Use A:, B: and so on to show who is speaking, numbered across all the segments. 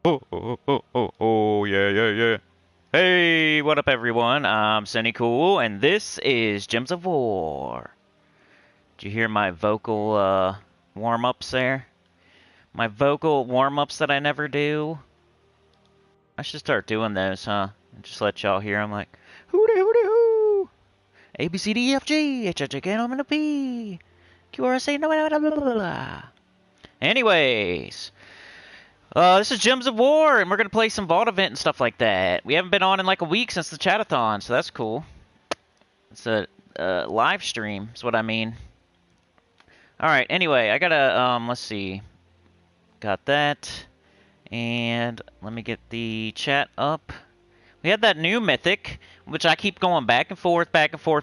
A: Oh, yeah, yeah, yeah. Hey, what up, everyone? I'm Sinnycool, and this is Gems of War. Did you hear my vocal, warm-ups there? My vocal warm-ups that I never do? I should start doing those, huh? And just let y'all hear. I'm like, hooty hooty hoo! A, B, C, D, E, F, G, H, I, J, K, L, M, N, O, P, Q, R, S, A, no, blah, blah, blah, blah. Anyways. This is Gems of War, and we're going to play some Vault event and stuff like that. We haven't been on in like a week since the chatathon, so that's cool. It's a live stream, is what I mean. Alright, anyway, I gotta, let's see. Got that. And let me get the chat up. We had that new Mythic, which I keep going back and forth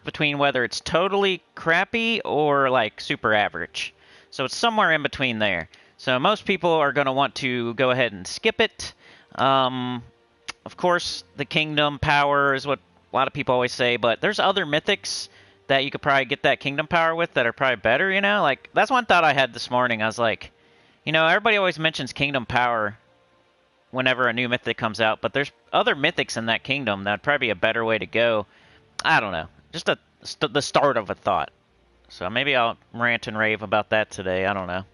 A: between whether it's totally crappy or like super average. So it's somewhere in between there. So most people are going to want to go ahead and skip it. Of course, the Kingdom Power is what a lot of people always say, but there's other mythics that you could probably get that Kingdom Power with that are probably better, you know? Like, that's one thought I had this morning. I was like, you know, everybody always mentions Kingdom Power whenever a new mythic comes out, but there's other mythics in that kingdom that'd probably be a better way to go. I don't know. Just the start of a thought. So maybe I'll rant and rave about that today. I don't know.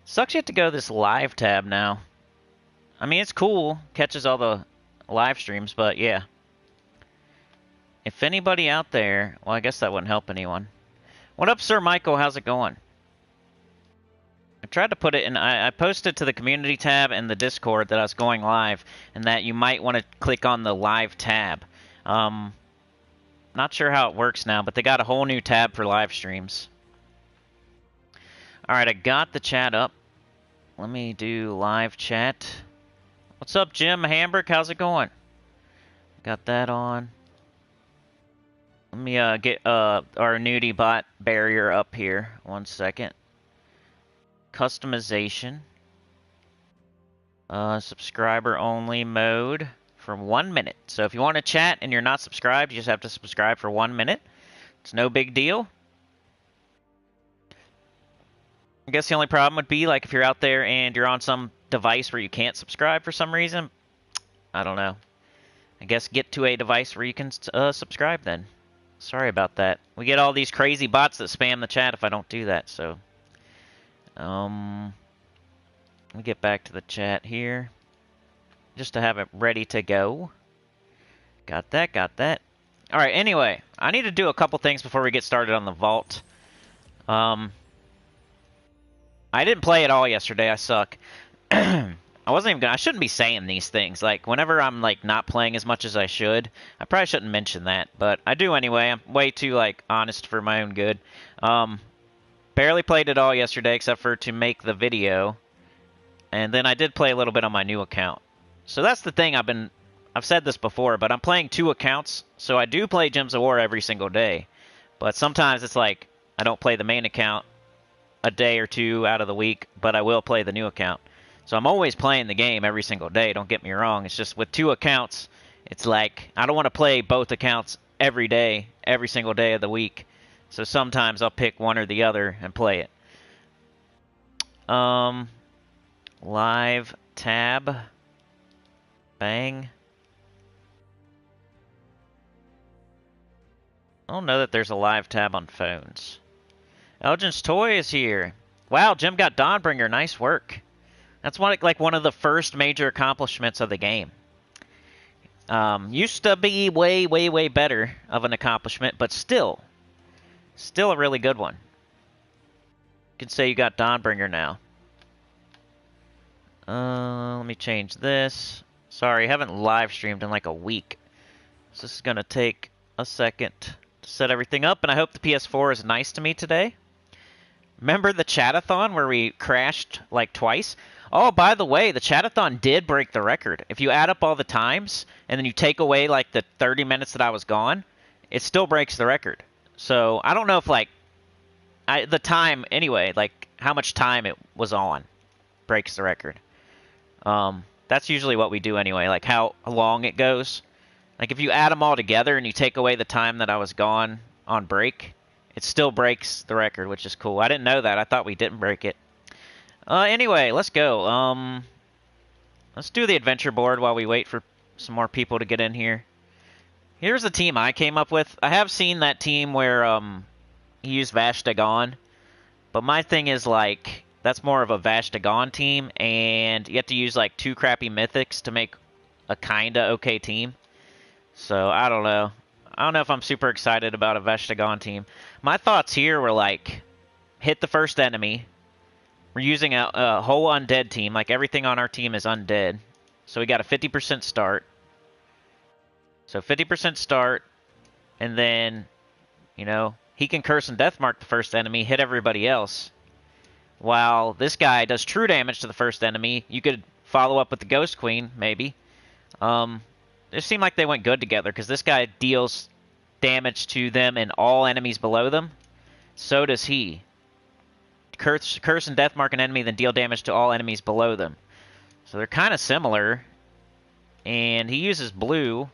A: Sucks you have to go to this live tab now. I mean, it's cool. Catches all the live streams, but yeah. If anybody out there... Well, I guess that wouldn't help anyone. What up, Sir Michael? How's it going? I tried to put it in... I posted to the community tab and the Discord that I was going live, and that you might want to click on the live tab. Not sure how it works now, but they got a whole new tab for live streams. Alright, I got the chat up. Let me do live chat. What's up, Jim Hamburg? How's it going? Got that on. Let me get our nudie bot barrier up here. 1 second. Customization. Subscriber only mode for 1 minute. So if you want to chat and you're not subscribed, you just have to subscribe for 1 minute. It's no big deal. I guess the only problem would be like if you're out there and you're on some device where you can't subscribe for some reason. I don't know. I guess get to a device where you can subscribe then. Sorry about that. We get all these crazy bots that spam the chat if I don't do that, so. Let me get back to the chat here. Just to have it ready to go. Got that, got that. Alright, anyway. I need to do a couple things before we get started on the vault. I didn't play at all yesterday. I suck. I wasn't even gonna... I shouldn't be saying these things. Like, whenever I'm, like, not playing as much as I should, I probably shouldn't mention that. But I do anyway. I'm way too, like, honest for my own good. Barely played it all yesterday, except for to make the video. And then I did play a little bit on my new account. So that's the thing I've said this before, but I'm playing 2 accounts. So I do play Gems of War every single day. But sometimes it's like, I don't play the main account a day or 2 out of the week, but I will play the new account. So I'm always playing the game every single day, don't get me wrong. It's just with 2 accounts, it's like, I don't want to play both accounts every day, every single day of the week. So sometimes I'll pick one or the other and play it. Live tab. Bang. I don't know that there's a live tab on phones. Elgin's Toy is here. Wow, Jim got Dawnbringer. Nice work. That's like one of the first major accomplishments of the game. Used to be way, way, way better of an accomplishment, but still a really good one. You can say you got Dawnbringer now. Let me change this. Sorry, I haven't live streamed in like a week. So this is going to take a second to set everything up, and I hope the PS4 is nice to me today. Remember the chatathon where we crashed like twice? Oh, by the way, the chatathon did break the record. If you add up all the times, and then you take away like the 30 minutes that I was gone, it still breaks the record. So I don't know if like the time anyway, like how much time it was on, breaks the record. That's usually what we do anyway, like how long it goes. Like if you add them all together and you take away the time that I was gone on break, it still breaks the record, which is cool. I didn't know that. I thought we didn't break it. Anyway, let's go. Let's do the adventure board while we wait for some more people to get in here. Here's the team I came up with. I have seen that team where he used Vashtagon, but my thing is like that's more of a Vashtagon team, and you have to use like 2 crappy mythics to make a kinda okay team. So I don't know. I don't know if I'm super excited about a Vashtagon team. My thoughts here were like hit the first enemy. We're using a whole undead team. Like everything on our team is undead. So we got a 50% start. So 50% start, and then, you know, he can curse and death mark the first enemy, hit everybody else. While this guy does true damage to the first enemy, you could follow up with the Ghost Queen, maybe. It seemed like they went good together, because this guy deals damage to them and all enemies below them. So does he. Curse and death mark an enemy, then deal damage to all enemies below them. So they're kind of similar. And he uses blue.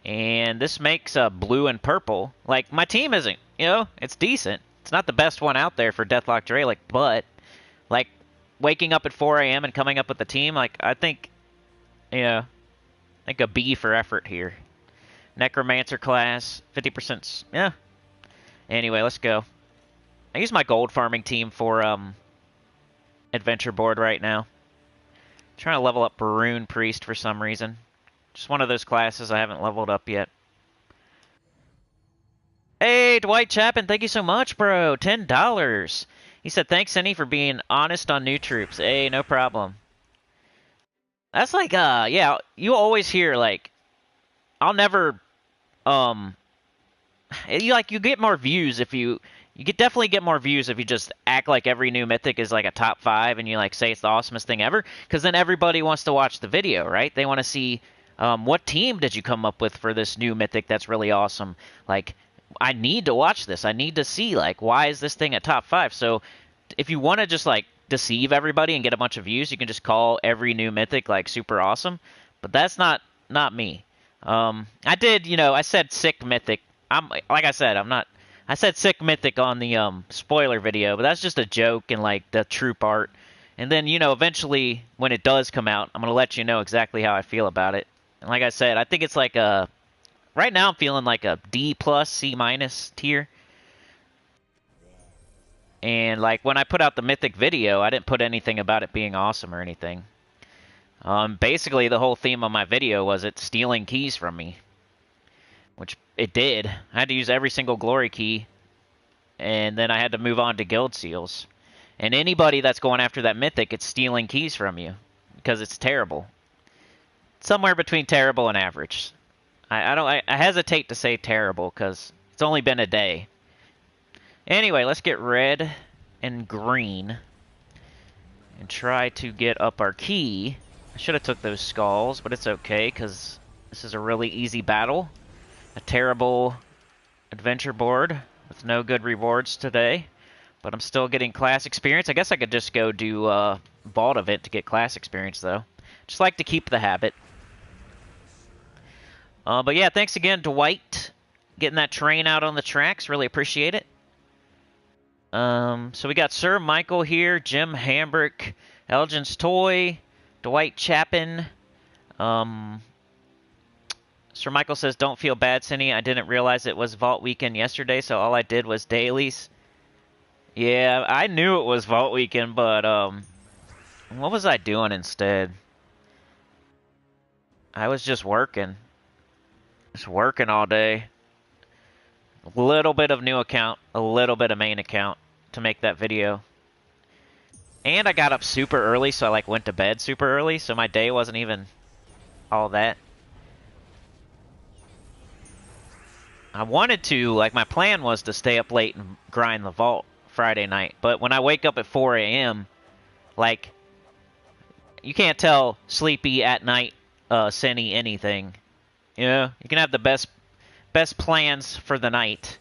A: And this makes blue and purple. Like, my team isn't, you know, it's decent. It's not the best one out there for Deathlock Dralic, but, like, waking up at 4 a.m. and coming up with the team, like, I think, you know, I think a B for effort here. Necromancer class, 50%, yeah. Anyway, let's go. I use my gold farming team for, adventure board right now. I'm trying to level up Rune Priest for some reason. Just one of those classes I haven't leveled up yet. Hey, Dwight Chapin, thank you so much, bro. $10. He said, thanks, Cindy, for being honest on new troops. Hey, no problem. That's like, yeah, you always hear, like, I'll never, you get more views if you definitely get more views if you just act like every new mythic is like a top 5 and you, like, say it's the awesomest thing ever, because then everybody wants to watch the video, right? They want to see, what team did you come up with for this new mythic that's really awesome? Like, I need to watch this. I need to see, like, why is this thing at top 5? So if you want to just, like, deceive everybody and get a bunch of views, you can just call every new mythic, like, super awesome. But that's not me. I did, you know, I said sick mythic. Like I said, I said sick mythic on the, spoiler video, but that's just a joke and, like, the troop art. And then, you know, eventually, when it does come out, I'm going to let you know exactly how I feel about it. And like I said, I think it's like a... Right now, I'm feeling like a D+, C- tier. And, like, when I put out the Mythic video, I didn't put anything about it being awesome or anything. Basically, the whole theme of my video was it stealing keys from me. Which it did. I had to use every single glory key. And then I had to move on to guild seals. And anybody that's going after that Mythic, it's stealing keys from you. Because it's terrible. Somewhere between terrible and average. I hesitate to say terrible because it's only been a day. Anyway, let's get red and green and try to get up our key. I should have took those skulls, but it's okay because this is a really easy battle. A terrible adventure board with no good rewards today, but I'm still getting class experience. I guess I could just go do Vault event to get class experience though. Just like to keep the habit. But yeah, thanks again, Dwight, getting that train out on the tracks. Really appreciate it. So we got Sir Michael here, Jim Hambrick, Elgin's Toy, Dwight Chapin. Sir Michael says, don't feel bad, Cindy. I didn't realize it was Vault Weekend yesterday, so all I did was dailies. Yeah, I knew it was Vault Weekend, but, what was I doing instead? I was just working. Just working all day. A little bit of new account, a little bit of main account to make that video. And I got up super early, so I like went to bed super early, so my day wasn't even all that. I wanted to, like my plan was to stay up late and grind the vault Friday night, but when I wake up at 4 a.m., like, you can't tell sleepy at night, Cinny anything. You know, you can have the best plans for the night,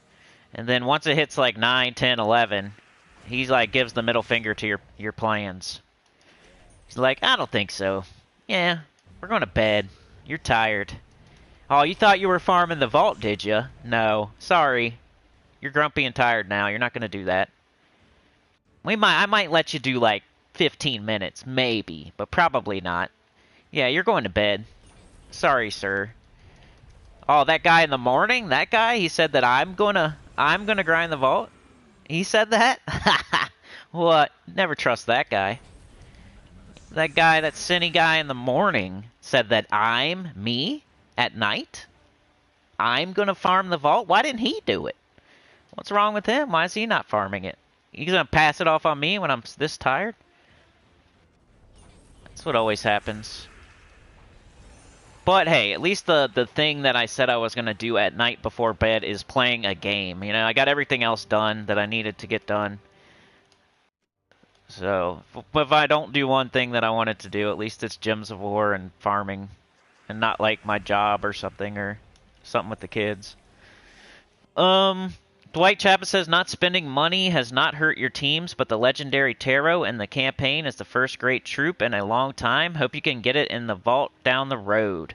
A: and then once it hits like 9, 10, 11, he's like gives the middle finger to your plans. He's like, I don't think so. Yeah, we're going to bed. You're tired. Oh, you thought you were farming the vault, did you? No, sorry. You're grumpy and tired now. You're not going to do that. I might let you do like 15 minutes, maybe, but probably not. Yeah, you're going to bed. Sorry, sir. Oh, that guy in the morning? That guy? He said that I'm gonna grind the vault? He said that? What? Never trust that guy. That guy, that Sinny guy in the morning, said that me, at night? I'm gonna farm the vault? Why didn't he do it? What's wrong with him? Why is he not farming it? He's gonna pass it off on me when I'm this tired? That's what always happens. But hey, at least the thing that I said I was going to do at night before bed is playing a game. You know, I got everything else done that I needed to get done. So, if I don't do one thing that I wanted to do, at least it's Gems of War and farming. And not like my job or something with the kids. Dwight Chapman says, not spending money has not hurt your teams, but the legendary Tarot and the campaign is the first great troop in a long time. Hope you can get it in the vault down the road.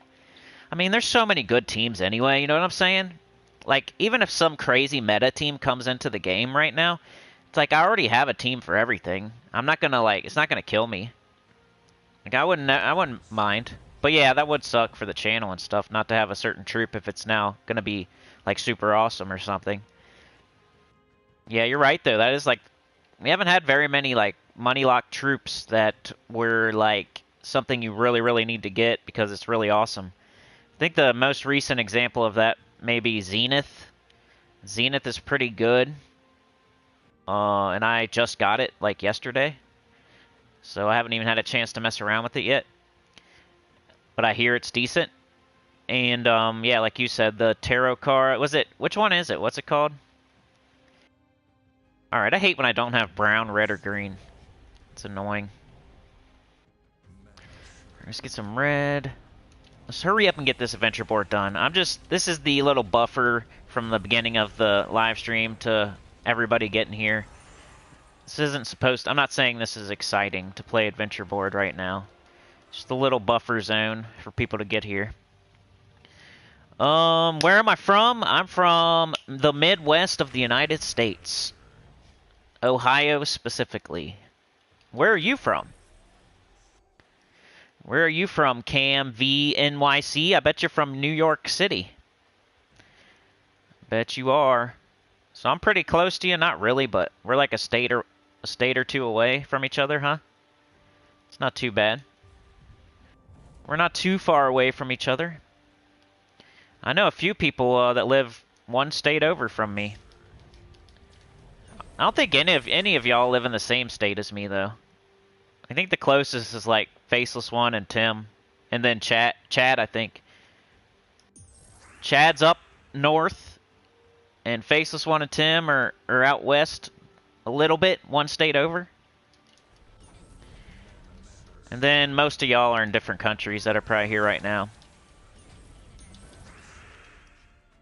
A: I mean, there's so many good teams anyway, you know what I'm saying? Like, even if some crazy meta team comes into the game right now, it's like I already have a team for everything. I'm not gonna, like, it's not gonna kill me. Like, I wouldn't mind. But yeah, that would suck for the channel and stuff, not to have a certain troop if it's now gonna be, like, super awesome or something. Yeah, you're right, though. That is, like, we haven't had very many, like, money lock troops that were, like, something you really, really need to get because it's really awesome. I think the most recent example of that may be Zenith. Zenith is pretty good. And I just got it, like, yesterday. So I haven't even had a chance to mess around with it yet. But I hear it's decent. And, yeah, like you said, the tarot card... Which one is it? What's it called? Alright, I hate when I don't have brown, red, or green. It's annoying. Let's get some red. Let's hurry up and get this adventure board done. This is the little buffer from the beginning of the live stream to everybody getting here. This isn't supposed to, I'm not saying this is exciting to play adventure board right now. Just a little buffer zone for people to get here. Where am I from? I'm from the Midwest of the United States. Ohio specifically. Where are you from? Where are you from, Cam V NYC? I bet you're from New York City. Bet you are. So I'm pretty close to you, not really, but we're like a state or two away from each other, huh? It's not too bad. We're not too far away from each other. I know a few people that live one state over from me. I don't think any of y'all live in the same state as me, though. I think the closest is, like, Faceless One and Tim. And then Chad, I think. Chad's up north. And Faceless One and Tim are out west a little bit, one state over. And then most of y'all are in different countries that are probably here right now.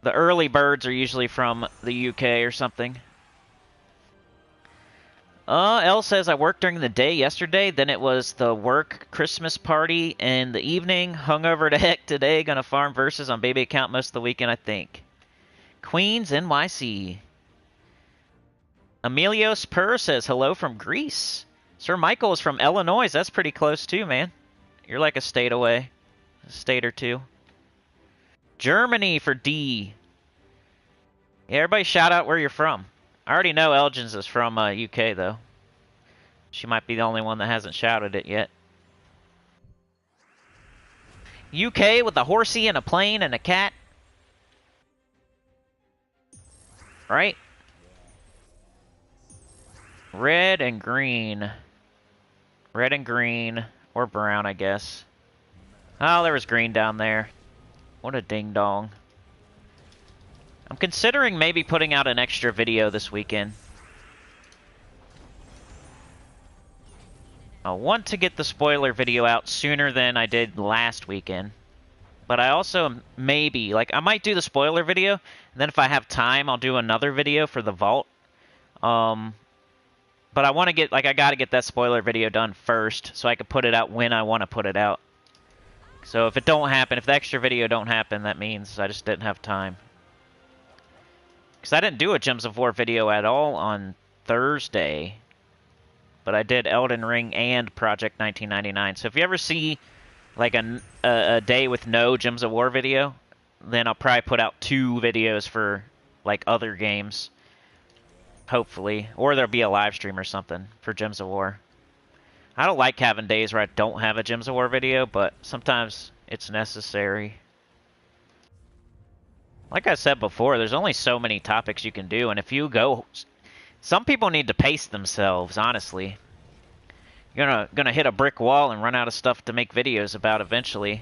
A: The early birds are usually from the UK or something. Elle says, I worked during the day yesterday, then it was the work Christmas party in the evening. Hungover to heck today, gonna farm verses on baby account most of the weekend, I think. Queens, NYC. Emilios Purr says, hello from Greece. Sir Michael is from Illinois, that's pretty close too, man. You're like a state away. A state or two. Germany for D. Yeah, everybody shout out where you're from. I already know Elgins is from UK, though. She might be the only one that hasn't shouted it yet. UK with a horsey and a plane and a cat. Right? Red and green. Red and green. Or brown, I guess. Oh, there was green down there. What a ding-dong. I'm considering maybe putting out an extra video this weekend. I want to get the spoiler video out sooner than I did last weekend. But I also maybe, like, I might do the spoiler video, and then if I have time, I'll do another video for the vault. But I want to get, like, I gotta get that spoiler video done first, so I can put it out when I want to put it out. So if it don't happen, if the extra video don't happen, that means I just didn't have time. Because I didn't do a Gems of War video at all on Thursday. But I did Elden Ring and Project 1999. So if you ever see like a day with no Gems of War video, then I'll probably put out 2 videos for like other games. Hopefully. Or there'll be a live stream or something for Gems of War. I don't like having days where I don't have a Gems of War video, but sometimes it's necessary. Like I said before, there's only so many topics you can do, and if you go... Some people need to pace themselves, honestly. You're gonna hit a brick wall and run out of stuff to make videos about eventually.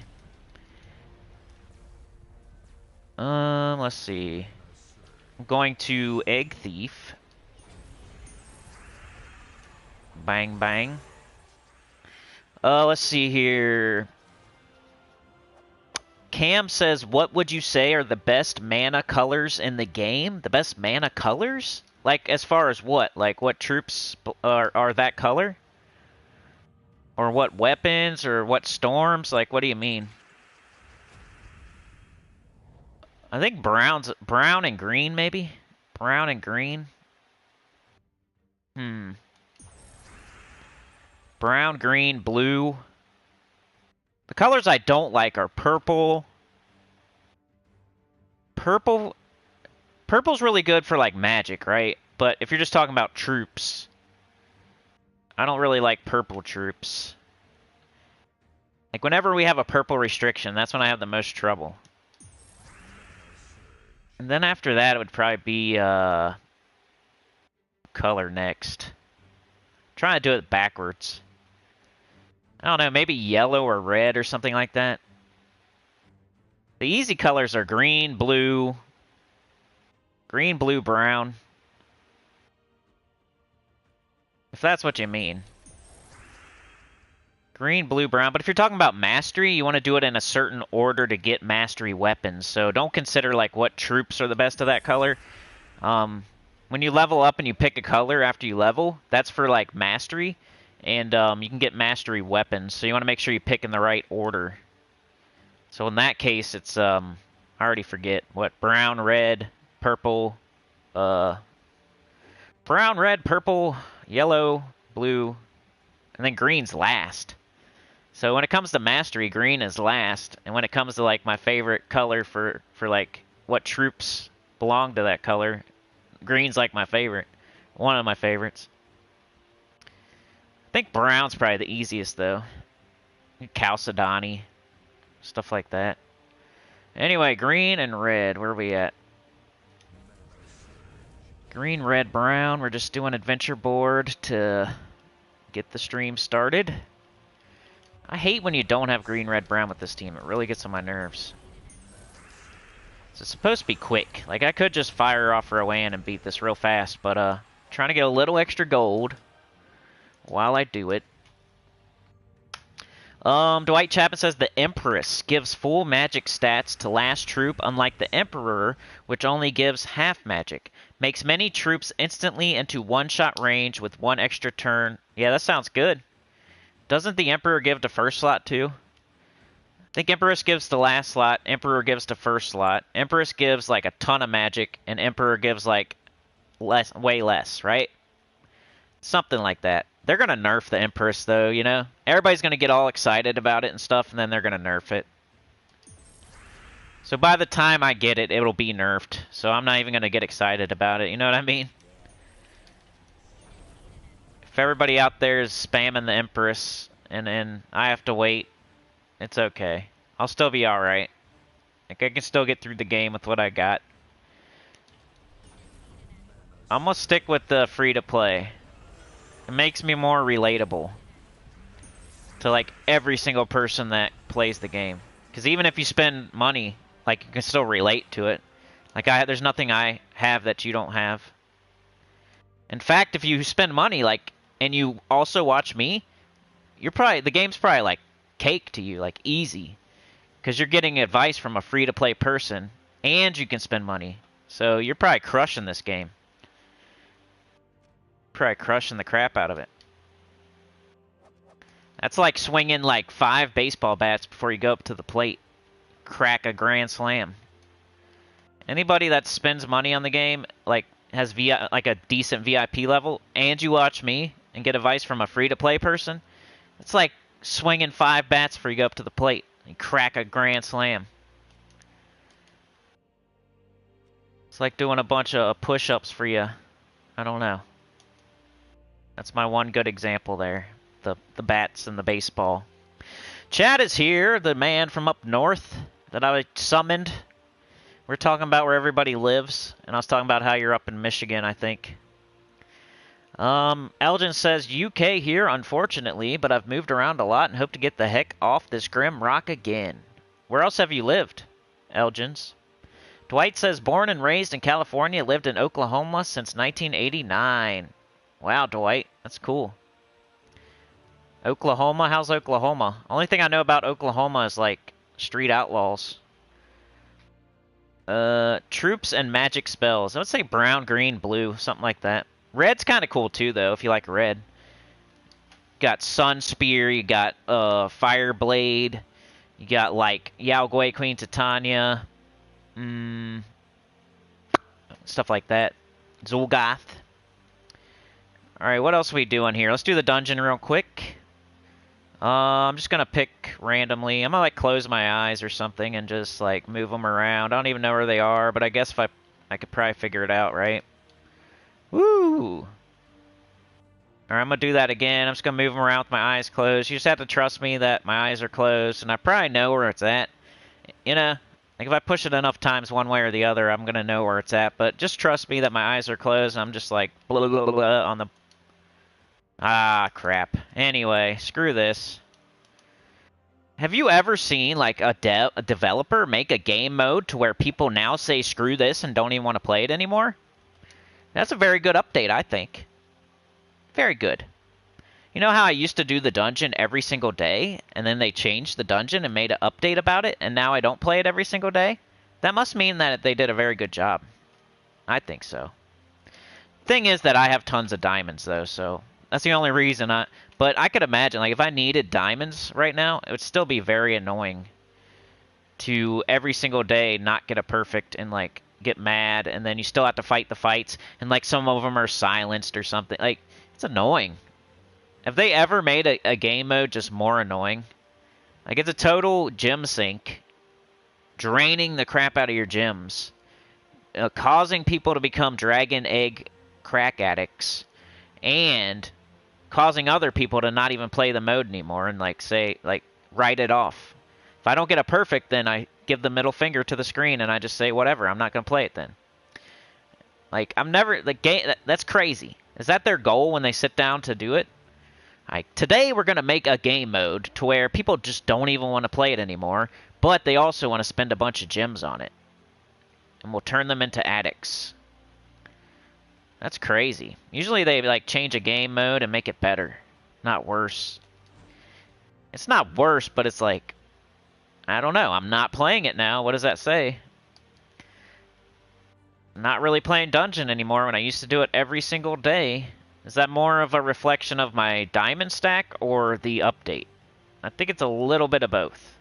A: Let's see. I'm going to Egg Thief. Bang, bang. Let's see here. Cam says, what would you say are the best mana colors in the game? The best mana colors? Like, as far as what? Like, what troops are that color? Or what weapons? Or what storms? Like, what do you mean? I think brown and green, maybe? Brown and green? Brown, green, blue. The colors I don't like are purple. Purple's really good for, like, magic, right? But if you're just talking about troops, I don't really like purple troops. Like, whenever we have a purple restriction, that's when I have the most trouble. And then after that, it would probably be, color next. I'm trying to do it backwards. I don't know, maybe yellow or red or something like that. The easy colors are green, blue, brown. If that's what you mean. Green, blue, brown. But if you're talking about mastery, you want to do it in a certain order to get mastery weapons. So don't consider like what troops are the best of that color. When you level up and you pick a color after you level, that's for like mastery. And you can get mastery weapons, so you want to make sure you pick in the right order. So in that case, it's, I already forget, what, brown, red, purple, brown, red, purple, yellow, blue, and then green's last. So when it comes to mastery, green is last, and when it comes to, like, my favorite color for like, what troops belong to that color, green's, like, my favorite. One of my favorites. I think brown's probably the easiest, though. Chalcedony. Stuff like that. Anyway, green and red. Where are we at? Green, red, brown. We're just doing adventure board to get the stream started. I hate when you don't have green, red, brown with this team. It really gets on my nerves. So it's supposed to be quick. Like, I could just fire off Rowan and beat this real fast, but, trying to get a little extra gold while I do it. Dwight Chapman says the Empress gives full magic stats to last troop, unlike the Emperor, which only gives half magic. Makes many troops instantly into one-shot range with one extra turn. Yeah, that sounds good. Doesn't the Emperor give the first slot too? I think Empress gives the last slot, Emperor gives the first slot. Empress gives like a ton of magic, and Emperor gives like way less, right? Something like that. They're going to nerf the Empress, though, you know? Everybody's going to get all excited about it and stuff, and then they're going to nerf it. So by the time I get it, it'll be nerfed. So I'm not even going to get excited about it, you know what I mean? If everybody out there is spamming the Empress, and then I have to wait, it's okay. I'll still be alright. Like, I can still get through the game with what I got. I'm going to stick with the free-to-play. It makes me more relatable to, like, every single person that plays the game. Because even if you spend money, like, you can still relate to it. Like, there's nothing I have that you don't have. In fact, if you spend money, like, and you also watch me, the game's probably, like, cake to you, like, easy. Because you're getting advice from a free-to-play person, and you can spend money. So you're probably crushing this game. Probably crushing the crap out of it. That's like swinging like 5 baseball bats before you go up to the plate. Crack a grand slam. Anybody that spends money on the game, like has like a decent VIP level, and you watch me and get advice from a free-to-play person, it's like swinging 5 bats before you go up to the plate and crack a grand slam. It's like doing a bunch of push-ups for you. I don't know. That's my one good example there. The bats and the baseball. Chad is here, the man from up north that I summoned. We're talking about where everybody lives, and I was talking about how you're up in Michigan, I think. Elgin says, UK here, unfortunately, but I've moved around a lot and hope to get the heck off this grim rock again. Where else have you lived, Elgins? Dwight says, born and raised in California, lived in Oklahoma since 1989. Wow, Dwight, that's cool. Oklahoma? How's Oklahoma? Only thing I know about Oklahoma is, like, street outlaws. Troops and magic spells. I would say brown, green, blue, something like that. Red's kind of cool, too, though, if you like red. Got Sun Spear, you got, Fireblade, you got, like, Yao Gui, Queen Titania, stuff like that. Zul'Goth. Alright, what else are we doing here? Let's do the dungeon real quick. I'm just gonna pick randomly. I'm gonna, like, close my eyes or something and just, like, move them around. I don't even know where they are, but I guess if I could probably figure it out, right? Woo! Alright, I'm gonna do that again. I'm just gonna move them around with my eyes closed. You just have to trust me that my eyes are closed, and I probably know where it's at. You know, like, if I push it enough times one way or the other, I'm gonna know where it's at, but just trust me that my eyes are closed, and I'm just, like, blah, blah, blah, blah on the... Ah, crap. Anyway, screw this. Have you ever seen, like, a developer make a game mode to where people now say screw this and don't even want to play it anymore? That's a very good update, I think. Very good. You know how I used to do the dungeon every single day, and then they changed the dungeon and made an update about it, and now I don't play it every single day? That must mean that they did a very good job. I think so. Thing is that I have tons of diamonds, though, so... That's the only reason But I could imagine, like, if I needed diamonds right now, it would still be very annoying to every single day not get a perfect and, like, get mad, and then you still have to fight the fights, and, like, some of them are silenced or something. Like, it's annoying. Have they ever made a game mode just more annoying? Like, it's a total gem sink, draining the crap out of your gems, causing people to become dragon egg crack addicts, and causing other people to not even play the mode anymore and, like, say, like, write it off. If I don't get a perfect, then I give the middle finger to the screen and I just say, whatever, I'm not going to play it then. Like, I'm never, like, that's crazy. Is that their goal when they sit down to do it? Like, today we're going to make a game mode to where people just don't even want to play it anymore, but they also want to spend a bunch of gems on it. And we'll turn them into addicts. That's crazy. Usually they, like, change a game mode and make it better, not worse. It's not worse, but it's like, I don't know. I'm not playing it now. What does that say? I'm not really playing Dungeon anymore when I used to do it every single day. Is that more of a reflection of my diamond stack or the update? I think it's a little bit of both.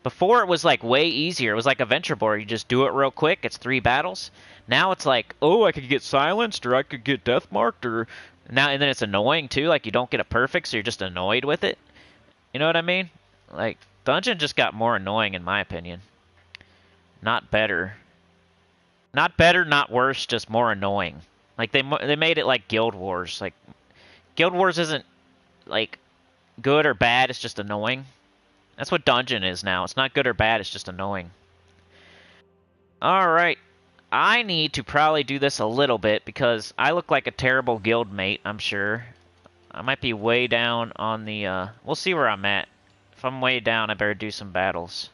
A: Before, it was, like, way easier. It was like Adventure Board. You just do it real quick. It's 3 battles. Now it's like, oh, I could get silenced, or I could get death marked, or... Now, and then it's annoying, too. Like, you don't get a perfect, so you're just annoyed with it. You know what I mean? Like, Dungeon just got more annoying, in my opinion. Not better. Not better, not worse, just more annoying. Like, they made it like Guild Wars. Like, Guild Wars isn't, like, good or bad. It's just annoying. That's what Dungeon is now. It's not good or bad. It's just annoying. Alright. I need to probably do this a little bit because I look like a terrible guild mate, I'm sure. I might be way down on the... We'll see where I'm at. If I'm way down, I better do some battles.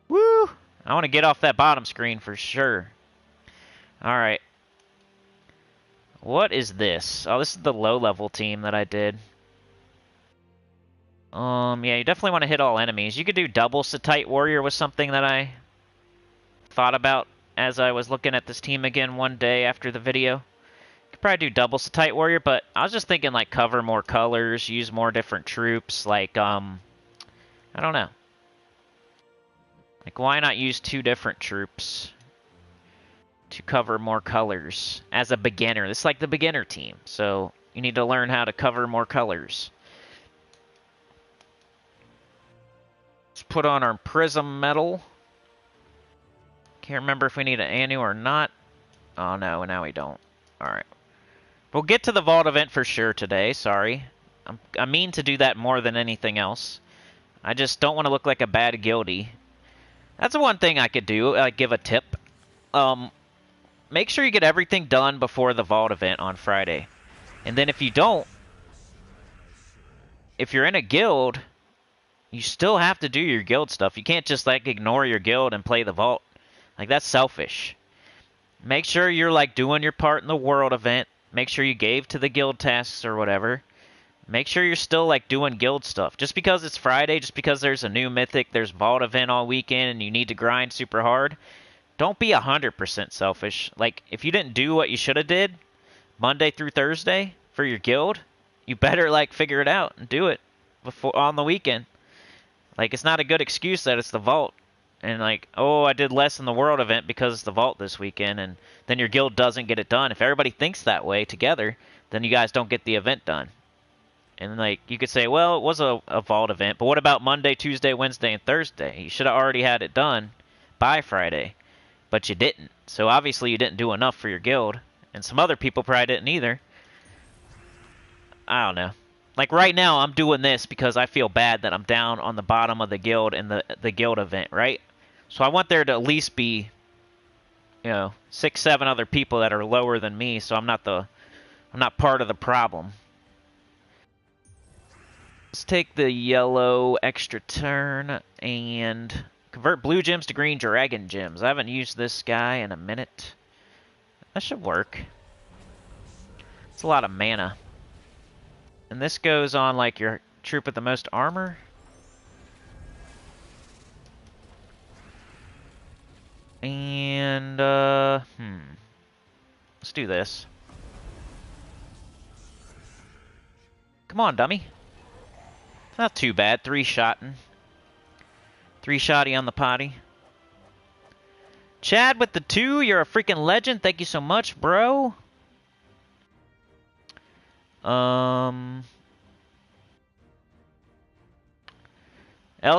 A: Woo! I want to get off that bottom screen for sure. Alright. What is this? Oh, this is the low-level team that I did. Yeah, you definitely want to hit all enemies. You could do double Tacet Warrior was something that I thought about as I was looking at this team again one day after the video. Could probably do double Tacet Warrior, but I was just thinking, like, cover more colors, use more different troops, like, I don't know. Like, why not use 2 different troops to cover more colors as a beginner? This is like the beginner team, so you need to learn how to cover more colors. Let's put on our Prism Medal. Can't remember if we need an annual or not. Oh, no, now we don't. Alright. We'll get to the Vault event for sure today, sorry. I mean to do that more than anything else. I just don't want to look like a bad guildie. That's the one thing I could do, give a tip. Make sure you get everything done before the Vault event on Friday. And then if you don't, if you're in a guild, you still have to do your guild stuff. You can't just, like, ignore your guild and play the Vault. Like, that's selfish. Make sure you're, like, doing your part in the World event. Make sure you gave to the guild tasks or whatever. Make sure you're still, like, doing guild stuff. Just because it's Friday, just because there's a new Mythic, there's Vault event all weekend, and you need to grind super hard, don't be 100% selfish. Like, if you didn't do what you should have did Monday through Thursday for your guild, you better, like, figure it out and do it before on the weekend. Like, it's not a good excuse that it's the Vault. And, like, oh, I did less in the World event because it's the Vault this weekend, and then your guild doesn't get it done. If everybody thinks that way together, then you guys don't get the event done. And, like, you could say, well, it was a Vault event, but what about Monday, Tuesday, Wednesday, and Thursday? You should have already had it done by Friday, but you didn't. So, obviously, you didn't do enough for your guild, and some other people probably didn't either. I don't know. Like, right now, I'm doing this because I feel bad that I'm down on the bottom of the guild in the guild event, right? So I want there to at least be, 6, 7 other people that are lower than me, so I'm not part of the problem. Let's take the yellow extra turn and convert blue gems to green dragon gems. I haven't used this guy in a minute. That should work. It's a lot of mana. And this goes on, like, your troop with the most armor. And, let's do this. Come on, dummy. Not too bad. 3-shotting. 3-shotty on the potty. Chad with the 2, you're a freaking legend. Thank you so much, bro. L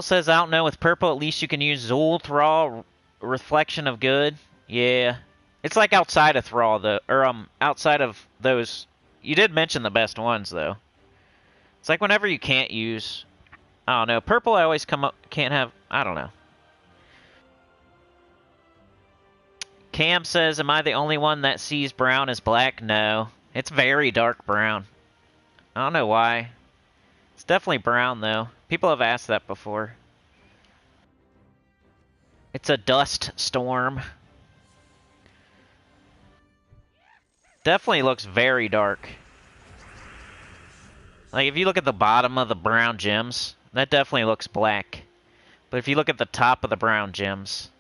A: says, I don't know, with purple, at least you can use Zul, Thrall, Reflection of Good. Yeah. It's like outside of Thrall, though. Or, outside of those. You did mention the best ones, though. It's like whenever you can't use... I don't know. Purple, I always come up... Can't have... I don't know. Cam says, am I the only one that sees brown as black? No. It's very dark brown. I don't know why. It's definitely brown, though. People have asked that before. It's a dust storm. Definitely looks very dark. Like, if you look at the bottom of the brown gems, that definitely looks black. But if you look at the top of the brown gems,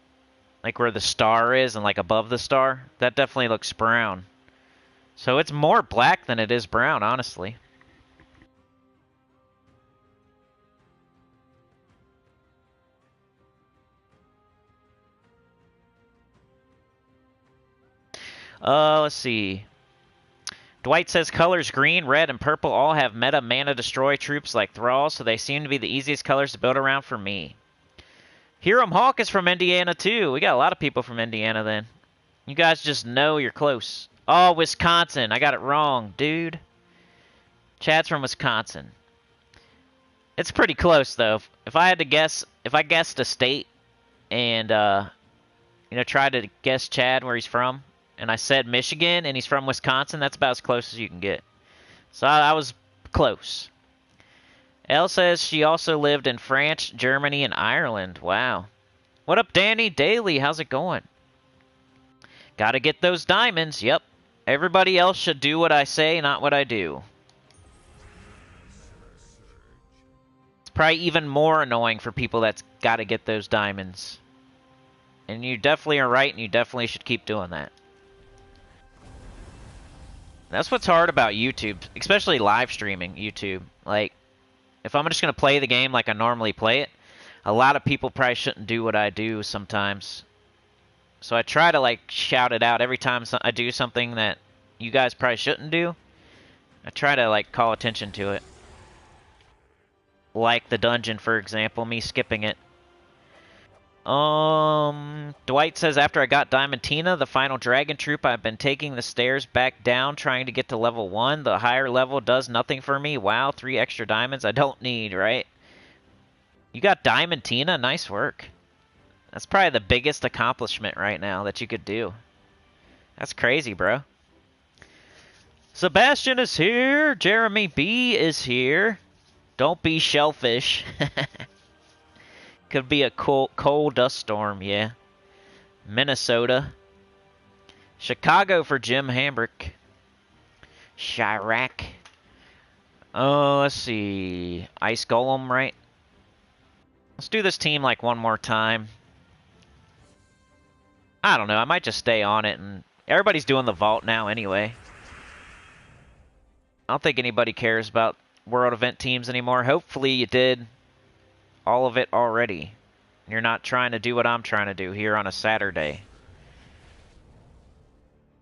A: like where the star is and, like, above the star, that definitely looks brown. So it's more black than it is brown, honestly. Let's see. Dwight says colors green, red, and purple all have meta mana destroy troops like Thrall, so they seem to be the easiest colors to build around for me. Hiram Hawk is from Indiana, too. We got a lot of people from Indiana, then. You guys just know you're close. Oh, Wisconsin. I got it wrong, dude. Chad's from Wisconsin. It's pretty close, though. If I had to guess, if I guessed a state and, tried to guess Chad where he's from, and I said Michigan, and he's from Wisconsin, that's about as close as you can get. So I was close. Elle says she also lived in France, Germany, and Ireland. Wow. What up, Danny Daly? How's it going? Gotta get those diamonds. Yep. Everybody else should do what I say, not what I do. It's probably even more annoying for people that's gotta get those diamonds. And you definitely are right, and you definitely should keep doing that. That's what's hard about YouTube, especially live streaming YouTube. Like, if I'm just going to play the game like I normally play it, a lot of people probably shouldn't do what I do sometimes. So I try to, like, shout it out every time I do something that you guys probably shouldn't do. I try to, like, call attention to it. Like the dungeon, for example, me skipping it Dwight says, after I got Diamantina, the final Dragon Troop, I've been taking the stairs back down trying to get to level 1. The higher level does nothing for me. Wow, 3 extra diamonds I don't need, right? You got Diamantina? Nice work. That's probably the biggest accomplishment right now that you could do. That's crazy, bro. Sebastian is here. Jeremy B is here. Don't be shellfish. Could be a cold dust storm, yeah. Minnesota. Chicago for Jim Hambrick. Chirac. Oh, let's see. Ice Golem, right? Let's do this team like one more time. I don't know. I might just stay on it. And everybody's doing the vault now anyway. I don't think anybody cares about World Event teams anymore. Hopefully you did all of it already. You're not trying to do what I'm trying to do here on a Saturday.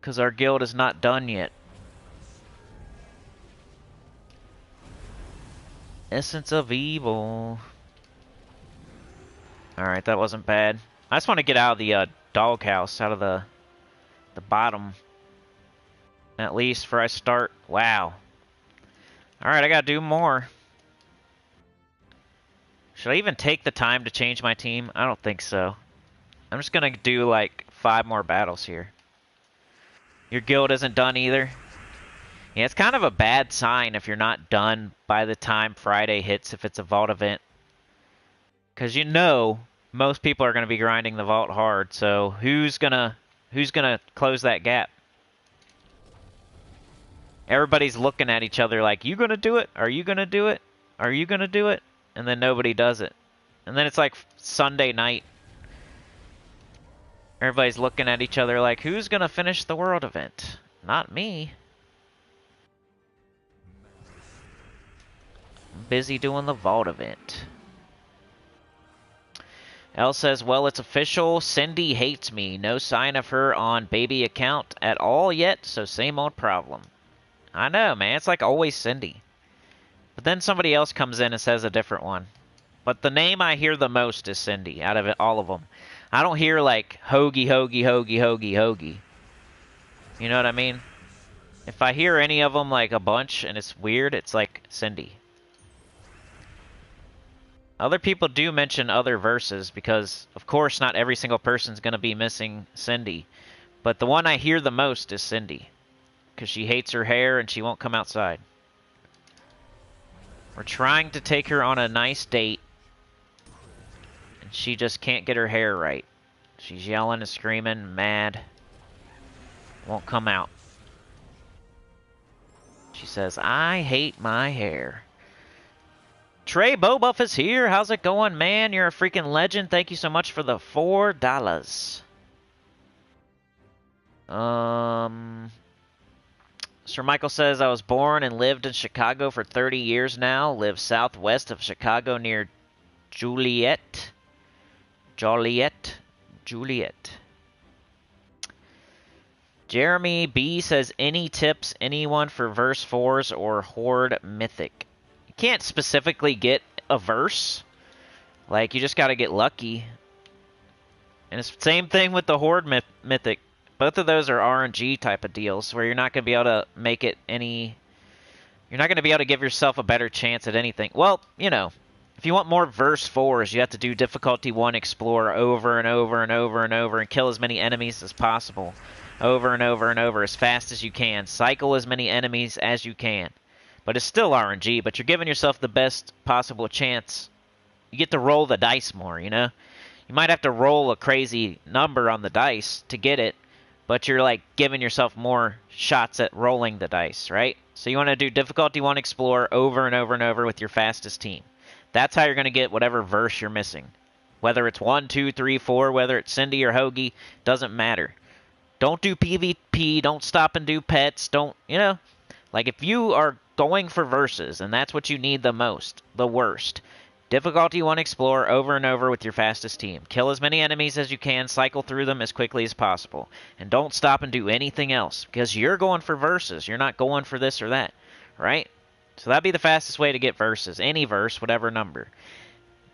A: Because our guild is not done yet. Essence of Evil. Alright, that wasn't bad. I just want to get out of the doghouse, out of the bottom. At least for I start. Wow. Alright, I gotta do more. Should I even take the time to change my team? I don't think so. I'm just gonna do like 5 more battles here. Your guild isn't done either. Yeah, it's kind of a bad sign if you're not done by the time Friday hits if it's a vault event. Because you know most people are going to be grinding the vault hard, so who's gonna close that gap? Everybody's looking at each other like, you gonna do it? Are you gonna do it? Are you gonna do it? And then nobody does it. And then it's like Sunday night. Everybody's looking at each other like, who's gonna finish the world event? Not me. I'm busy doing the vault event. Elle says, well, it's official. Cindy hates me. No sign of her on baby account at all yet, so same old problem. I know, man. It's like always Cindy. But then somebody else comes in and says a different one. But the name I hear the most is Cindy, out of it, all of them. I don't hear like Hoagie, Hoagie, Hoagie, Hoagie, Hoagie. You know what I mean? If I hear any of them like a bunch and it's weird, it's like Cindy. Other people do mention other verses because, of course, not every single person's going to be missing Cindy. But the one I hear the most is Cindy. Because she hates her hair and she won't come outside. We're trying to take her on a nice date. And she just can't get her hair right. She's yelling and screaming, mad. Won't come out. She says, I hate my hair. Trey Bobuff is here. How's it going, man? You're a freaking legend. Thank you so much for the $4. Sir Michael says, I was born and lived in Chicago for 30 years now. Live southwest of Chicago near Joliet. Jeremy B says, any tips, anyone for verse 4s or Horde Mythic? You can't specifically get a verse. Like, you just gotta get lucky. And it's the same thing with the Horde Mythic. Both of those are RNG type of deals where you're not going to be able to make it any... You're not going to be able to give yourself a better chance at anything. Well, you know, if you want more verse 4s, you have to do difficulty 1 explore over and over and over and over and kill as many enemies as possible. Over and over and over as fast as you can. Cycle as many enemies as you can. But it's still RNG, but you're giving yourself the best possible chance. You get to roll the dice more, you know? You might have to roll a crazy number on the dice to get it. But you're like giving yourself more shots at rolling the dice, right? So you want to do difficulty 1 explore over and over and over with your fastest team. That's how you're going to get whatever verse you're missing. Whether it's 1, 2, 3, 4, whether it's Cindy or Hoagie, doesn't matter. Don't do PvP, don't stop and do pets, don't, you know. Like if you are going for verses and that's what you need the most, the worst. Difficulty 1 explore over and over with your fastest team. Kill as many enemies as you can, cycle through them as quickly as possible. And don't stop and do anything else, because you're going for verses. You're not going for this or that, right? So that'd be the fastest way to get verses. Any verse, whatever number.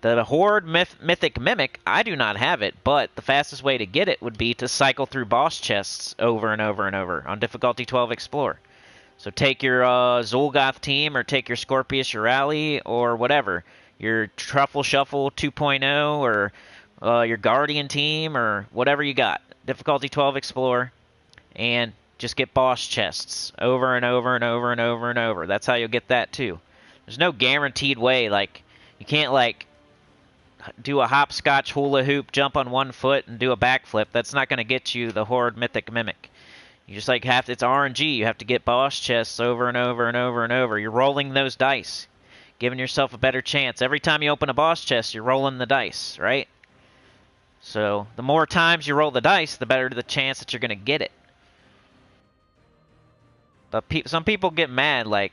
A: The Horde Mythic Mimic, I do not have it, but the fastest way to get it would be to cycle through boss chests over and over and over on difficulty 12 Explore. So take your Zul'Goth team, or take your Scorpius Urali, or whatever. Your Truffle Shuffle 2.0, or your Guardian team, or whatever you got. Difficulty 12 Explore, and just get boss chests over and over and over and over and over. That's how you'll get that too. There's no guaranteed way. Like, you can't like do a hopscotch hula hoop, jump on one foot, and do a backflip. That's not going to get you the Horde Mythic Mimic. You just like have to, it's RNG. You have to get boss chests over and over and over and over. You're rolling those dice, giving yourself a better chance. Every time you open a boss chest, you're rolling the dice, right? So the more times you roll the dice, the better the chance that you're going to get it. But some people get mad, like,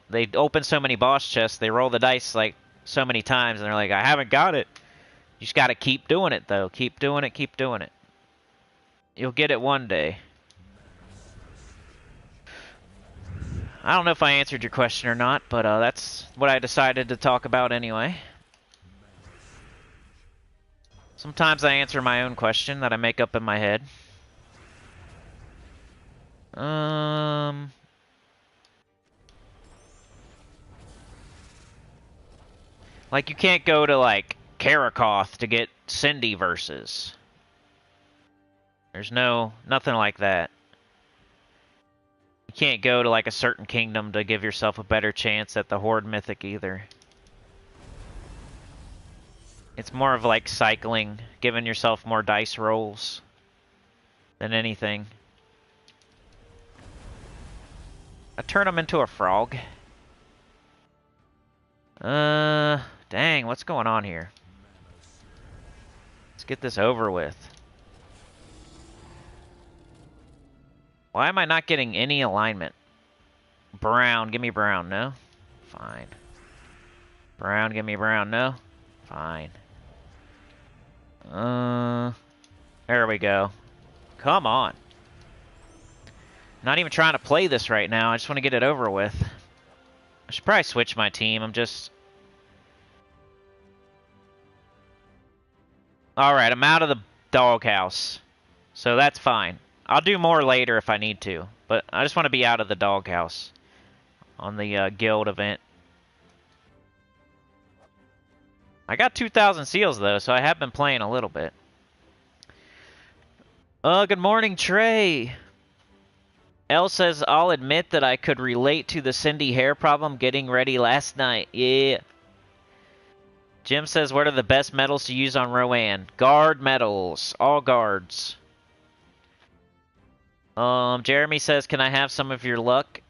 A: they open so many boss chests, they roll the dice like so many times, and they're like, I haven't got it. You just got to keep doing it, though. Keep doing it, keep doing it. You'll get it one day. I don't know if I answered your question or not, but that's what I decided to talk about anyway. Sometimes I answer my own question that I make up in my head. Like, you can't go to, like, Karakoth to get Cindy versus. There's nothing like that. You can't go to, like, a certain kingdom to give yourself a better chance at the Horde Mythic either. It's more of, like, cycling, giving yourself more dice rolls than anything. I turn him into a frog. Dang, what's going on here? Let's get this over with. Why am I not getting any alignment? Brown, give me brown, no? Fine. Brown, give me brown, no? Fine. There we go. Come on. Not even trying to play this right now. I just want to get it over with. I should probably switch my team. I'm just... Alright, I'm out of the doghouse. So that's fine. I'll do more later if I need to. But I just want to be out of the doghouse on the guild event. I got 2,000 seals, though, so I have been playing a little bit. Good morning, Trey. Elle says, I'll admit that I could relate to the Cindy hair problem getting ready last night. Yeah. Jim says, what are the best medals to use on Rowan? Guard medals. All guards. Jeremy says, can I have some of your luck?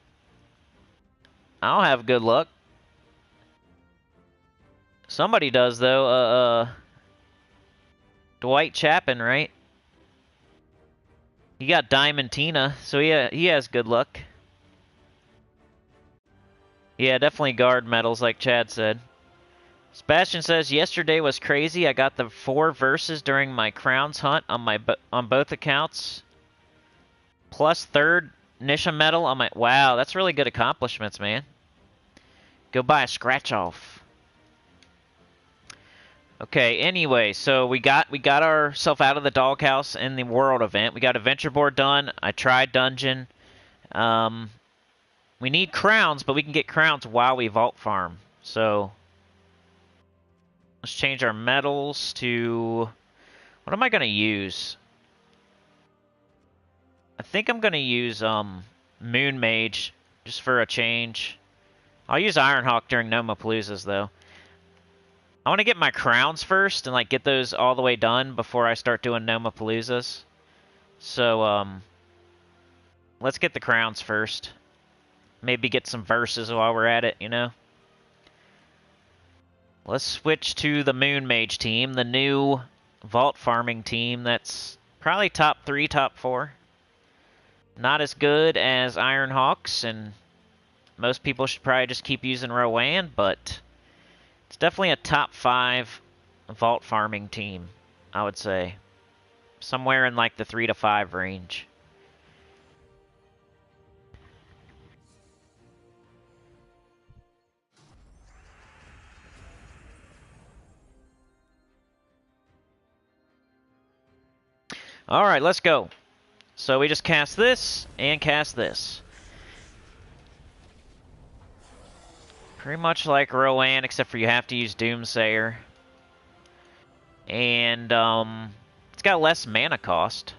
A: I don't have good luck. Somebody does, though. Dwight Chapin, right? He got Diamond Tina, so he has good luck. Yeah, definitely guard medals, like Chad said. Sebastian says, yesterday was crazy. I got the 4 verses during my crowns hunt on both accounts. Plus 3rd Nisha medal on my... Wow, that's really good accomplishments, man. Go buy a scratch-off. Okay, anyway, so we got ourselves out of the doghouse in the world event. We got adventure board done. I tried dungeon. We need crowns, but we can get crowns while we vault farm. So let's change our medals to... What am I going to use? I think I'm going to use Moon Mage just for a change. I'll use Ironhawk during Nomapaloozas, though. I want to get my crowns first and like get those all the way done before I start doing Nomapaloozas. So let's get the crowns first. Maybe get some verses while we're at it, you know? Let's switch to the Moon Mage team, the new vault farming team that's probably top 3, top 4. Not as good as Ironhawks, and most people should probably just keep using Rowan, but it's definitely a top 5 vault farming team, I would say. Somewhere in like the 3 to 5 range. Alright, let's go. So we just cast this and cast this. Pretty much like Rowan, except for you have to use Doomsayer. And, it's got less mana cost.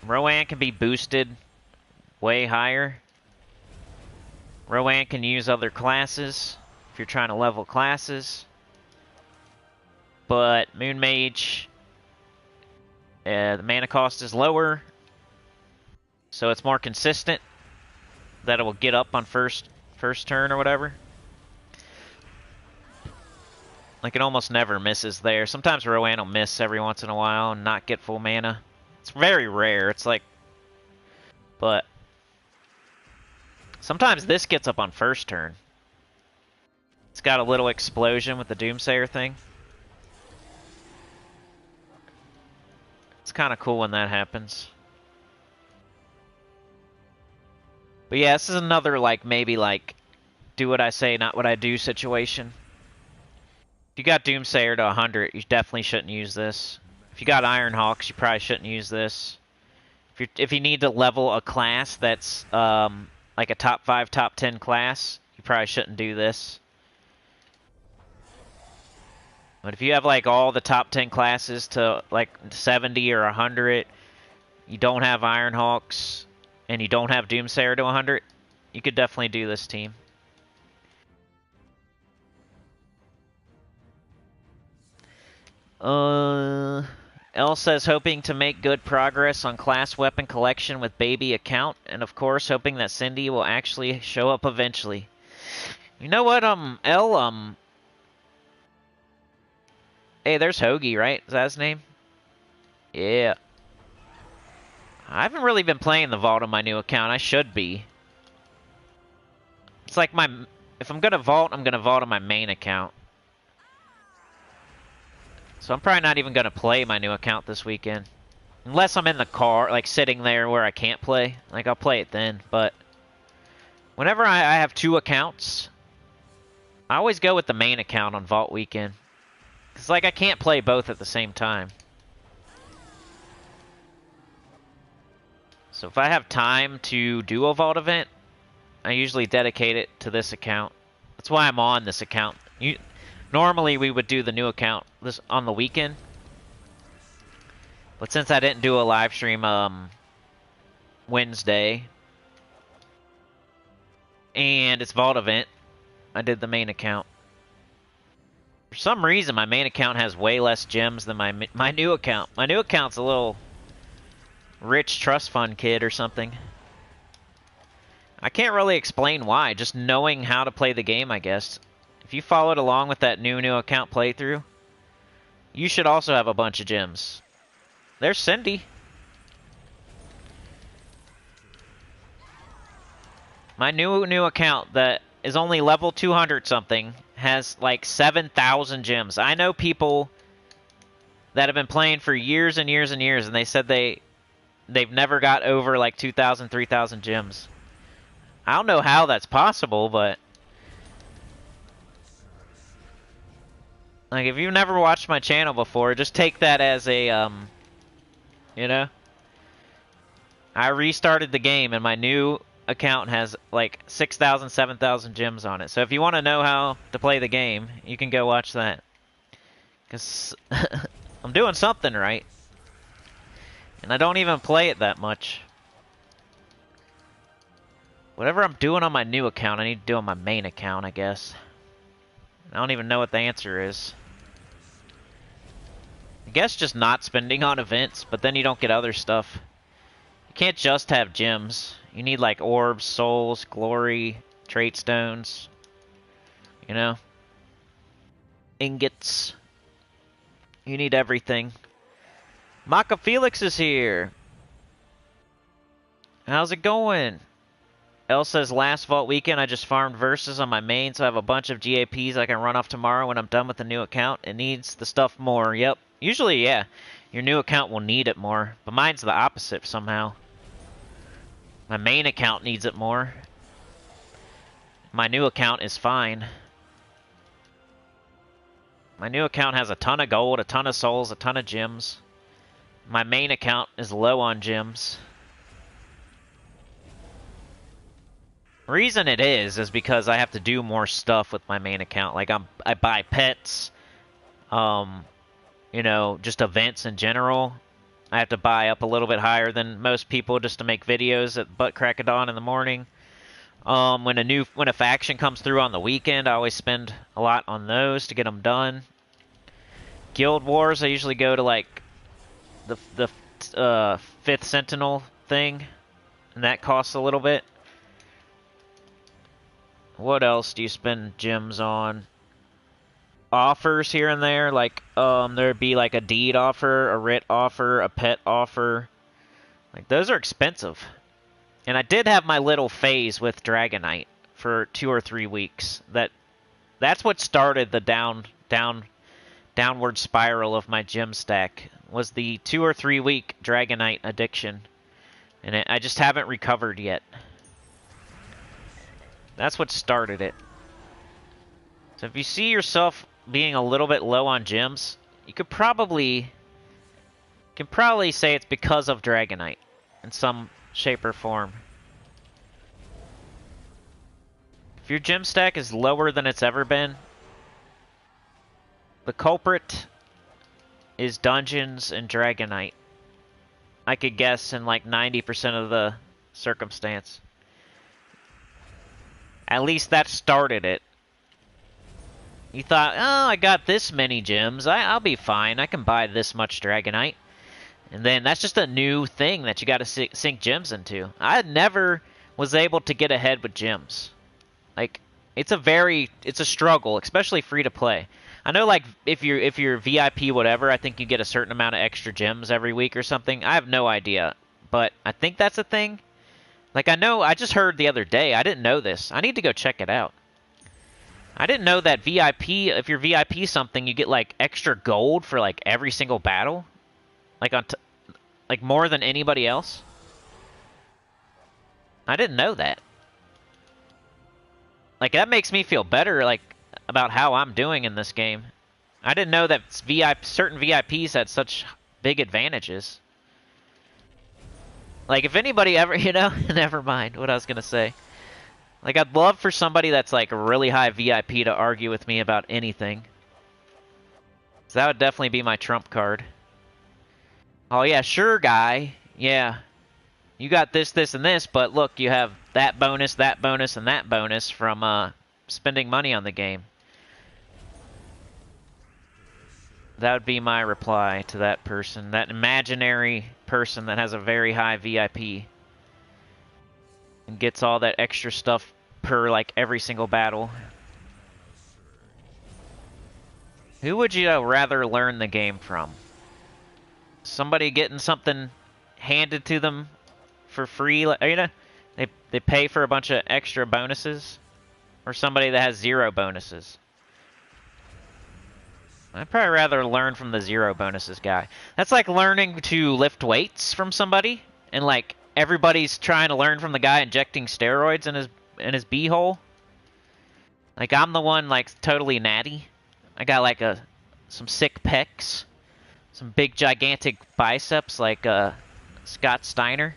A: Rowan can be boosted way higher. Rowan can use other classes if you're trying to level classes. But Moon Mage, the mana cost is lower, so it's more consistent that it will get up on first turn or whatever. Like, it almost never misses there. Sometimes Rowan will miss every once in a while and not get full mana. It's very rare. It's like... But... Sometimes this gets up on first turn. It's got a little explosion with the Doomsayer thing. It's kind of cool when that happens. But yeah, this is another, like, maybe, like, do what I say, not what I do situation. If you got Doomsayer to 100, you definitely shouldn't use this. If you got Ironhawks, you probably shouldn't use this. If you need to level a class that's like a top 5, top 10 class, you probably shouldn't do this. But if you have like all the top 10 classes to like 70 or 100, you don't have Ironhawks, and you don't have Doomsayer to 100, you could definitely do this team. L says, hoping to make good progress on class weapon collection with baby account, and of course hoping that Cindy will actually show up eventually. You know what, L, hey, there's Hoagie, right? Is that his name? Yeah. I haven't really been playing the Vault on my new account. I should be. It's like if I'm gonna Vault, I'm gonna Vault on my main account. So I'm probably not even going to play my new account this weekend. Unless I'm in the car, like sitting there where I can't play. Like, I'll play it then. But whenever I have 2 accounts, I always go with the main account on Vault weekend. Because, like, I can't play both at the same time. So if I have time to do a Vault event, I usually dedicate it to this account. That's why I'm on this account. Normally, we would do the new account on the weekend. But since I didn't do a live stream Wednesday, and it's Vault event, I did the main account. For some reason, my main account has way less gems than my new account. My new account's a little rich trust fund kid or something. I can't really explain why, just knowing how to play the game, I guess. If you followed along with that new account playthrough, you should also have a bunch of gems. There's Cindy. My new account that is only level 200 something has like 7,000 gems. I know people that have been playing for years and years and years, and they said they've never got over like 2,000, 3,000 gems. I don't know how that's possible, but like, if you've never watched my channel before, just take that as a, you know? I restarted the game, and my new account has, like, 6,000, 7,000 gems on it. So if you want to know how to play the game, you can go watch that. Because I'm doing something right. And I don't even play it that much. Whatever I'm doing on my new account, I need to do on my main account, I guess. I don't even know what the answer is. I guess just not spending on events, but then you don't get other stuff. You can't just have gems. You need like orbs, souls, glory, trait stones. You know? Ingots. You need everything. Maka Felix is here. How's it going? El says, last Vault weekend I just farmed verses on my main, so I have a bunch of GAPs I can run off tomorrow when I'm done with the new account. It needs the stuff more. Yep. Usually, yeah. Your new account will need it more. But mine's the opposite somehow. My main account needs it more. My new account is fine. My new account has a ton of gold, a ton of souls, a ton of gems. My main account is low on gems. Reason it is because I have to do more stuff with my main account. Like I buy pets, you know, just events in general. I have to buy up a little bit higher than most people just to make videos at butt crack of dawn in the morning. When a faction comes through on the weekend, I always spend a lot on those to get them done. Guild Wars, I usually go to like the 5th Sentinel thing, and that costs a little bit. What else do you spend gems on? Offers here and there, like there'd be like a deed offer, a writ offer, a pet offer. Like those are expensive. And I did have my little phase with Dragonite for 2 or 3 weeks. That's what started the downward spiral of my gem stack, was the 2 or 3 week Dragonite addiction. And I just haven't recovered yet. That's what started it. So if you see yourself being a little bit low on gems, you can probably say it's because of Dragonite in some shape or form. If your gem stack is lower than it's ever been, the culprit is dungeons and Dragonite. I could guess in like 90% of the circumstance. At least that started it. You thought, oh, I got this many gems. I'll be fine. I can buy this much Dragonite. And then that's just a new thing that you got to sink gems into. I never was able to get ahead with gems. Like, it's a struggle, especially free to play. I know, like, if you're VIP whatever, I think you get a certain amount of extra gems every week or something. I have no idea, but I think that's a thing. Like, I just heard the other day. I didn't know this. I need to go check it out. I didn't know that VIP, if you're VIP something, you get, like, extra gold for, like, every single battle. Like, like more than anybody else. I didn't know that. Like, that makes me feel better, like, about how I'm doing in this game. I didn't know that certain VIPs had such big advantages. Like, if anybody ever, you know, never mind what I was going to say. Like, I'd love for somebody that's, like, a really high VIP to argue with me about anything. So that would definitely be my trump card. Oh, yeah, sure, guy. Yeah. You got this, this, and this, but look, you have that bonus, and that bonus from spending money on the game. That would be my reply to that person, that imaginary person that has a very high VIP and gets all that extra stuff per, like, every single battle. Who would you rather learn the game from? Somebody getting something handed to them for free, you know, they pay for a bunch of extra bonuses, or somebody that has 0 bonuses? I'd probably rather learn from the 0 bonuses guy. That's like learning to lift weights from somebody, and like everybody's trying to learn from the guy injecting steroids in his beehole. Like, I'm the one, like, totally natty. I got like some sick pecs, some big gigantic biceps like Scott Steiner,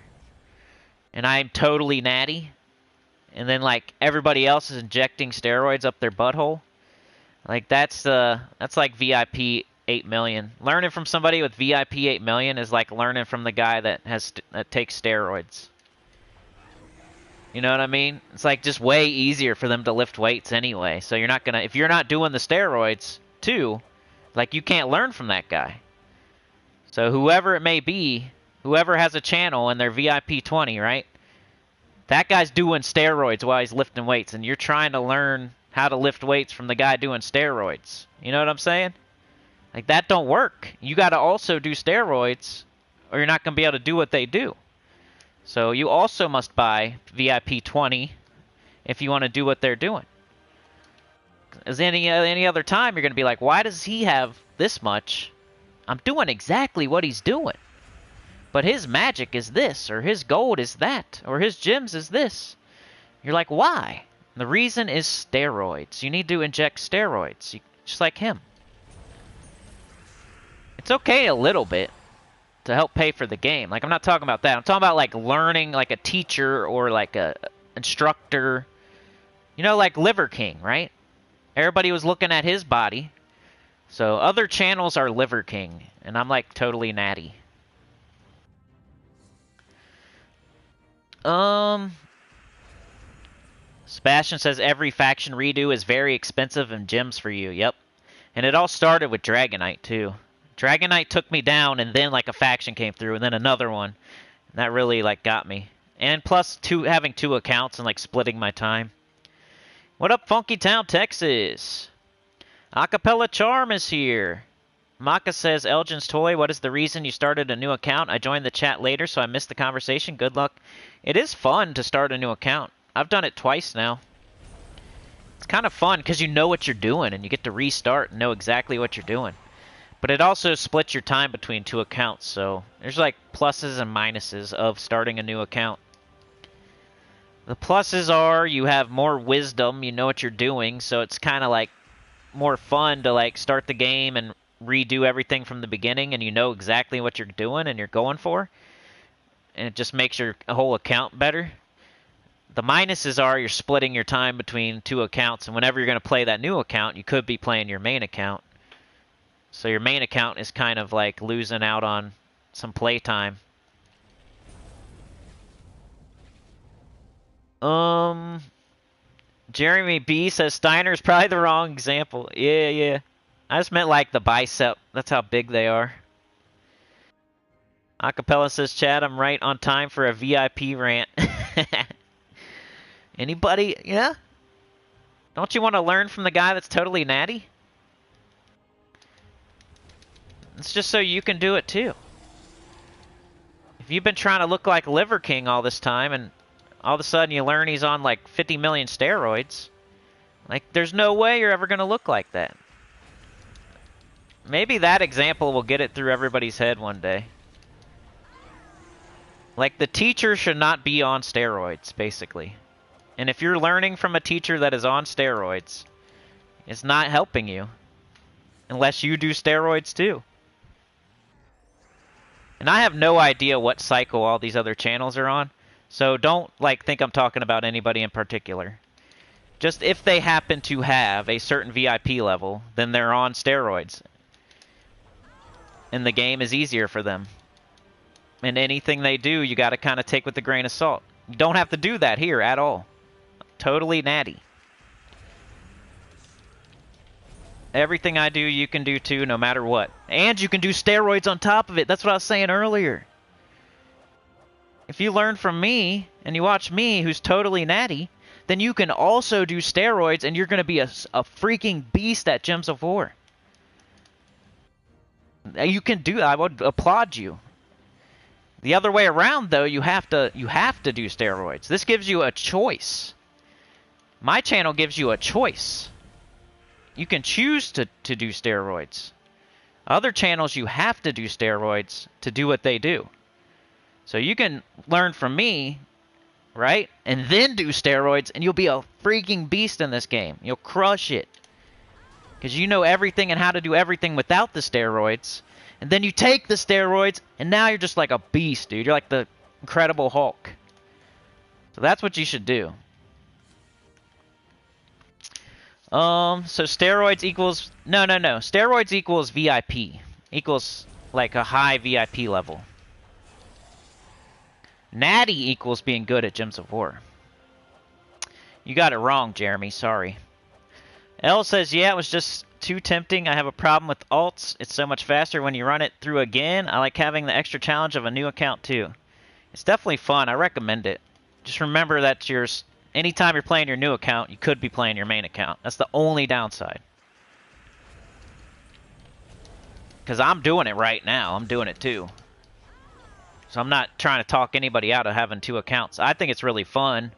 A: and I'm totally natty. And then, like, everybody else is injecting steroids up their butthole. Like, that's like VIP 8 million. Learning from somebody with VIP 8 million is like learning from the guy that takes steroids. You know what I mean? It's like just way easier for them to lift weights anyway. So you're not gonna, if you're not doing the steroids too, like, you can't learn from that guy. So whoever it may be, whoever has a channel and they're VIP 20, right? That guy's doing steroids while he's lifting weights, and you're trying to learn how to lift weights from the guy doing steroids. You know what I'm saying? Like, that don't work. You got to also do steroids, or you're not going to be able to do what they do. So you also must buy VIP 20 if you want to do what they're doing. As any other time, you're going to be like, why does he have this much? I'm doing exactly what he's doing. But his magic is this, or his gold is that, or his gems is this. You're like, why? The reason is steroids. You need to inject steroids, just like him. It's okay a little bit. to help pay for the game. Like, I'm not talking about that. I'm talking about, like, learning, like, a teacher or, like, a instructor. You know, like Liver King, right? Everybody was looking at his body. So, other channels are Liver King, and I'm, like, totally natty. Sebastian says every faction redo is very expensive and gems for you. Yep. And it all started with Dragonite, too. Dragonite took me down, and then, like, a faction came through, and then another one. And that really, like, got me. And plus, having 2 accounts and, like, splitting my time. What up, Funky Town, Texas? Acapella Charm is here. Maka says, Elgin's Toy, what is the reason you started a new account? I joined the chat later, so I missed the conversation. Good luck. It is fun to start a new account. I've done it twice now. It's kind of fun because you know what you're doing, and you get to restart and know exactly what you're doing. But it also splits your time between 2 accounts, so there's like pluses and minuses of starting a new account. The pluses are you have more wisdom, you know what you're doing, so it's kind of like more fun to like start the game and redo everything from the beginning, and you know exactly what you're doing and you're going for. And it just makes your whole account better. The minuses are you're splitting your time between 2 accounts, and whenever you're going to play that new account, you could be playing your main account. So your main account is kind of like losing out on some playtime. Jeremy B says Steiner's probably the wrong example. Yeah. I just meant like the bicep. That's how big they are. Acapella says, Chad, I'm right on time for a VIP rant. Anybody? Yeah? Don't you want to learn from the guy that's totally natty? It's just so you can do it too. If you've been trying to look like Liver King all this time and all of a sudden you learn he's on like 50 million steroids, like there's no way you're ever going to look like that. Maybe that example will get it through everybody's head one day. Like the teacher should not be on steroids, basically. And if you're learning from a teacher that is on steroids, it's not helping you. Unless you do steroids too. And I have no idea what cycle all these other channels are on. So don't like think I'm talking about anybody in particular. Just if they happen to have a certain VIP level, then they're on steroids. And the game is easier for them. And anything they do, you got to kind of take with a grain of salt. You don't have to do that here at all. Totally natty. Everything I do, you can do too, no matter what. And you can do steroids on top of it. That's what I was saying earlier. If you learn from me, and you watch me, who's totally natty, then you can also do steroids, and you're going to be a freaking beast at Gems of War. You can do that. I would applaud you. The other way around, though, you have to do steroids. This gives you a choice. My channel gives you a choice. You can choose to do steroids. Other channels, you have to do steroids to do what they do. So you can learn from me, right? And then do steroids, and you'll be a freaking beast in this game. You'll crush it. Because you know everything and how to do everything without the steroids. And then you take the steroids, and now you're just like a beast, dude. You're like the Incredible Hulk. So that's what you should do. So steroids equals... No. Steroids equals VIP. Equals like a high VIP level. Natty equals being good at Gems of War. You got it wrong, Jeremy. Sorry. L says, yeah, it was just too tempting. I have a problem with alts. It's so much faster when you run it through again. I like having the extra challenge of a new account, too. It's definitely fun. I recommend it. Just remember that anytime you're playing your new account, you could be playing your main account. That's the only downside. Because I'm doing it right now. I'm doing it, too. So I'm not trying to talk anybody out of having 2 accounts. I think it's really fun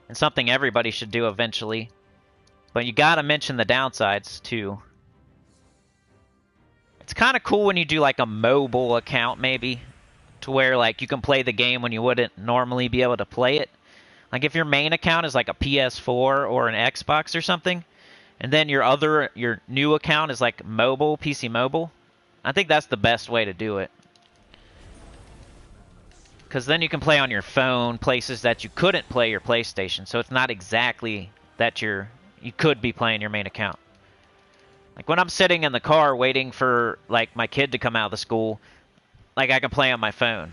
A: and something everybody should do eventually. But you gotta mention the downsides, too. It's kind of cool when you do like a mobile account, maybe. To where like you can play the game when you wouldn't normally be able to play it. Like if your main account is like a PS4 or an Xbox or something. And then your new account is like mobile, PC mobile. I think that's the best way to do it. Because then you can play on your phone places that you couldn't play your PlayStation. So it's not exactly that you could be playing your main account. Like when I'm sitting in the car waiting for like my kid to come out of the school, like I can play on my phone.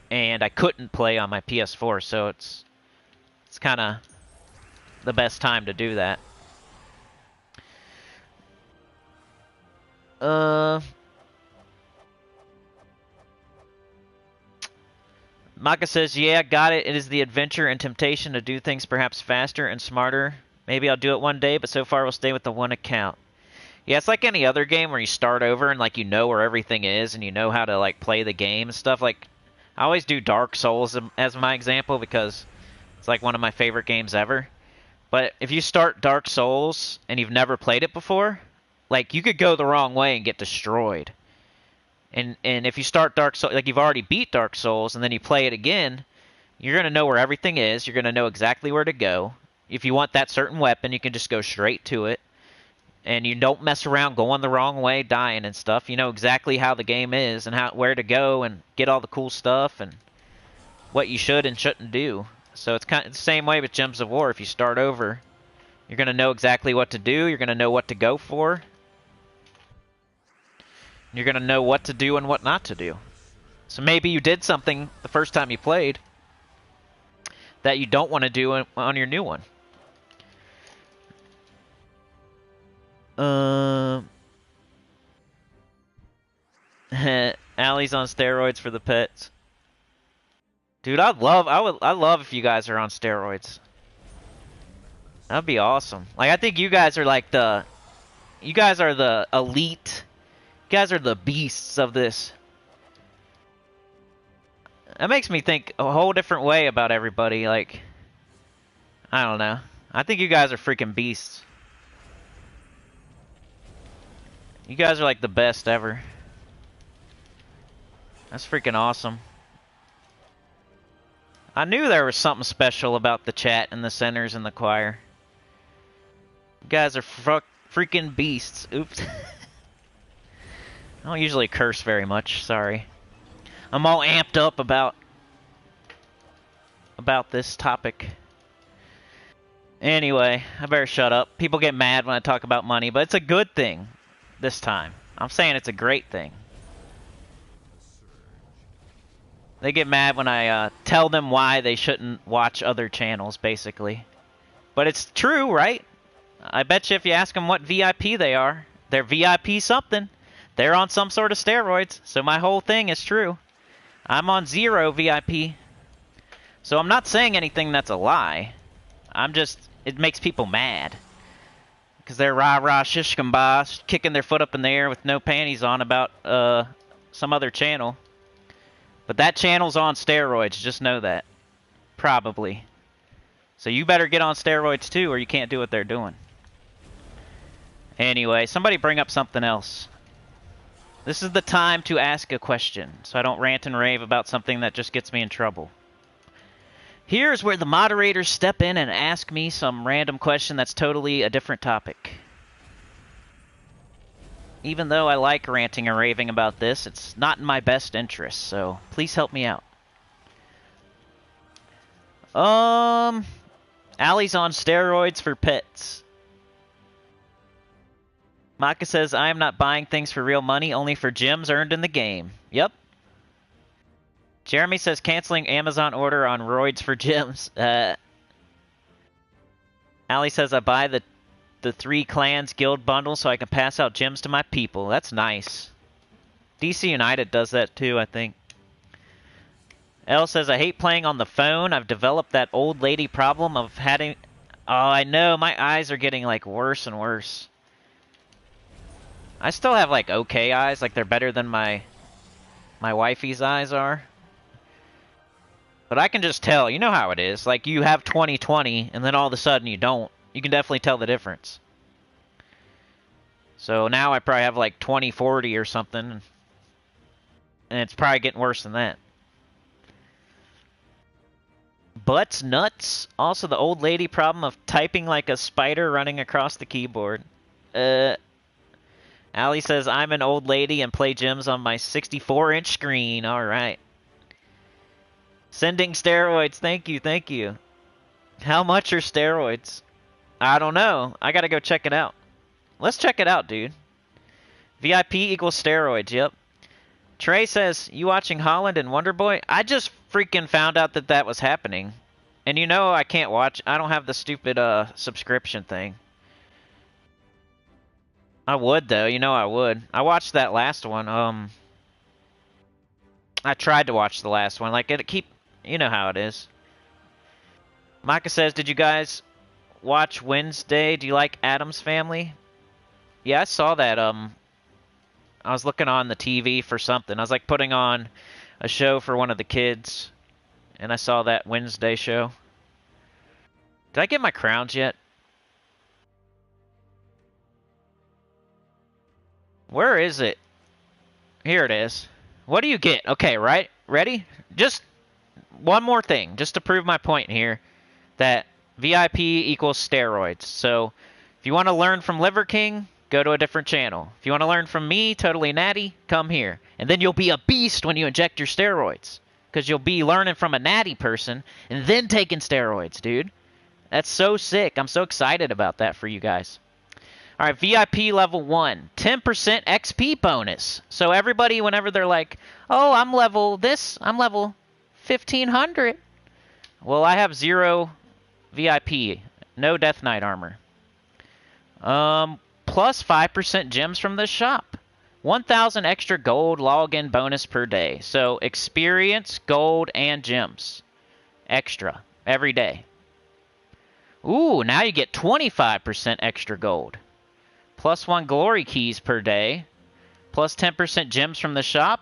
A: And I couldn't play on my PS4, so it's kind of the best time to do that. Maka says, yeah, got it. It is the adventure and temptation to do things perhaps faster and smarter. Maybe I'll do it one day, but so far we'll stay with the one account. Yeah, it's like any other game where you start over and like you know where everything is and you know how to like play the game and stuff. Like I always do Dark Souls as my example because it's like one of my favorite games ever. But if you start Dark Souls and you've never played it before, like you could go the wrong way and get destroyed. And if you start Dark Souls, like you've already beat Dark Souls, and then you play it again, you're going to know where everything is. You're going to know exactly where to go. If you want that certain weapon, you can just go straight to it. And you don't mess around going the wrong way, dying and stuff. You know exactly how the game is and where to go and get all the cool stuff and what you should and shouldn't do. So it's kind of the same way with Gems of War. If you start over, you're going to know exactly what to do. You're going to know what to go for. You're going to know what to do and what not to do. So maybe you did something the first time you played that you don't want to do on your new one. Allie's on steroids for the pets. Dude, I love if you guys are on steroids. That'd be awesome. Like, I think you guys are like you guys are the elite. You guys are the beasts of this. That makes me think a whole different way about everybody. Like, I don't know. I think you guys are freaking beasts. You guys are like the best ever. That's freaking awesome. I knew there was something special about the chat and the centers and the choir. You guys are freaking beasts. Oops. I don't usually curse very much, sorry. I'm all amped up about this topic. Anyway, I better shut up. People get mad when I talk about money, but it's a good thing this time. I'm saying it's a great thing. They get mad when I tell them why they shouldn't watch other channels, basically. But it's true, right? I bet you if you ask them what VIP they are, they're VIP something. They're on some sort of steroids, so my whole thing is true. I'm on 0 VIP. So I'm not saying anything that's a lie. It makes people mad. Because they're rah-rah shish-kamba, kicking their foot up in the air with no panties on about some other channel. But that channel's on steroids, just know that. Probably. So you better get on steroids too, or you can't do what they're doing. Anyway, somebody bring up something else. This is the time to ask a question, so I don't rant and rave about something that just gets me in trouble. Here's where the moderators step in and ask me some random question that's totally a different topic. Even though I like ranting and raving about this, it's not in my best interest, so please help me out. Allie's on steroids for pets. Maka says, I am not buying things for real money, only for gems earned in the game. Yep. Jeremy says, canceling Amazon order on roids for gems. Allie says, I buy the 3 clans guild bundle so I can pass out gems to my people. That's nice. DC United does that too, I think. Elle says, I hate playing on the phone. I've developed that old lady problem of having... Oh, I know. My eyes are getting, like, worse and worse. I still have, like, okay eyes. Like, they're better than my wifey's eyes are. But I can just tell. You know how it is. Like, you have 20/20, and then all of a sudden you don't. You can definitely tell the difference. So now I probably have, like, 20/40 or something. And it's probably getting worse than that. Butts nuts. Also the old lady problem of typing like a spider running across the keyboard. Allie says, I'm an old lady and play gems on my 64-inch screen. Alright. Sending steroids. Thank you, thank you. How much are steroids? I don't know. I gotta go check it out. Let's check it out, dude. VIP equals steroids, yep. Trey says, you watching Holland and Wonderboy? I just freaking found out that that was happening. And you know I can't watch. I don't have the stupid subscription thing. I would, though. You know I would. I watched that last one. I tried to watch the last one. Like, you know how it is. Micah says, did you guys watch Wednesday? Do you like Addams Family? Yeah, I saw that. I was looking on the TV for something. I was, like, putting on a show for one of the kids. And I saw that Wednesday show. Did I get my crowns yet? Where is it? Here it is. What do you get? Okay, right? Ready? Just one more thing, just to prove my point here, that VIP equals steroids. So, if you want to learn from Liver King, go to a different channel. If you want to learn from me, Totally Natty, come here. And then you'll be a beast when you inject your steroids. Because you'll be learning from a natty person, and then taking steroids, dude. That's so sick. I'm so excited about that for you guys. Alright, VIP level 1. 10% XP bonus. So everybody, whenever they're like, oh, I'm level 1500. Well, I have 0 VIP. No Death Knight armor. Plus 5% gems from the shop. 1,000 extra gold login bonus per day. So experience, gold, and gems. Extra. Every day. Ooh, now you get 25% extra gold. Plus 1 glory keys per day. Plus 10% gems from the shop. ...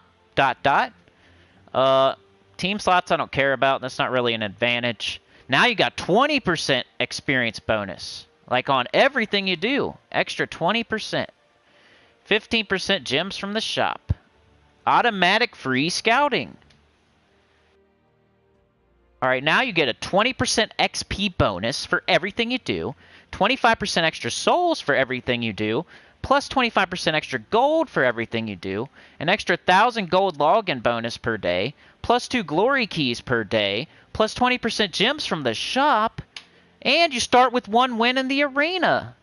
A: Team slots I don't care about. That's not really an advantage. Now you got 20% experience bonus. Like on everything you do. Extra 20%. 15% gems from the shop. Automatic free scouting. Alright, now you get a 20% XP bonus for everything you do. 25% extra souls for everything you do. Plus 25% extra gold for everything you do. An extra 1,000 gold login bonus per day. Plus 2 glory keys per day. Plus 20% gems from the shop. And you start with 1 win in the arena.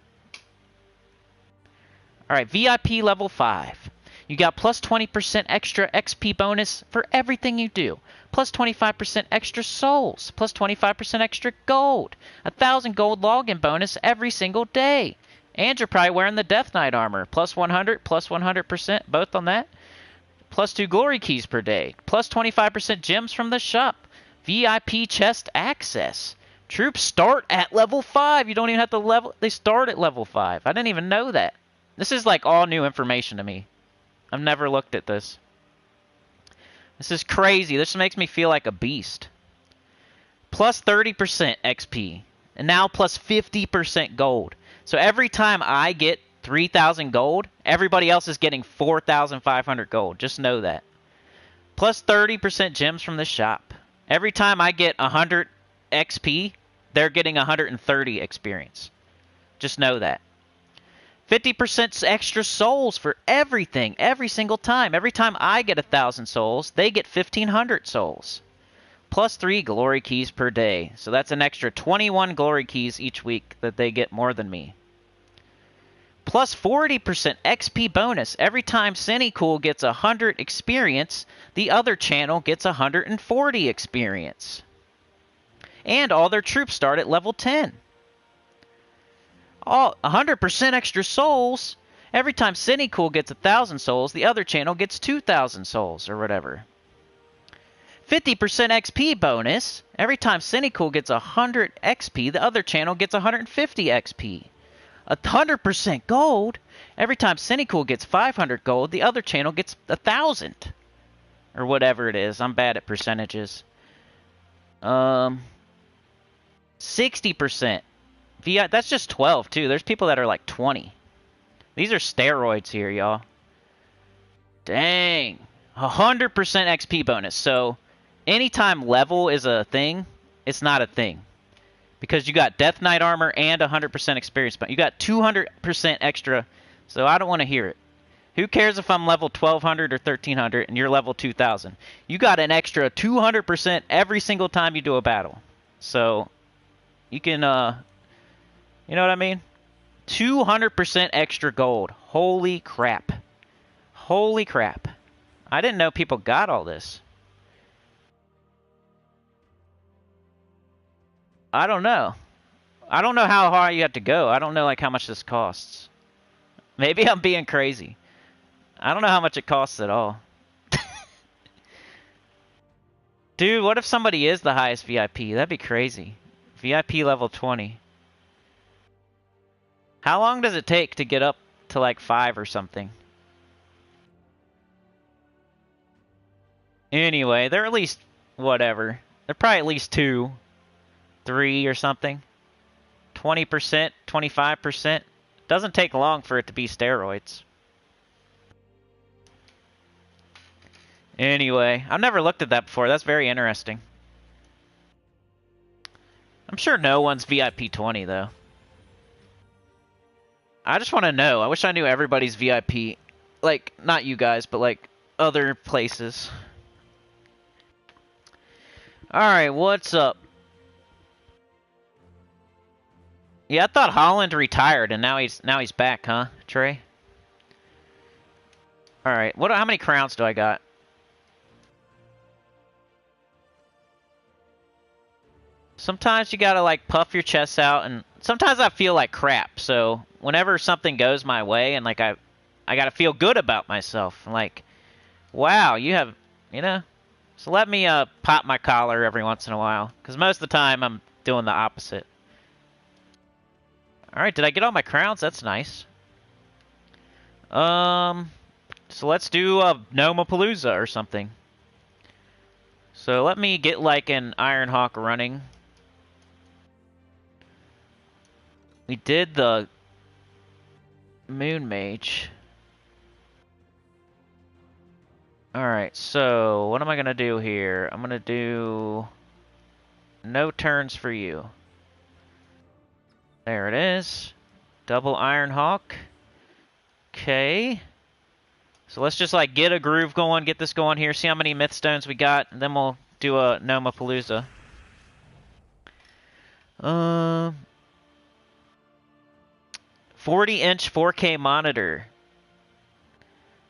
A: Alright, VIP level 5. You got plus 20% extra XP bonus for everything you do. Plus 25% extra souls. Plus 25% extra gold. 1,000 gold login bonus every single day. And you're probably wearing the Death Knight armor. Plus 100, plus 100%, both on that. Plus 2 glory keys per day. Plus 25% gems from the shop. VIP chest access. Troops start at level 5. You don't even have to level. They start at level 5. I didn't even know that. This is like all new information to me. I've never looked at this. This is crazy. This makes me feel like a beast. Plus 30% XP. And now plus 50% gold. So every time I get 3,000 gold, everybody else is getting 4,500 gold. Just know that. Plus 30% gems from the shop. Every time I get 100 XP, they're getting 130 experience. Just know that. 50% extra souls for everything, every single time. Every time I get 1,000 souls, they get 1,500 souls. Plus 3 glory keys per day. So that's an extra 21 glory keys each week that they get more than me. Plus 40% XP bonus. Every time Sinnycool gets 100 experience, the other channel gets 140 experience. And all their troops start at level 10. All 100% extra souls. Every time Sinnycool gets 1,000 souls, the other channel gets 2,000 souls or whatever. 50% XP bonus. Every time Sinnycool gets 100 XP, the other channel gets 150 XP. 100% gold. Every time Sinnycool gets 500 gold, the other channel gets 1,000. Or whatever it is. I'm bad at percentages. 60%. That's just 12, too. There's people that are like 20. These are steroids here, y'all. Dang. 100% XP bonus. So, anytime level is a thing, it's not a thing. Because you got Death Knight armor and 100% experience. But you got 200% extra. So, I don't want to hear it. Who cares if I'm level 1200 or 1300 and you're level 2000? You got an extra 200% every single time you do a battle. So, you can, you know what I mean? 200% extra gold. Holy crap. Holy crap. I didn't know people got all this. I don't know. I don't know how high you have to go. I don't know like how much this costs. Maybe I'm being crazy. I don't know how much it costs at all. Dude, what if somebody is the highest VIP? That'd be crazy. VIP level 20. How long does it take to get up to like 5 or something? Anyway, they're at least whatever. They're probably at least 2, 3 or something. 20%, 25%. Doesn't take long for it to be steroids. Anyway, I've never looked at that before. That's very interesting. I'm sure no one's VIP 20 though. I just want to know. I wish I knew everybody's VIP. Like, not you guys, but like other places. Alright, what's up? Yeah, I thought Holland retired and now he's back, huh, Trey? Alright, how many crowns do I got? Sometimes you gotta like puff your chest out, and sometimes I feel like crap, so whenever something goes my way and like I gotta feel good about myself. Like, wow, you have, you know? So let me pop my collar every once in a while, because most of the time I'm doing the opposite. Alright, did I get all my crowns? That's nice. So let's do a Nomapalooza or something. So let me get like an Ironhawk running. We did the Moon Mage. Alright, so what am I going to do here? I'm going to do no turns for you. There it is. Double Ironhawk. Okay. So let's just like get a groove going, get this going here, see how many myth stones we got, and then we'll do a Nomapalooza. 40-inch 4K monitor.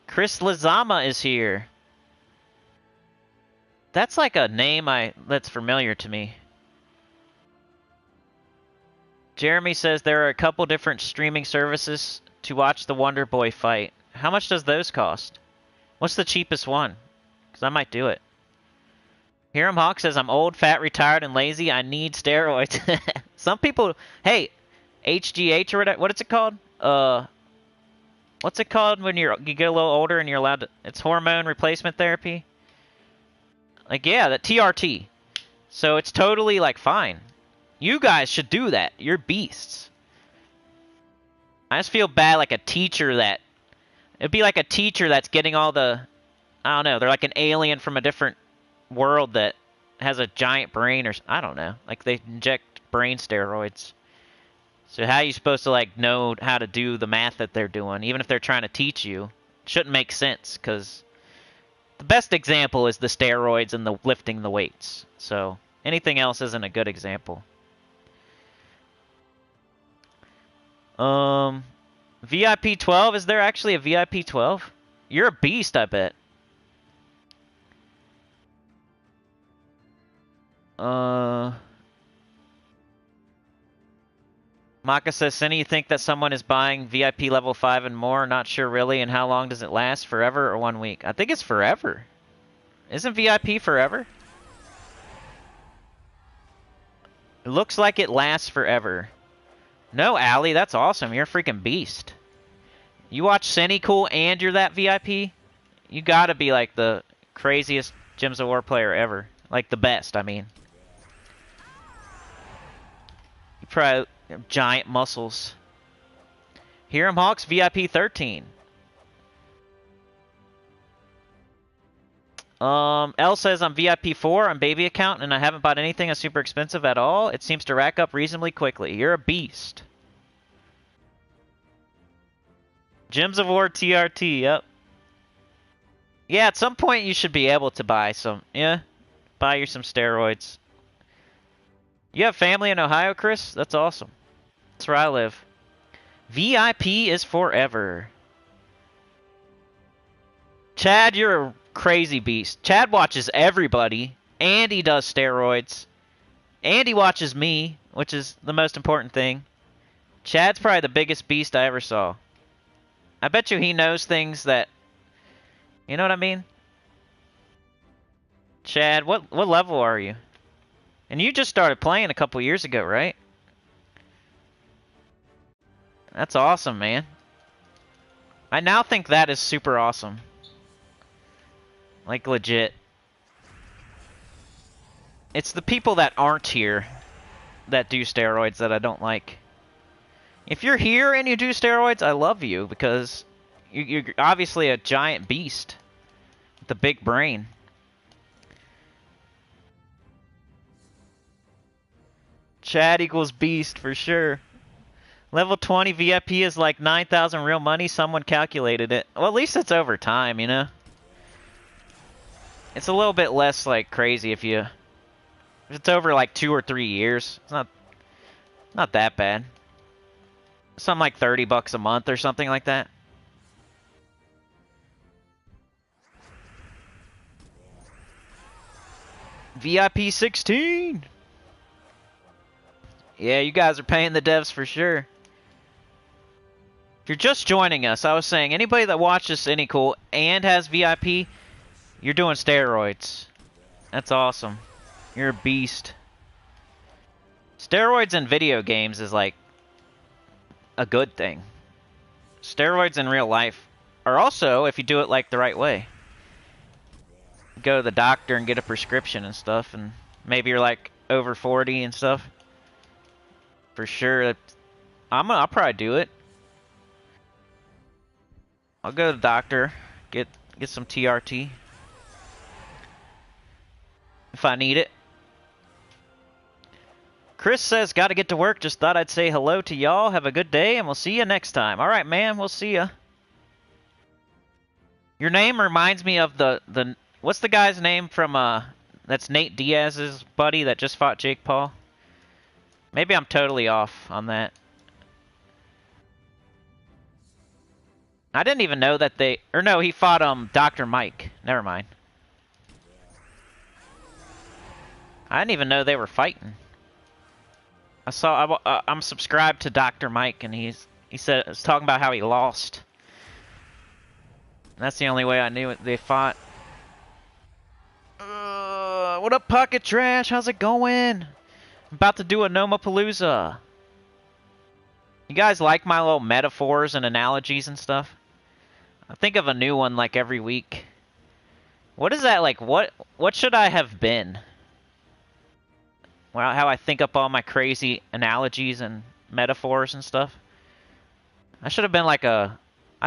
A: Chris Lazama is here. That's like a name that's familiar to me. Jeremy says there are a couple different streaming services to watch the Wonder Boy fight. How much does those cost? What's the cheapest one? Because I might do it. Hiram Hawk says, I'm old, fat, retired, and lazy. I need steroids. Some people... Hey, HGH or whatever. What is it called? What's it called when you get a little older and you're allowed to... It's hormone replacement therapy? Like, yeah, that TRT. So it's totally, like, fine. You guys should do that. You're beasts. I just feel bad like a teacher that... It'd be like a teacher that's getting all the... I don't know. They're like an alien from a different world that has a giant brain or... I don't know. Like they inject brain steroids. So how are you supposed to like know how to do the math that they're doing? Even if they're trying to teach you. It shouldn't make sense because... The best example is the steroids and the lifting the weights. So anything else isn't a good example. VIP 12? Is there actually a VIP 12? You're a beast, I bet. Maka says, Cinny, you think that someone is buying VIP level 5 and more? Not sure really. And how long does it last? Forever or 1 week? I think it's forever. Isn't VIP forever? It looks like it lasts forever. No, Allie, that's awesome. You're a freaking beast. You watch Sinnycool and you're that VIP? You gotta be like the craziest Gems of War player ever. Like the best, I mean. You probably have giant muscles. Hiram Hawks VIP 13. L says I'm VIP 4 on baby account and I haven't bought anything that's super expensive at all. It seems to rack up reasonably quickly. You're a beast. Gems of War TRT, yep. Yeah, at some point you should be able to buy some, buy you some steroids. You have family in Ohio, Chris? That's awesome. That's where I live. VIP is forever. Chad, you're a crazy beast. Chad watches everybody, and he does steroids. And he watches me, which is the most important thing. Chad's probably the biggest beast I ever saw. I bet you he knows things that... You know what I mean? Chad, what level are you? And you just started playing a couple years ago, right? That's awesome, man. I now think that is super awesome. Like, legit. It's the people that aren't here that do steroids that I don't like. If you're here and you do steroids, I love you because you're obviously a giant beast with a big brain. Chad equals beast for sure. Level 20 VIP is like 9,000 real money. Someone calculated it. Well, at least it's over time, you know? It's a little bit less, like, crazy if it's over, like, 2 or 3 years. It's not that bad. Something like $30 a month or something like that. VIP 16! Yeah, you guys are paying the devs for sure. If you're just joining us, I was saying, anybody that watches Sinnycool and has VIP, you're doing steroids. That's awesome. You're a beast. Steroids in video games is like a good thing. Steroids in real life are also, if you do it like the right way. Go to the doctor and get a prescription and stuff, and maybe you're like over 40 and stuff. For sure, I'll probably do it. I'll go to the doctor, get some TRT. If I need it. Chris says, gotta get to work. Just thought I'd say hello to y'all. Have a good day, and we'll see you next time. Alright, man. We'll see ya. Your name reminds me of the... What's the guy's name from, that's Nate Diaz's buddy that just fought Jake Paul? Maybe I'm totally off on that. I didn't even know that they... Or no, he fought, Dr. Mike. Never mind. I didn't even know they were fighting. I'm subscribed to Dr. Mike, and he was talking about how he lost. That's the only way I knew it. They fought. What up, Pocket Trash? How's it going? I'm about to do a Nomapalooza. You guys like my little metaphors and analogies and stuff? I think of a new one like every week. What is that like? What should I have been? Well, how I think up all my crazy analogies and metaphors and stuff. I should have been like I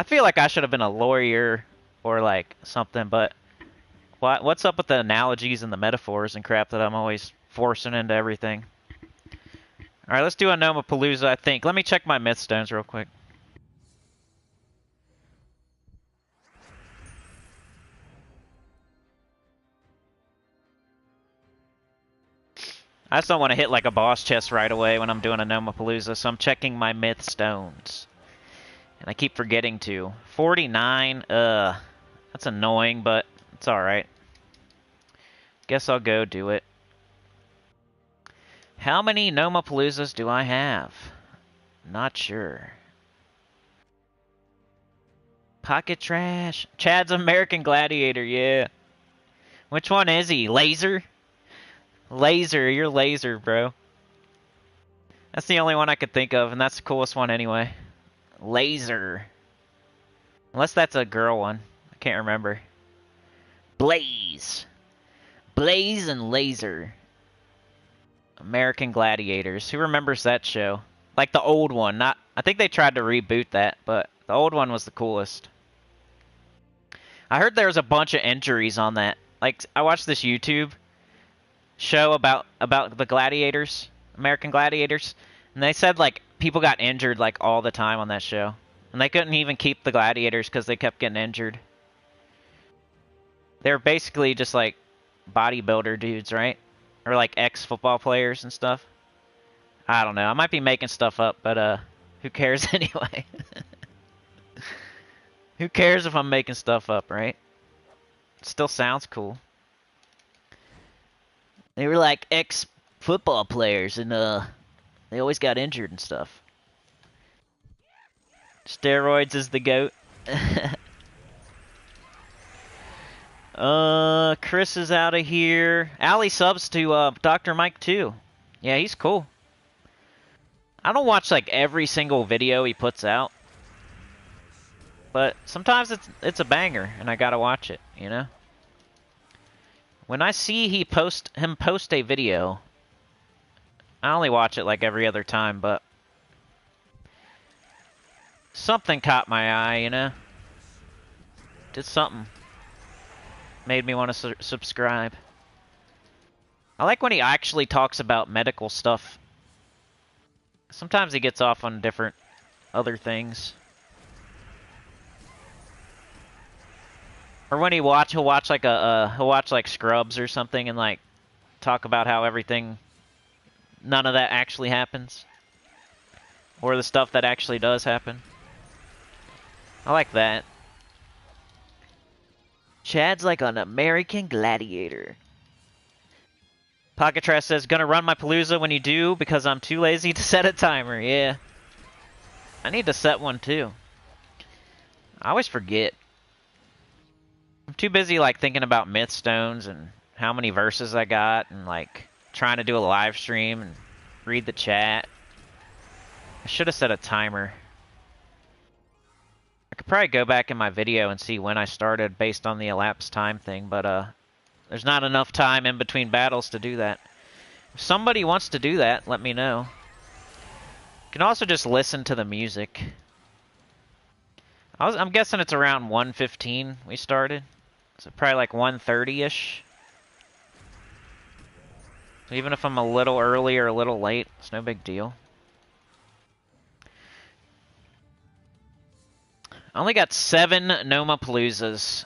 A: feel like I should have been a lawyer or like something, but what's up with the analogies and the metaphors and crap that I'm always forcing into everything? Alright, let's do a Nomapalooza, I think. Let me check my myth stones real quick. I just don't want to hit like a boss chest right away when I'm doing a Nomapalooza, so I'm checking my myth stones. And I keep forgetting to. 49, that's annoying, but it's alright. Guess I'll go do it. How many Nomapaloozas do I have? Not sure. Pocket Trash. Chad's American Gladiator, yeah. Which one is he? Laser? Laser, you're Laser, bro. That's the only one I could think of, and that's the coolest one anyway. Laser. Unless that's a girl one. I can't remember. Blaze. Blaze and Laser. American Gladiators. Who remembers that show? Like the old one. Not. I think they tried to reboot that, but the old one was the coolest. I heard there was a bunch of injuries on that. Like, I watched this YouTube show about the gladiators, American Gladiators, and they said like people got injured like all the time on that show. And they couldn't even keep the gladiators because they kept getting injured. They're basically just like bodybuilder dudes, right? Or like ex-football players and stuff. I don't know. I might be making stuff up, but who cares anyway? Who cares if I'm making stuff up, right? It still sounds cool. They were like ex-football players, and they always got injured and stuff. Steroids is the GOAT. Chris is out of here. Ali subs to Dr. Mike too. Yeah, he's cool. I don't watch like every single video he puts out, but sometimes it's a banger, and I gotta watch it. You know. When I see him post a video, I only watch it like every other time, but something caught my eye, you know? Did something. Made me want to subscribe. I like when he actually talks about medical stuff. Sometimes he gets off on different other things. Or when he'll watch like he'll watch like Scrubs or something and like talk about how none of that actually happens. Or the stuff that actually does happen. I like that. Chad's like an American gladiator. Pocket Trash says, gonna run my Palooza when you do because I'm too lazy to set a timer. Yeah. I need to set one too. I always forget. I'm too busy like thinking about myth stones and how many verses I got and like trying to do a live stream and read the chat. I should have set a timer. I could probably go back in my video and see when I started based on the elapsed time thing, but there's not enough time in between battles to do that. If somebody wants to do that, let me know. You can also just listen to the music. I'm guessing it's around 1:15 we started. So probably like 1:30-ish. So even if I'm a little early or a little late, it's no big deal. I only got 7 Nomapaloozas.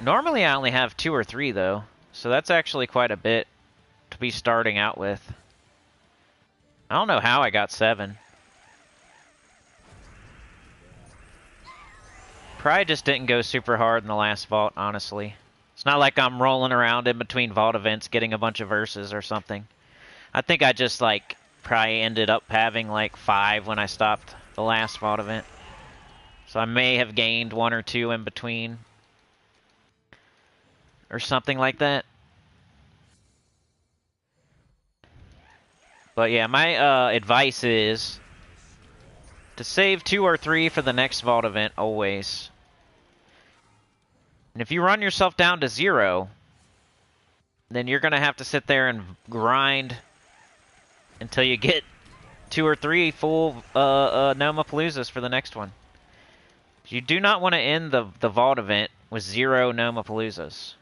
A: Normally I only have 2 or 3 though, so that's actually quite a bit to be starting out with. I don't know how I got 7. Probably just didn't go super hard in the last vault, honestly. It's not like I'm rolling around in between vault events getting a bunch of verses or something. I think I just like probably ended up having like 5 when I stopped the last vault event. So I may have gained 1 or 2 in between. Or something like that. But yeah, my advice is to save 2 or 3 for the next vault event always. And if you run yourself down to 0, then you're going to have to sit there and grind until you get 2 or 3 full Nomapaloozas for the next one. You do not want to end the vault event with 0 Nomapaloozas.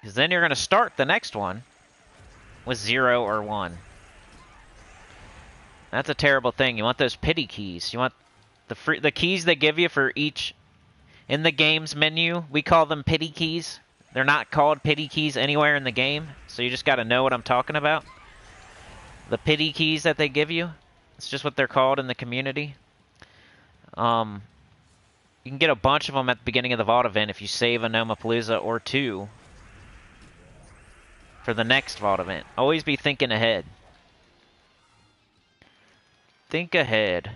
A: Because then you're going to start the next one with 0 or 1. That's a terrible thing. You want those pity keys. You want the keys they give you for each... In the game's menu, we call them pity keys. They're not called pity keys anywhere in the game, so you just got to know what I'm talking about. The pity keys that they give you, it's just what they're called in the community. You can get a bunch of them at the beginning of the vault event if you save a Nomapalooza or 2 for the next vault event. Always be thinking ahead. Think ahead.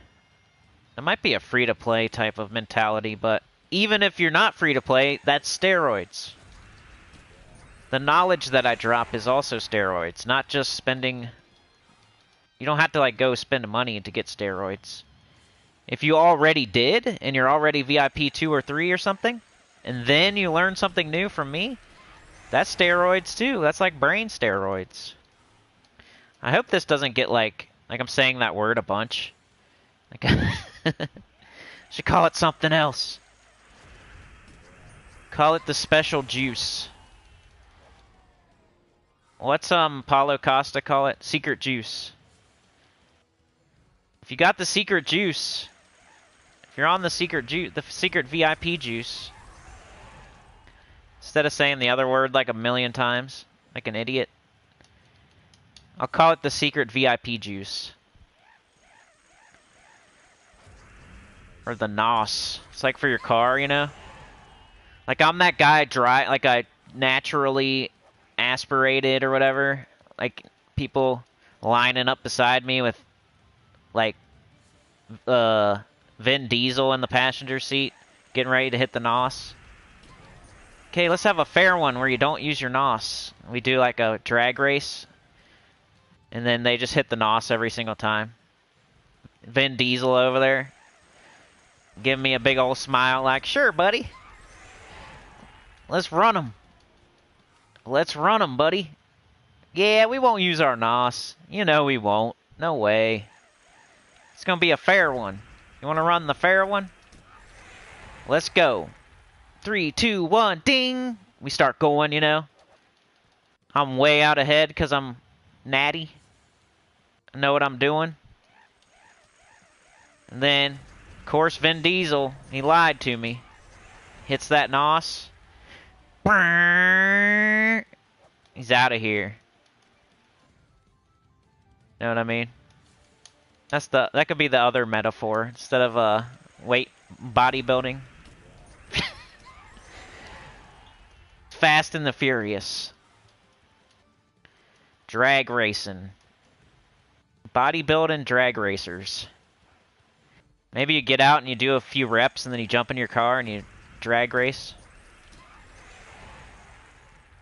A: It might be a free-to-play type of mentality, but even if you're not free-to-play, that's steroids. The knowledge that I drop is also steroids, not just spending... You don't have to like go spend money to get steroids. If you already did, and you're already VIP 2 or 3 or something, and then you learn something new from me, that's steroids too. That's like brain steroids. I hope this doesn't get like I'm saying that word a bunch. Like should call it something else. Call it the special juice. What's Paulo Costa call it? Secret juice. If you got the secret juice, if you're on the secret VIP juice, instead of saying the other word like a million times, like an idiot, I'll call it the secret VIP juice. Or the NOS. It's like for your car, you know? Like I'm that guy like I naturally aspirated or whatever. Like people lining up beside me with like Vin Diesel in the passenger seat, getting ready to hit the NOS. Okay, let's have a fair one where you don't use your NOS. We do like a drag race, and then they just hit the NOS every single time. Vin Diesel over there, giving me a big old smile like, sure, buddy. Let's run them. Let's run them, buddy. Yeah, we won't use our NOS. You know we won't. No way. It's going to be a fair one. You want to run the fair one? Let's go. 3, 2, 1, ding! We start going, you know. I'm way out ahead because I'm natty. I know what I'm doing. And then, of course, Vin Diesel, he lied to me. Hits that NOS. He's out of here. Know what I mean? That could be the other metaphor instead of weight bodybuilding. Fast and the Furious. Drag racing. Bodybuilding drag racers. Maybe you get out and you do a few reps and then you jump in your car and you drag race.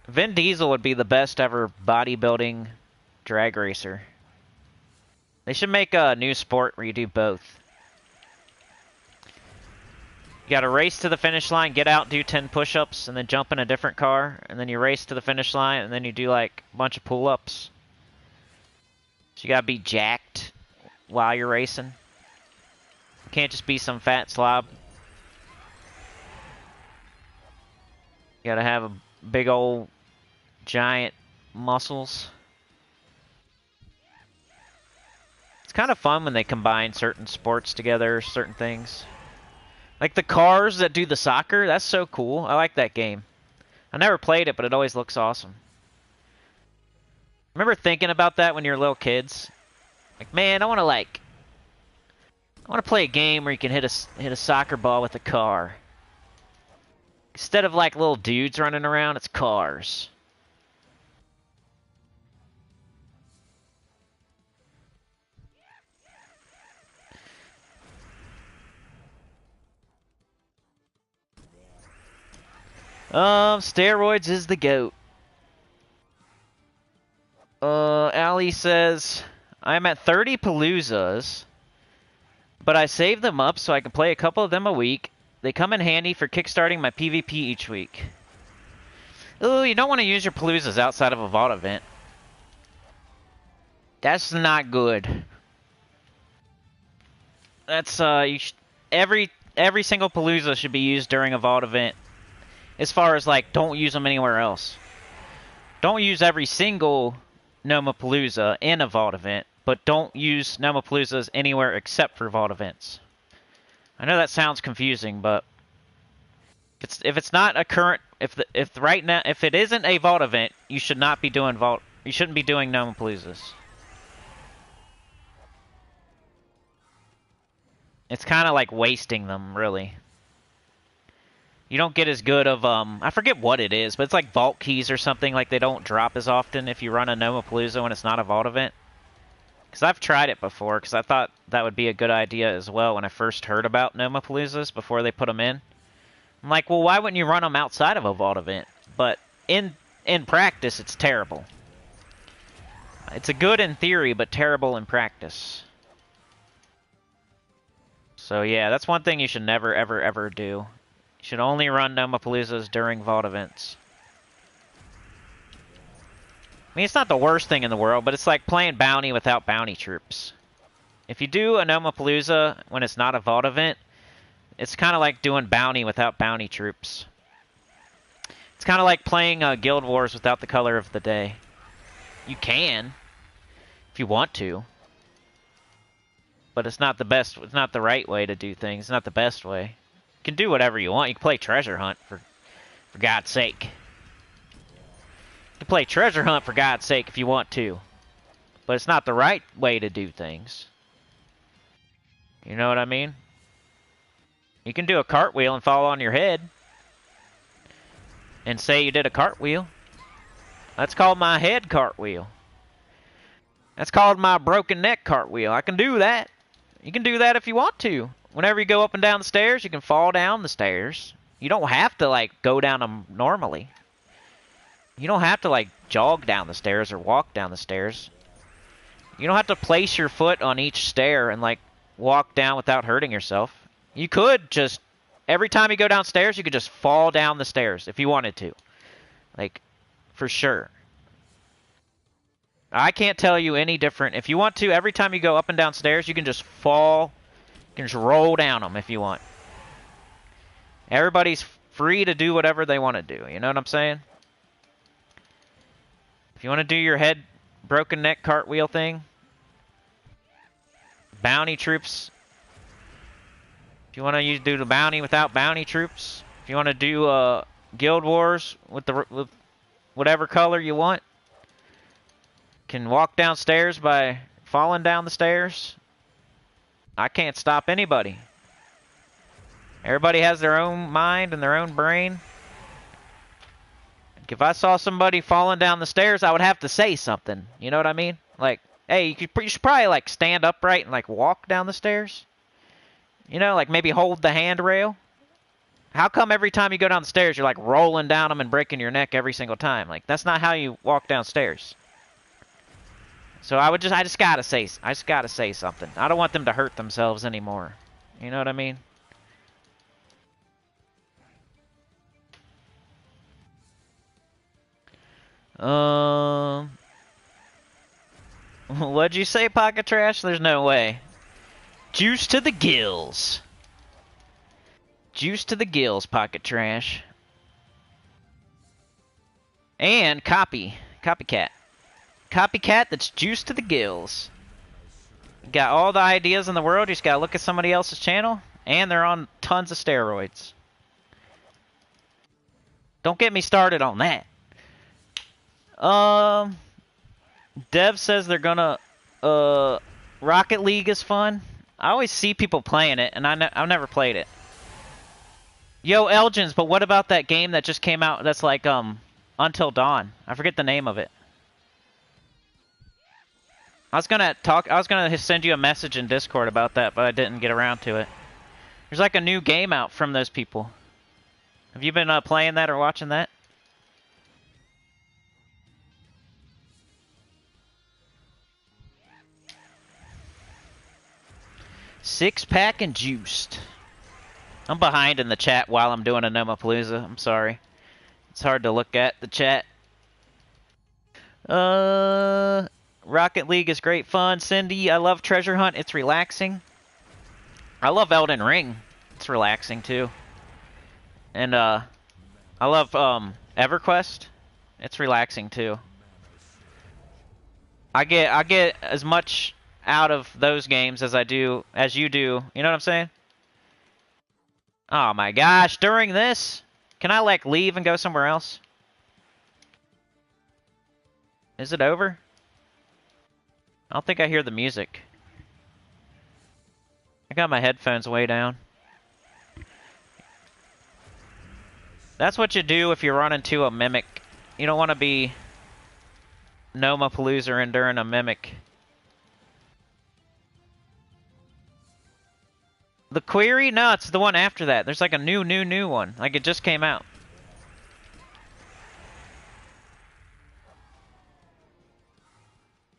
A: Vin Diesel would be the best ever bodybuilding drag racer. They should make a new sport where you do both. You gotta race to the finish line, get out, do 10 push-ups, and then jump in a different car, and then you race to the finish line, and then you do like a bunch of pull-ups. So you gotta be jacked while you're racing. You can't just be some fat slob. You gotta have a big old giant muscles. It's kind of fun when they combine certain sports together, certain things. Like the cars that do the soccer, that's so cool. I like that game. I never played it, but it always looks awesome. Remember thinking about that when you were little kids? Like, man, I want to play a game where you can hit a soccer ball with a car. Instead of like little dudes running around, it's cars. Steroids is the GOAT. Ali says, I'm at 30 Paloozas, but I save them up so I can play a couple of them a week. They come in handy for kickstarting my PvP each week. Ooh, you don't want to use your Paloozas outside of a Vault event. That's not good. That's, every single Palooza should be used during a Vault event. As far as, like, don't use them anywhere else. Don't use every single Nomapalooza in a Vault event, but don't use Nomapaloozas anywhere except for Vault events. I know that sounds confusing, but if it's not a current, if it isn't a Vault event, you should not be doing you shouldn't be doing Nomapaloozas. It's kind of like wasting them, really. You don't get as good of, I forget what it is, but it's like vault keys or something, like they don't drop as often if you run a Nomapalooza when it's not a vault event. Because I've tried it before, because I thought that would be a good idea as well when I first heard about Nomapaloozas before they put them in. I'm like, well, why wouldn't you run them outside of a vault event? But in practice, it's terrible. It's a good in theory, but terrible in practice. So yeah, that's one thing you should never, ever, ever do. You should only run Nomapaloozas during Vault events. I mean, it's not the worst thing in the world, but it's like playing Bounty without Bounty troops. If you do a Nomapalooza when it's not a Vault event, it's kind of like doing Bounty without Bounty troops. It's kind of like playing Guild Wars without the color of the day. You can, if you want to. but it's not the best. It's not the right way to do things. It's not the best way. You can do whatever you want. You can play treasure hunt for God's sake. You can play treasure hunt for God's sake if you want to, but it's not the right way to do things. You know what I mean? You can do a cartwheel and fall on your head and say you did a cartwheel. That's called my head cartwheel. That's called my broken neck cartwheel. I can do that. You can do that if you want to. Whenever you go up and down the stairs, you can fall down the stairs. You don't have to, like, go down them normally. You don't have to, like, jog down the stairs or walk down the stairs. You don't have to place your foot on each stair and, like, walk down without hurting yourself. You could just, every time you go downstairs, you could just fall down the stairs if you wanted to. Like, for sure. I can't tell you any different. If you want to, every time you go up and down stairs, you can just fall, you can just roll down them if you want. Everybody's free to do whatever they want to do. You know what I'm saying? If you want to do your head broken neck cartwheel thing, bounty troops. If you want to do the bounty without bounty troops, if you want to do Guild Wars with whatever color you want, can walk downstairs by falling down the stairs. I can't stop anybody. Everybody has their own mind and their own brain. If I saw somebody falling down the stairs, I would have to say something. You know what I mean? Like, hey, you should probably, like, stand upright and, like, walk down the stairs. You know, like, maybe hold the handrail. How come every time you go down the stairs, you're, like, rolling down them and breaking your neck every single time? Like, that's not how you walk downstairs. So I just gotta say something. I don't want them to hurt themselves anymore. You know what I mean? What'd you say, Pocket Trash? There's no way. Juice to the gills. Juice to the gills, Pocket Trash. And copycat. Copycat that's juiced to the gills. Got all the ideas in the world, you just gotta look at somebody else's channel, and they're on tons of steroids. Don't get me started on that. Dev says they're gonna, Rocket League is fun. I always see people playing it, and I've never played it. Yo, Elgins, but what about that game that just came out that's like, Until Dawn? I forget the name of it. I was gonna send you a message in Discord about that, but I didn't get around to it. There's like a new game out from those people. Have you been playing that or watching that? Six pack and juiced. I'm behind in the chat while I'm doing a Nomapalooza. I'm sorry. It's hard to look at the chat. Rocket League is great fun. Cindy, I love Treasure Hunt. It's relaxing. I love Elden Ring. It's relaxing too. And I love EverQuest. It's relaxing too. I get as much out of those games as you do. You know what I'm saying? Oh my gosh, during this, can I like leave and go somewhere else? Is it over? I don't think I hear the music. I got my headphones way down. That's what you do if you run into a mimic. You don't want to be Nomapalooza and during a mimic. The Query? No, it's the one after that. There's like a new one. Like it just came out.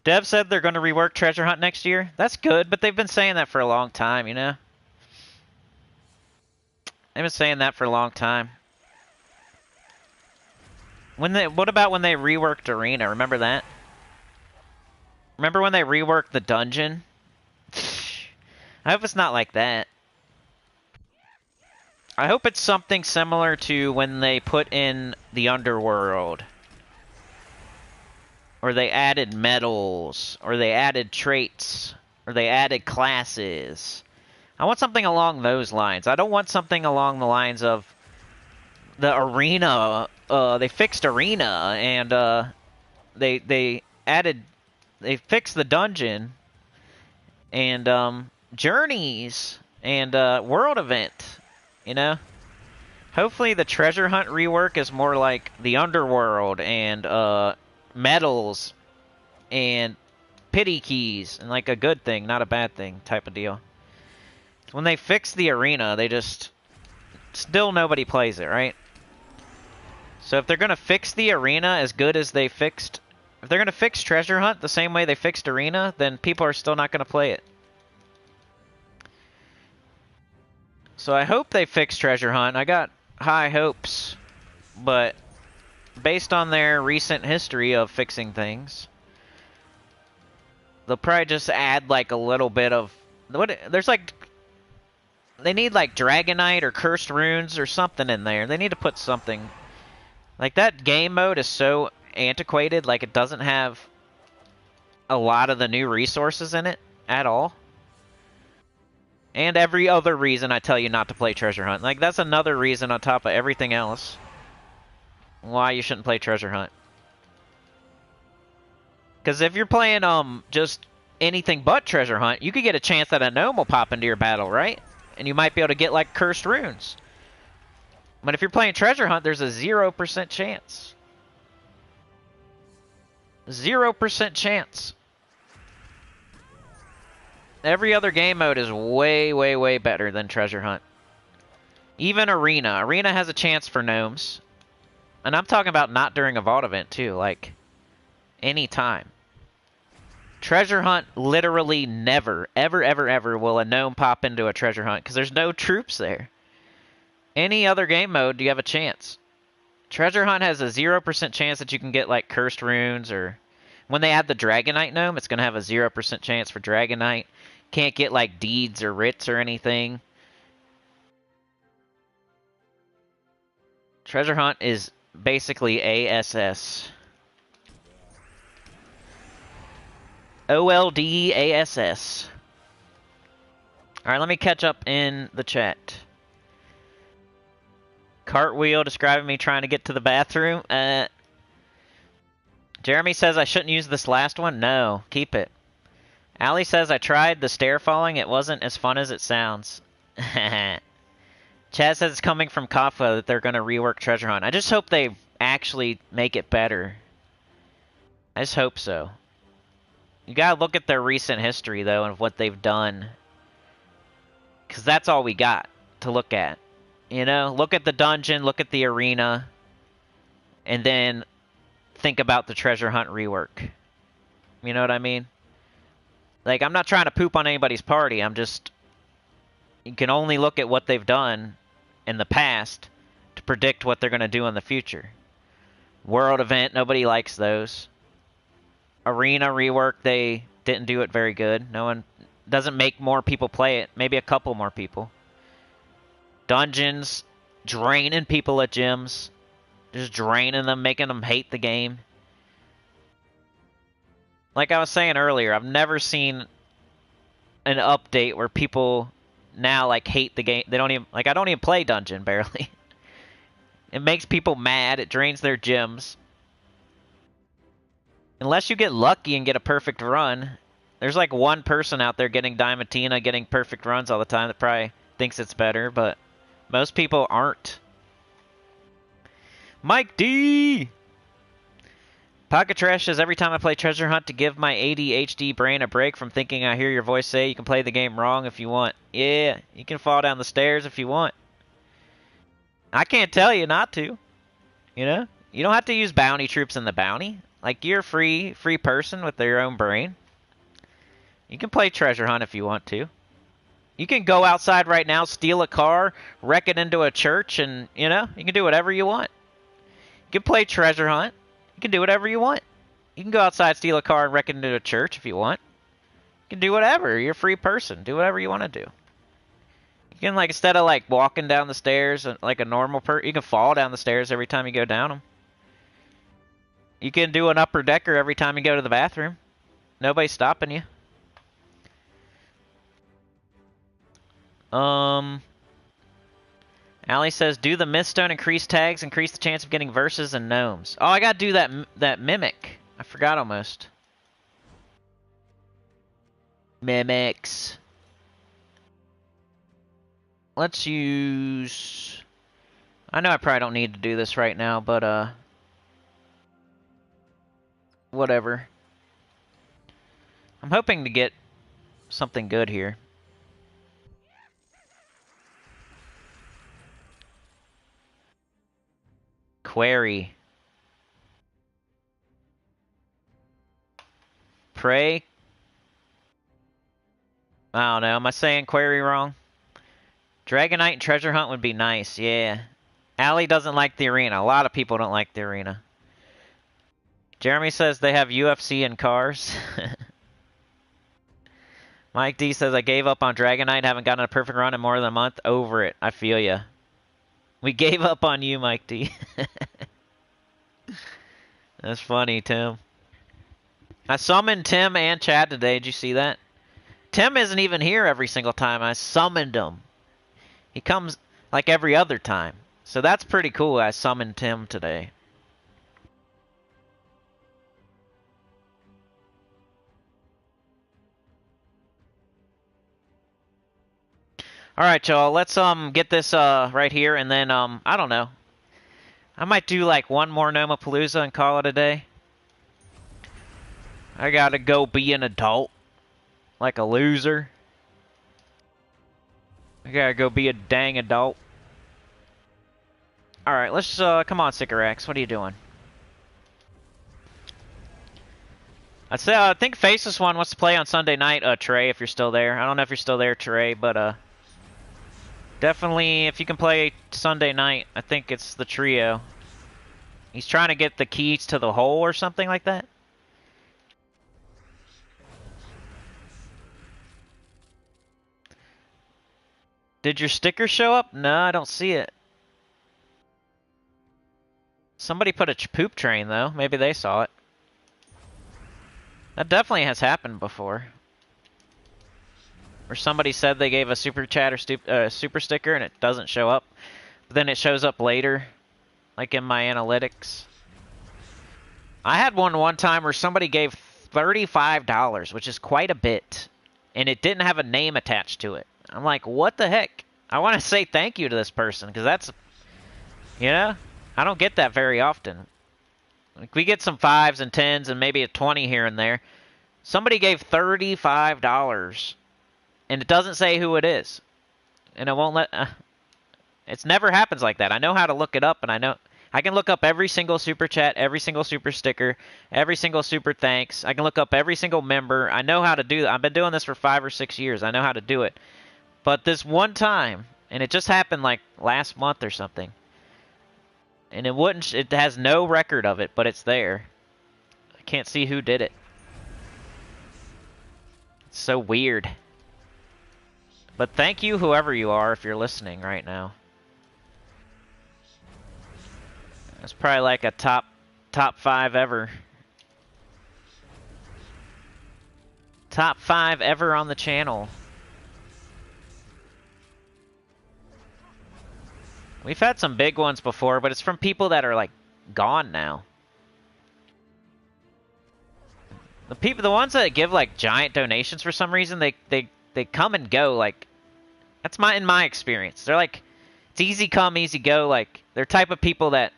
A: Dev said they're going to rework Treasure Hunt next year. That's good, but they've been saying that for a long time, you know? They've been saying that for a long time. What about when they reworked Arena? Remember that? Remember when they reworked the dungeon? I hope it's not like that. I hope it's something similar to when they put in the Underworld. Or they added medals. Or they added traits. Or they added classes. I want something along those lines. I don't want something along the lines of the arena. They fixed arena, and they fixed the dungeon, and journeys, and world event. You know? Hopefully the treasure hunt rework is more like the underworld, and medals, and pity keys, and like a good thing, not a bad thing type of deal. When they fix the arena, they just... Still nobody plays it, right? So if they're going to fix the arena as good as they fixed... If they're going to fix treasure hunt the same way they fixed arena, then people are still not going to play it. So I hope they fix treasure hunt. I got high hopes. But based on their recent history of fixing things, they'll probably just add like a little bit of... There's like... They need like Dragonite or Cursed Runes or something in there. They need to put something. Like that game mode is so antiquated, like it doesn't have a lot of the new resources in it at all. And every other reason I tell you not to play treasure hunt. Like that's another reason on top of everything else why you shouldn't play treasure hunt. Because if you're playing just anything but treasure hunt, you could get a chance that a gnome will pop into your battle, right? And you might be able to get, like, cursed runes. But if you're playing treasure hunt, there's a 0% chance. 0% chance. Every other game mode is way, way, way better than treasure hunt. Even arena. Arena has a chance for gnomes. And I'm talking about not during a vault event, too. Like, anytime. Treasure hunt, literally never, ever, ever, ever will a gnome pop into a treasure hunt because there's no troops there. Any other game mode, you have a chance. Treasure hunt has a 0% chance that you can get like cursed runes, or when they add the Dragonite gnome, it's going to have a 0% chance for Dragonite. Can't get like deeds or writs or anything. Treasure hunt is basically ASS. OLDASS. Alright, let me catch up in the chat. Cartwheel describing me trying to get to the bathroom. Jeremy says I shouldn't use this last one. No, keep it. Allie says I tried the stair falling. It wasn't as fun as it sounds. Chaz says it's coming from Kafka that they're going to rework Treasure Hunt. I just hope they actually make it better. I just hope so. You gotta look at their recent history, though, and of what they've done. Because that's all we got to look at. You know? Look at the dungeon, look at the arena, and then think about the treasure hunt rework. You know what I mean? Like, I'm not trying to poop on anybody's party. I'm just... You can only look at what they've done in the past to predict what they're going to do in the future. World event, nobody likes those. Arena rework, they didn't do it very good. No one doesn't make more people play it. Maybe a couple more people. Dungeons, draining people at gyms. Just draining them, making them hate the game. Like I was saying earlier, I've never seen an update where people now like hate the game. They don't even I don't even play dungeon barely. It makes people mad. It drains their gyms. Unless you get lucky and get a perfect run. There's like one person out there getting Diamantina, getting perfect runs all the time that probably thinks it's better, but most people aren't. Mike D! Pocket Trash says, every time I play Treasure Hunt to give my ADHD brain a break from thinking I hear your voice say you can play the game wrong if you want. Yeah, you can fall down the stairs if you want. I can't tell you not to. You know? You don't have to use bounty troops in the bounty. Like, you're a free person with your own brain. You can play Treasure Hunt if you want to. You can go outside right now, steal a car, wreck it into a church, and, you know, you can do whatever you want. You can play Treasure Hunt. You can do whatever you want. You can go outside, steal a car, and wreck it into a church if you want. You can do whatever. You're a free person. Do whatever you want to do. You can, like, instead of, like, walking down the stairs like a normal person, you can fall down the stairs every time you go down them. You can do an upper decker every time you go to the bathroom. Nobody's stopping you. Allie says, do the Mythstone increase tags, increase the chance of getting verses and gnomes. Oh, I gotta do that mimic. I forgot almost. Mimics. Let's use... I know I probably don't need to do this right now, but, whatever. I'm hoping to get something good here. Query. Pray. I don't know. Am I saying query wrong? Dragonite and Treasure Hunt would be nice, yeah. Allie doesn't like the arena. A lot of people don't like the arena. Jeremy says they have UFC in cars. Mike D says, I gave up on Dragonite, haven't gotten a perfect run in more than a month. Over it. I feel ya. We gave up on you, Mike D. That's funny, Tim. I summoned Tim and Chad today. Did you see that? Tim isn't even here every single time. I summoned him. He comes like every other time. So that's pretty cool. I summoned Tim today. Alright, y'all. Let's get this right here, and then I don't know. I might do like one more Nomapalooza and call it a day. I gotta go be an adult. Like a loser. I gotta go be a dang adult. Alright, let's come on, Sycorax. What are you doing? I think Faceless One wants to play on Sunday night, Trey, if you're still there. I don't know if you're still there, Trey, but definitely if you can play Sunday night, I think it's the trio. He's trying to get the keys to the hole or something like that. Did your sticker show up? No, I don't see it. Somebody put a poop train, though. Maybe they saw it. That definitely has happened before. Or somebody said they gave a super chat or super sticker and it doesn't show up. But then it shows up later, like in my analytics. I had one time where somebody gave $35, which is quite a bit. And it didn't have a name attached to it. I'm like, what the heck? I want to say thank you to this person, because that's, you know, I don't get that very often. Like, we get some 5s and 10s and maybe a 20 here and there. Somebody gave $35, and it doesn't say who it is. And it won't let, it never happens like that. I know how to look it up, and I can look up every single super chat, every single super sticker, every single super thanks. I can look up every single member. I know how to do that. I've been doing this for 5 or 6 years. I know how to do it. But this one time, and it just happened like last month or something, and it has no record of it, but it's there. I can't see who did it. It's so weird. But thank you, whoever you are, if you're listening right now. That's probably like a top 5 ever. Top 5 ever on the channel. We've had some big ones before, but it's from people that are like gone now. The ones that give like giant donations for some reason, they come and go. Like, that's in my experience. They're like, it's easy come, easy go. Like, they're type of people that,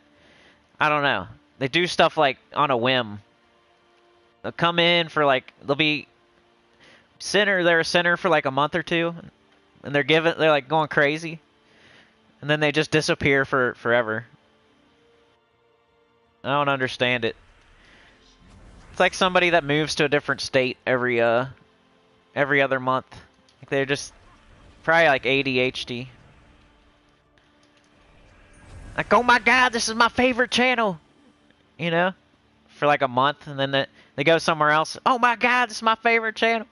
A: I don't know. They do stuff like on a whim. They'll come in for like, they'll be they're a center for like a month or two, and they're like going crazy. And then they just disappear forever. I don't understand it. It's like somebody that moves to a different state every other month. Like they're just probably like ADHD. Like, oh my god, this is my favorite channel. You know? For like a month, and then they go somewhere else. Oh my god, this is my favorite channel.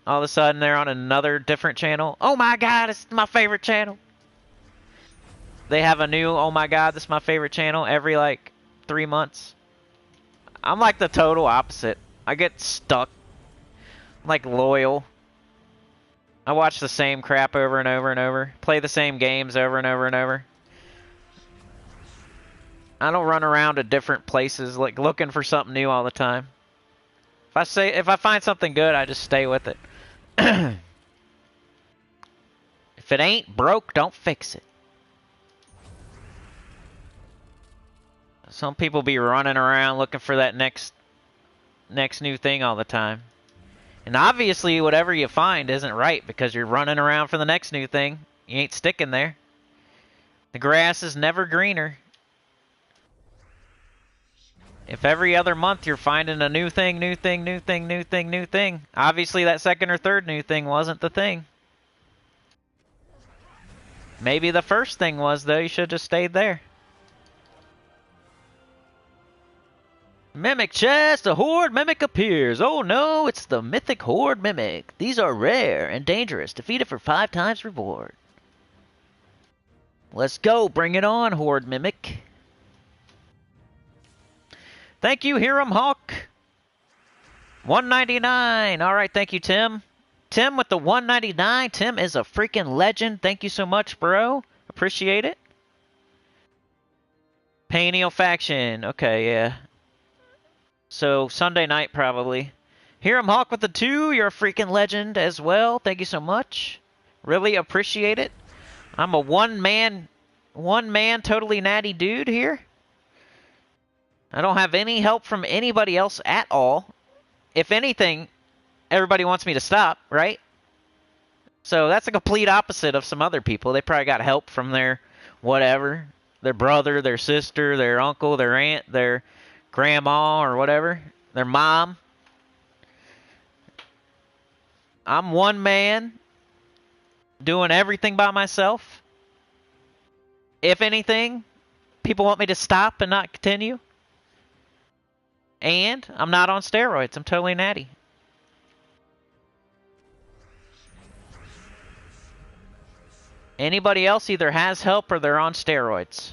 A: All of a sudden, they're on another different channel. Oh my god, it's my favorite channel. They have a new, oh my god, this is my favorite channel every, like, 3 months. I'm like the total opposite. I get stuck. I'm like loyal. I watch the same crap over and over and over. Play the same games over and over and over. I don't run around to different places like looking for something new all the time. If I find something good, I just stay with it. If it ain't broke, don't fix it. Some people be running around looking for that next new thing all the time. And obviously, whatever you find isn't right because you're running around for the next new thing. You ain't sticking there. The grass is never greener. If every other month you're finding a new thing, obviously that second or third new thing wasn't the thing. Maybe the first thing was, though. You should have just stayed there. Mimic chest, a horde mimic appears. Oh no, it's the mythic horde mimic. These are rare and dangerous. Defeat it for 5 times reward. Let's go, bring it on, horde mimic. Thank you, Hiram Hawk. 199. All right, thank you, Tim. Tim with the 199. Tim is a freaking legend. Thank you so much, bro. Appreciate it. Panial faction. Okay, yeah. So, Sunday night, probably. Hiram Hawk with the 2. You're a freaking legend as well. Thank you so much. Really appreciate it. I'm a one-man, totally natty dude here. I don't have any help from anybody else at all. If anything, everybody wants me to stop, right? So that's a complete opposite of some other people. They probably got help from their whatever. Their brother, their sister, their uncle, their aunt, their grandma, or whatever. Their mom. I'm one man doing everything by myself. If anything, people want me to stop and not continue. And I'm not on steroids. I'm totally natty. Anybody else either has help or they're on steroids.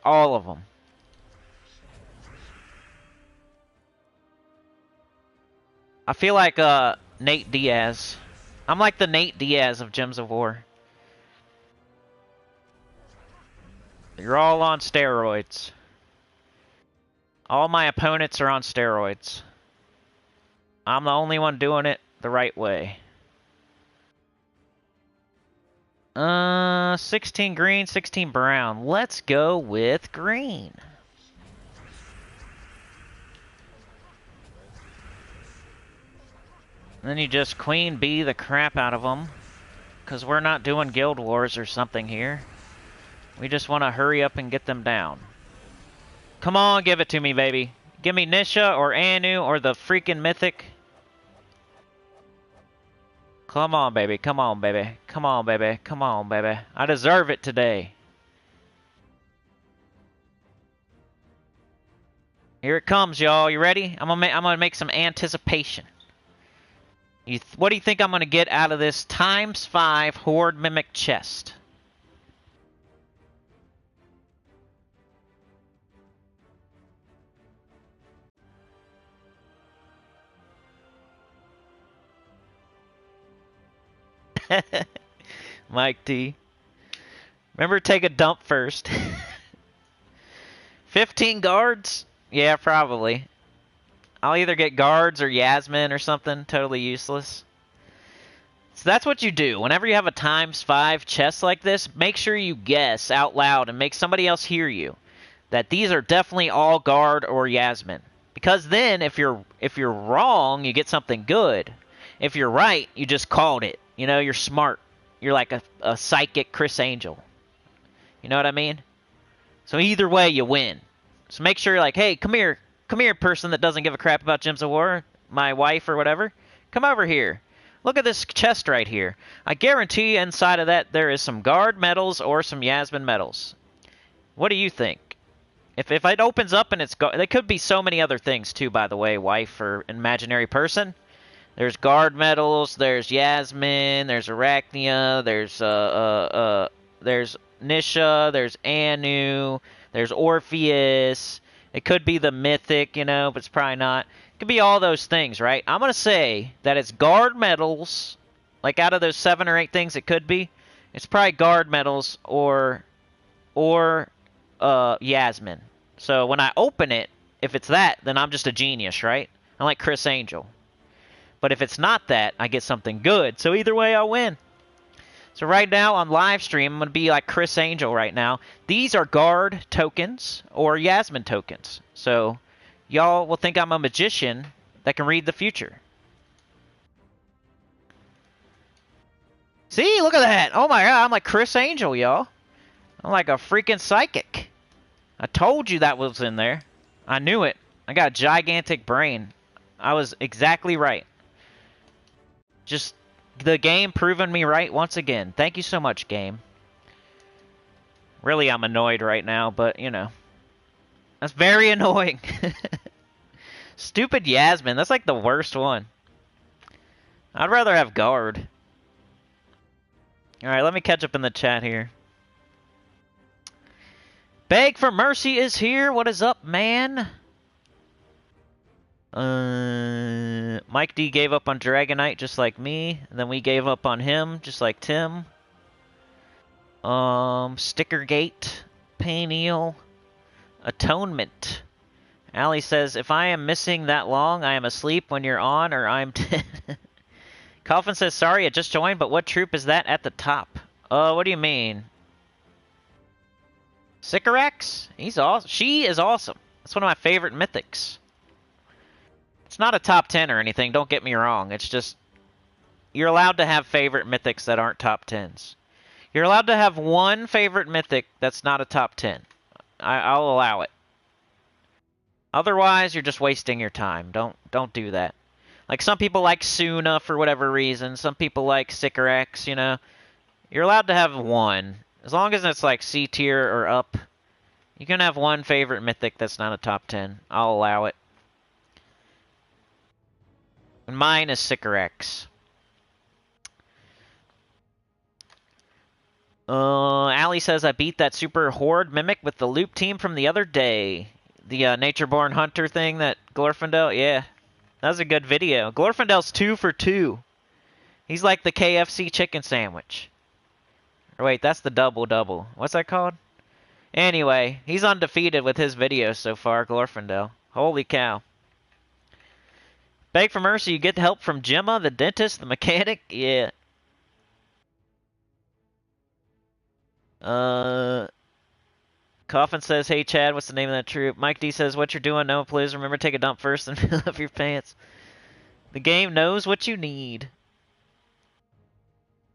A: All of them. I feel like Nate Diaz. I'm like the Nate Diaz of Gems of War. You're all on steroids. All my opponents are on steroids. I'm the only one doing it the right way. 16 green, 16 brown. Let's go with green. Then you just queen bee the crap out of them. Because we're not doing guild wars or something here. We just want to hurry up and get them down. Come on, give it to me, baby. Give me Nisha or Anu or the freaking Mythic. Come on, baby. Come on, baby. Come on, baby. Come on, baby. I deserve it today. Here it comes, y'all. You ready? I'm gonna make some anticipation. What do you think I'm gonna get out of this ×5 Horde Mimic chest? Mike T. Remember, take a dump first. 15 guards? Yeah, probably. I'll either get guards or Yasmin or something totally useless. So that's what you do. Whenever you have a ×5 chest like this, make sure you guess out loud and make somebody else hear you that these are definitely all guard or Yasmin. Because then, if you're wrong, you get something good. If you're right, you just called it. You know, you're smart. You're like a psychic Chris Angel. You know what I mean? So either way, you win. So make sure you're like, hey, come here, person that doesn't give a crap about Gems of War, my wife or whatever. Come over here. Look at this chest right here. I guarantee inside of that there is some guard medals or some Yasmin medals. What do you think? If it opens up and it's there could be so many other things too, by the way, wife or imaginary person. There's guard medals, there's Yasmin, there's Arachnia, there's Nisha, there's Anu, there's Orpheus. It could be the Mythic, you know, but it's probably not. It could be all those things, right? I'm going to say that it's guard medals Like, out of those 7 or 8 things it could be, it's probably guard medals or Yasmin. So when I open it, if it's that, then I'm just a genius, right? I'm like Chris Angel. But if it's not that, I get something good. So either way, I win. So right now on live stream, I'm going to be like Chris Angel right now. These are guard tokens or Yasmin tokens. So y'all will think I'm a magician that can read the future. See, look at that. Oh my god, I'm like Chris Angel, y'all. I'm like a freaking psychic. I told you that was in there. I knew it. I got a gigantic brain. I was exactly right. Just the game proving me right once again. Thank you so much, game. Really, I'm annoyed right now, but, you know. That's very annoying. Stupid Yasmin. That's like the worst one. I'd rather have guard. Alright, let me catch up in the chat here. Beg for Mercy is here. What is up, man? Mike D gave up on Dragonite just like me. And then we gave up on him just like Tim. Stickergate. Payneal. Atonement. Allie says, if I am missing that long, I am asleep when you're on or I'm dead. Coffin says, sorry, I just joined, but what troop is that at the top? What do you mean? Sycorax? He's awesome. She is awesome. That's one of my favorite mythics. It's not a top 10 or anything, don't get me wrong. It's just, you're allowed to have favorite mythics that aren't top 10s. You're allowed to have one favorite mythic that's not a top 10. I'll allow it. Otherwise, you're just wasting your time. Don't do that. Like, some people like Suna for whatever reason. Some people like Sycorax, you know. You're allowed to have one. As long as it's like C tier or up, you can have one favorite mythic that's not a top 10. I'll allow it. And mine is Sycorax. Allie says, I beat that super horde mimic with the loop team from the other day. The Natureborn Hunter thing that Glorfindel, yeah. That was a good video. Glorfindel's 2 for 2. He's like the KFC chicken sandwich. Or wait, that's the double-double. What's that called? Anyway, he's undefeated with his videos so far, Glorfindel. Holy cow. Beg for Mercy, you get help from Gemma, the dentist, the mechanic? Yeah. Coffin says, hey Chad, what's the name of that troop? Mike D says, what you're doing? No, please remember take a dump first and fill up your pants. The game knows what you need.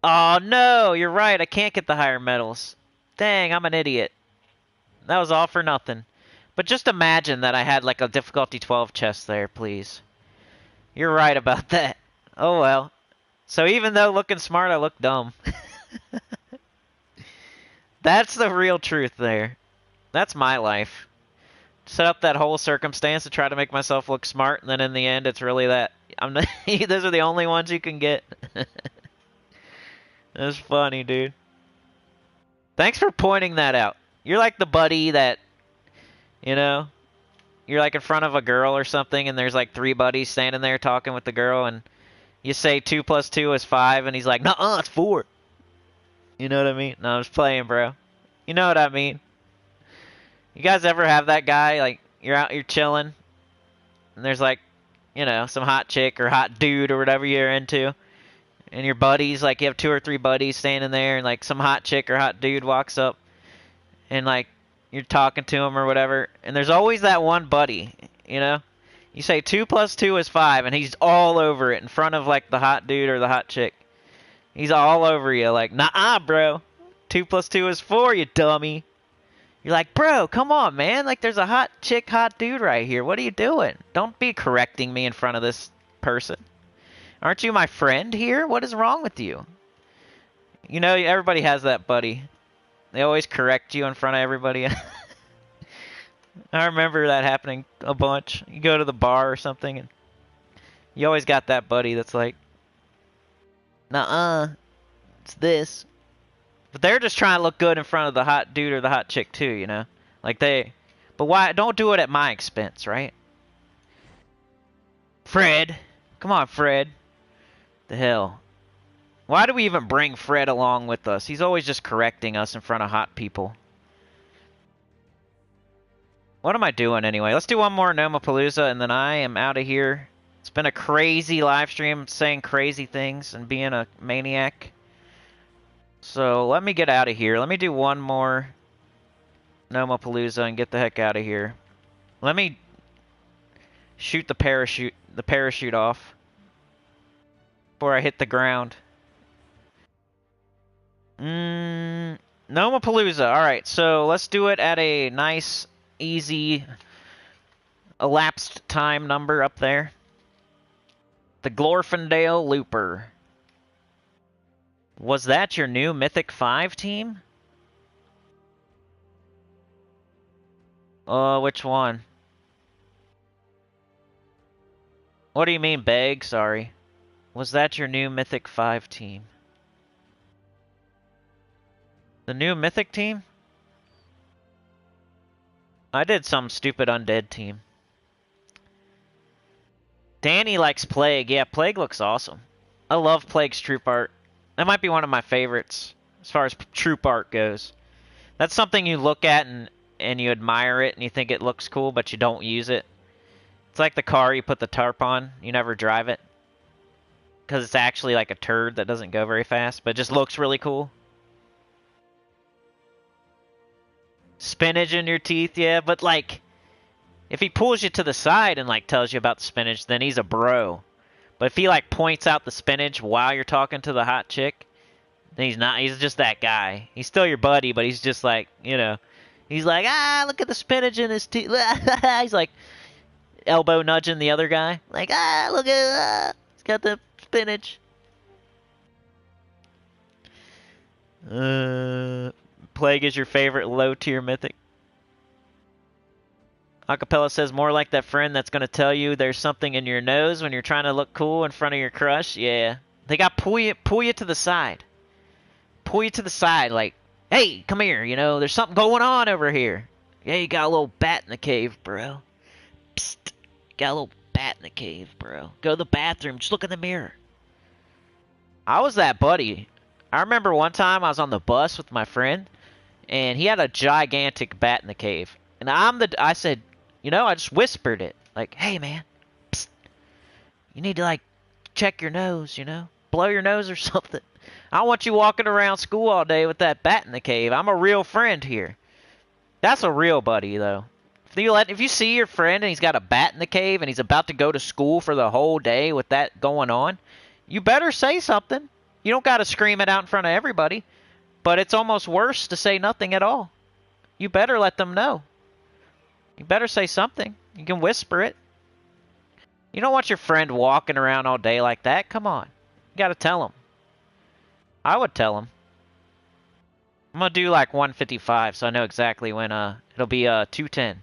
A: Oh no, you're right, I can't get the higher medals. Dang, I'm an idiot. That was all for nothing. But just imagine that I had like a difficulty 12 chest there, please. You're right about that. Oh well. So even though looking smart, I look dumb. That's the real truth there. That's my life. Set up that whole circumstance to try to make myself look smart, and then in the end, it's really that. Those are the only ones you can get. That's funny, dude. Thanks for pointing that out. You're like the buddy that, you know, you're like in front of a girl or something, and there's like 3 buddies standing there talking with the girl, and you say 2 plus 2 is 5, and he's like, nuh-uh, it's 4. You know what I mean? No, I'm just playing, bro. You know what I mean? You guys ever have that guy, like, you're out, you're chilling, and there's like, you know, some hot chick or hot dude or whatever you're into, and your buddies, like, you have 2 or 3 buddies standing there, and like some hot chick or hot dude walks up, and like, you're talking to him or whatever, and there's always that one buddy, you know? You say 2 plus 2 is 5, and he's all over it in front of like the hot dude or the hot chick. He's all over you, like, nah, bro. 2 plus 2 is 4, you dummy. You're like, bro, come on, man. Like, there's a hot chick, hot dude right here. What are you doing? Don't be correcting me in front of this person. Aren't you my friend here? What is wrong with you? You know, everybody has that buddy. They always correct you in front of everybody. I remember that happening a bunch. You go to the bar or something, and you always got that buddy that's like, nuh-uh, it's this. But they're just trying to look good in front of the hot dude or the hot chick too, you know? Like but why, don't do it at my expense, right? Fred. Come on, Fred. The hell. Why do we even bring Fred along with us? He's always just correcting us in front of hot people. What am I doing anyway? Let's do one more Nomapalooza, and then I am out of here. It's been a crazy live stream, saying crazy things and being a maniac. So let me get out of here. Let me do one more Nomapalooza and get the heck out of here. Let me shoot the parachute off before I hit the ground. Nomapalooza. Alright, so let's do it at a nice, easy, elapsed time number up there. The Glorfindale Looper. Was that your new Mythic 5 team? Which one? What do you mean, beg? Sorry. Was that your new Mythic 5 team? The new Mythic team? I did some stupid undead team. Danny likes Plague. Yeah, Plague looks awesome. I love Plague's troop art. That might be one of my favorites as far as troop art goes. That's something you look at and you admire it and you think it looks cool, but you don't use it. It's like the car you put the tarp on. You never drive it. Because it's actually like a turd that doesn't go very fast, but it just looks really cool. Spinach in your teeth, yeah, but like, if he pulls you to the side and like tells you about the spinach, then he's a bro. But if he like points out the spinach while you're talking to the hot chick, then he's not. He's just that guy. He's still your buddy, but he's just like, you know, he's like, look at the spinach in his teeth. He's like elbow nudging the other guy, like, look at he's got the spinach. Plague is your favorite low tier mythic. Acapella says, more like that friend that's going to tell you there's something in your nose when you're trying to look cool in front of your crush. Yeah. They got pull you to the side. Pull you to the side like, hey, come here, you know, there's something going on over here. Yeah, you got a little bat in the cave, bro. Psst. You got a little bat in the cave, bro. Go to the bathroom. Just look in the mirror. I was that buddy. I remember one time I was on the bus with my friend, and he had a gigantic bat in the cave. And I said, you know, I just whispered it. Like, hey, man, psst, you need to, like, check your nose, you know? Blow your nose or something. I don't want you walking around school all day with that bat in the cave. I'm a real friend here. That's a real buddy, though. If you see your friend and he's got a bat in the cave and he's about to go to school for the whole day with that going on, you better say something. You don't got to scream it out in front of everybody. But it's almost worse to say nothing at all. You better let them know. You better say something. You can whisper it. You don't want your friend walking around all day like that. Come on. You got to tell them. I would tell them. I'm going to do like 155 so I know exactly when it'll be 210.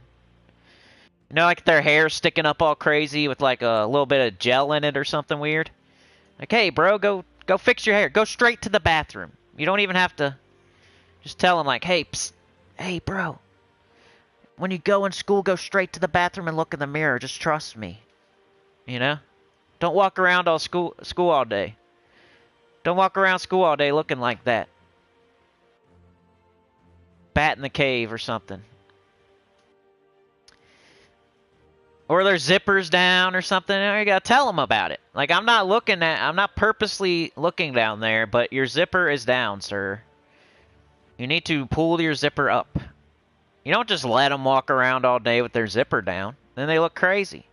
A: You know, like their hair sticking up all crazy with like a little bit of gel in it or something weird. Like, hey, bro, go fix your hair. Go straight to the bathroom. You don't even have to just tell them like, hey, psst, hey, bro. When you go in school, go straight to the bathroom and look in the mirror. Just trust me. You know? Don't walk around all school all day. Don't walk around school all day looking like that. Bat in the cave or something. Or their zippers down or something. You gotta tell them about it. Like, I'm not purposely looking down there, but your zipper is down, sir. You need to pull your zipper up. You don't just let them walk around all day with their zipper down. Then they look crazy.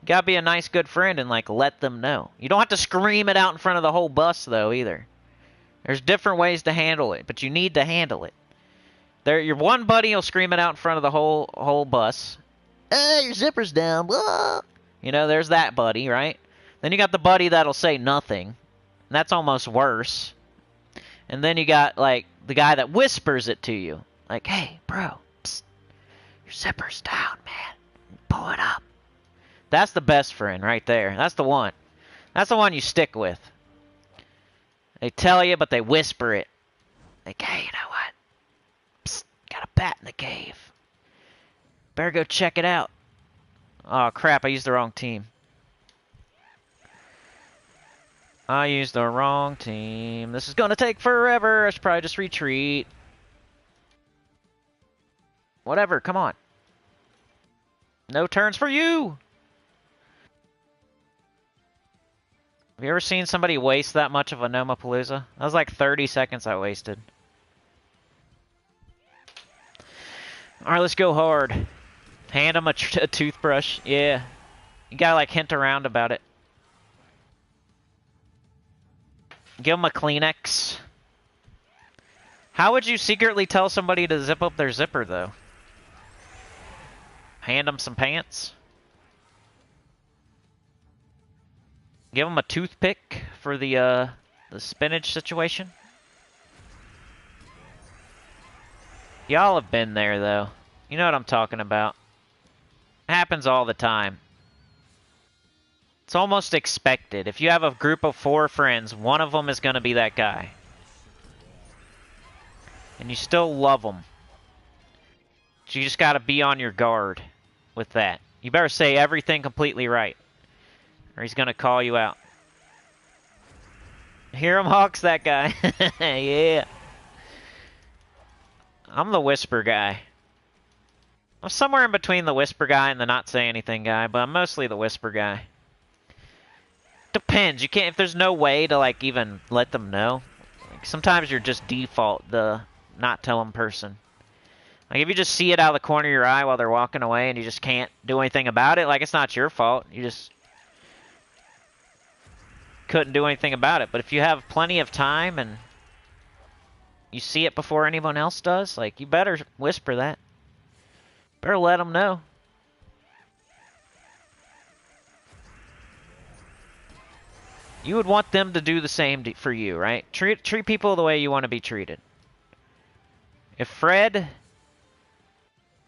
A: You gotta be a nice, good friend and, like, let them know. You don't have to scream it out in front of the whole bus, though, either. There's different ways to handle it, but you need to handle it. Your one buddy will scream it out in front of the whole bus. Your zipper's down. Blah. You know, there's that buddy, right? Then you got the buddy that'll say nothing. And that's almost worse. And then you got, like, the guy that whispers it to you. Like, hey, bro. Your zipper's down, man. Pull it up. That's the best friend right there. That's the one. That's the one you stick with. They tell you, but they whisper it. Like, hey, you know what? Psst, got a bat in the cave. Better go check it out. Oh, crap. I used the wrong team. I used the wrong team. This is gonna take forever. I should probably just retreat. Whatever, come on. No turns for you! Have you ever seen somebody waste that much of a Nomapalooza? That was like 30 seconds I wasted. Alright, let's go hard. Hand him a toothbrush. Yeah. You gotta like hint around about it. Give him a Kleenex. How would you secretly tell somebody to zip up their zipper, though? Hand them some pants? Give them a toothpick for the spinach situation? Y'all have been there, though. You know what I'm talking about. It happens all the time. It's almost expected. If you have a group of 4 friends, one of them is going to be that guy. And you still love them. So you just got to be on your guard with that. You better say everything completely right, or he's going to call you out. Hear him hawks that guy. Yeah. I'm the whisper guy. I'm somewhere in between the whisper guy and the not say anything guy, but I'm mostly the whisper guy. Depends. You can't, if there's no way to like even let them know. Like, sometimes you're just default the not tell them person. Like if you just see it out of the corner of your eye while they're walking away and you just can't do anything about it, like it's not your fault. You just couldn't do anything about it. But if you have plenty of time and you see it before anyone else does, like you better whisper that. Better let them know. You would want them to do the same for you, right? Treat people the way you want to be treated. If Fred...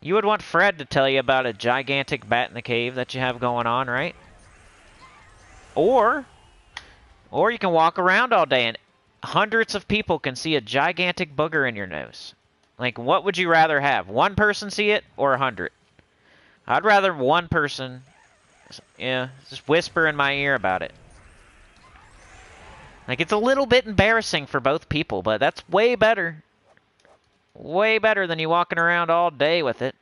A: You would want Fred to tell you about a gigantic bat in the cave that you have going on, right? Or you can walk around all day and hundreds of people can see a gigantic booger in your nose. Like, what would you rather have? One person see it or 100? I'd rather one person, yeah, just whisper in my ear about it. Like, it's a little bit embarrassing for both people, but that's way better. Way better than you walking around all day with it.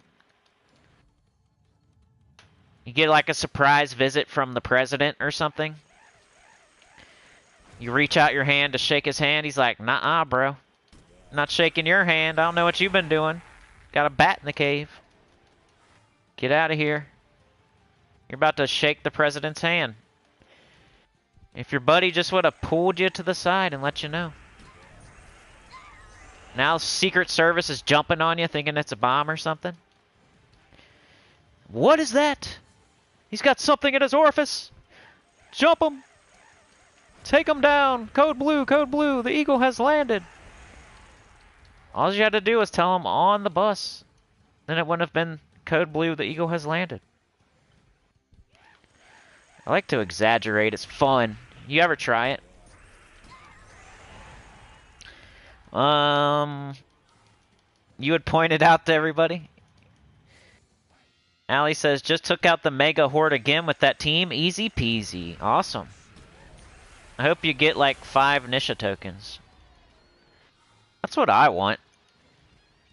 A: You get like a surprise visit from the president or something. You reach out your hand to shake his hand. He's like, "Nuh-uh, bro. Not shaking your hand. I don't know what you've been doing. Got a bat in the cave. Get out of here. You're about to shake the president's hand." If your buddy just would have pulled you to the side and let you know. Now Secret Service is jumping on you thinking it's a bomb or something. What is that? He's got something in his orifice. Jump him. Take him down. Code blue, the eagle has landed. All you had to do was tell him on the bus. Then it wouldn't have been code blue, the eagle has landed. I like to exaggerate. It's fun. You ever try it? You would point it out to everybody? Allie says, just took out the Mega Horde again with that team. Easy peasy. Awesome. I hope you get like 5 Nisha tokens. That's what I want.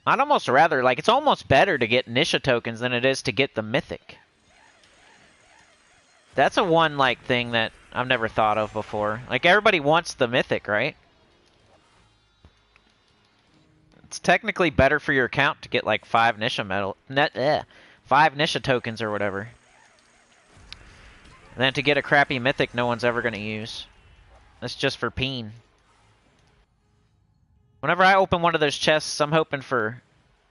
A: I'd almost rather, like, it's almost better to get Nisha tokens than it is to get the Mythic. That's a one, like, thing that I've never thought of before. Like, everybody wants the Mythic, right? It's technically better for your account to get, like, 5 Nisha 5 Nisha tokens or whatever. Than to get a crappy Mythic no one's ever going to use. That's just for peen. Whenever I open one of those chests, I'm hoping for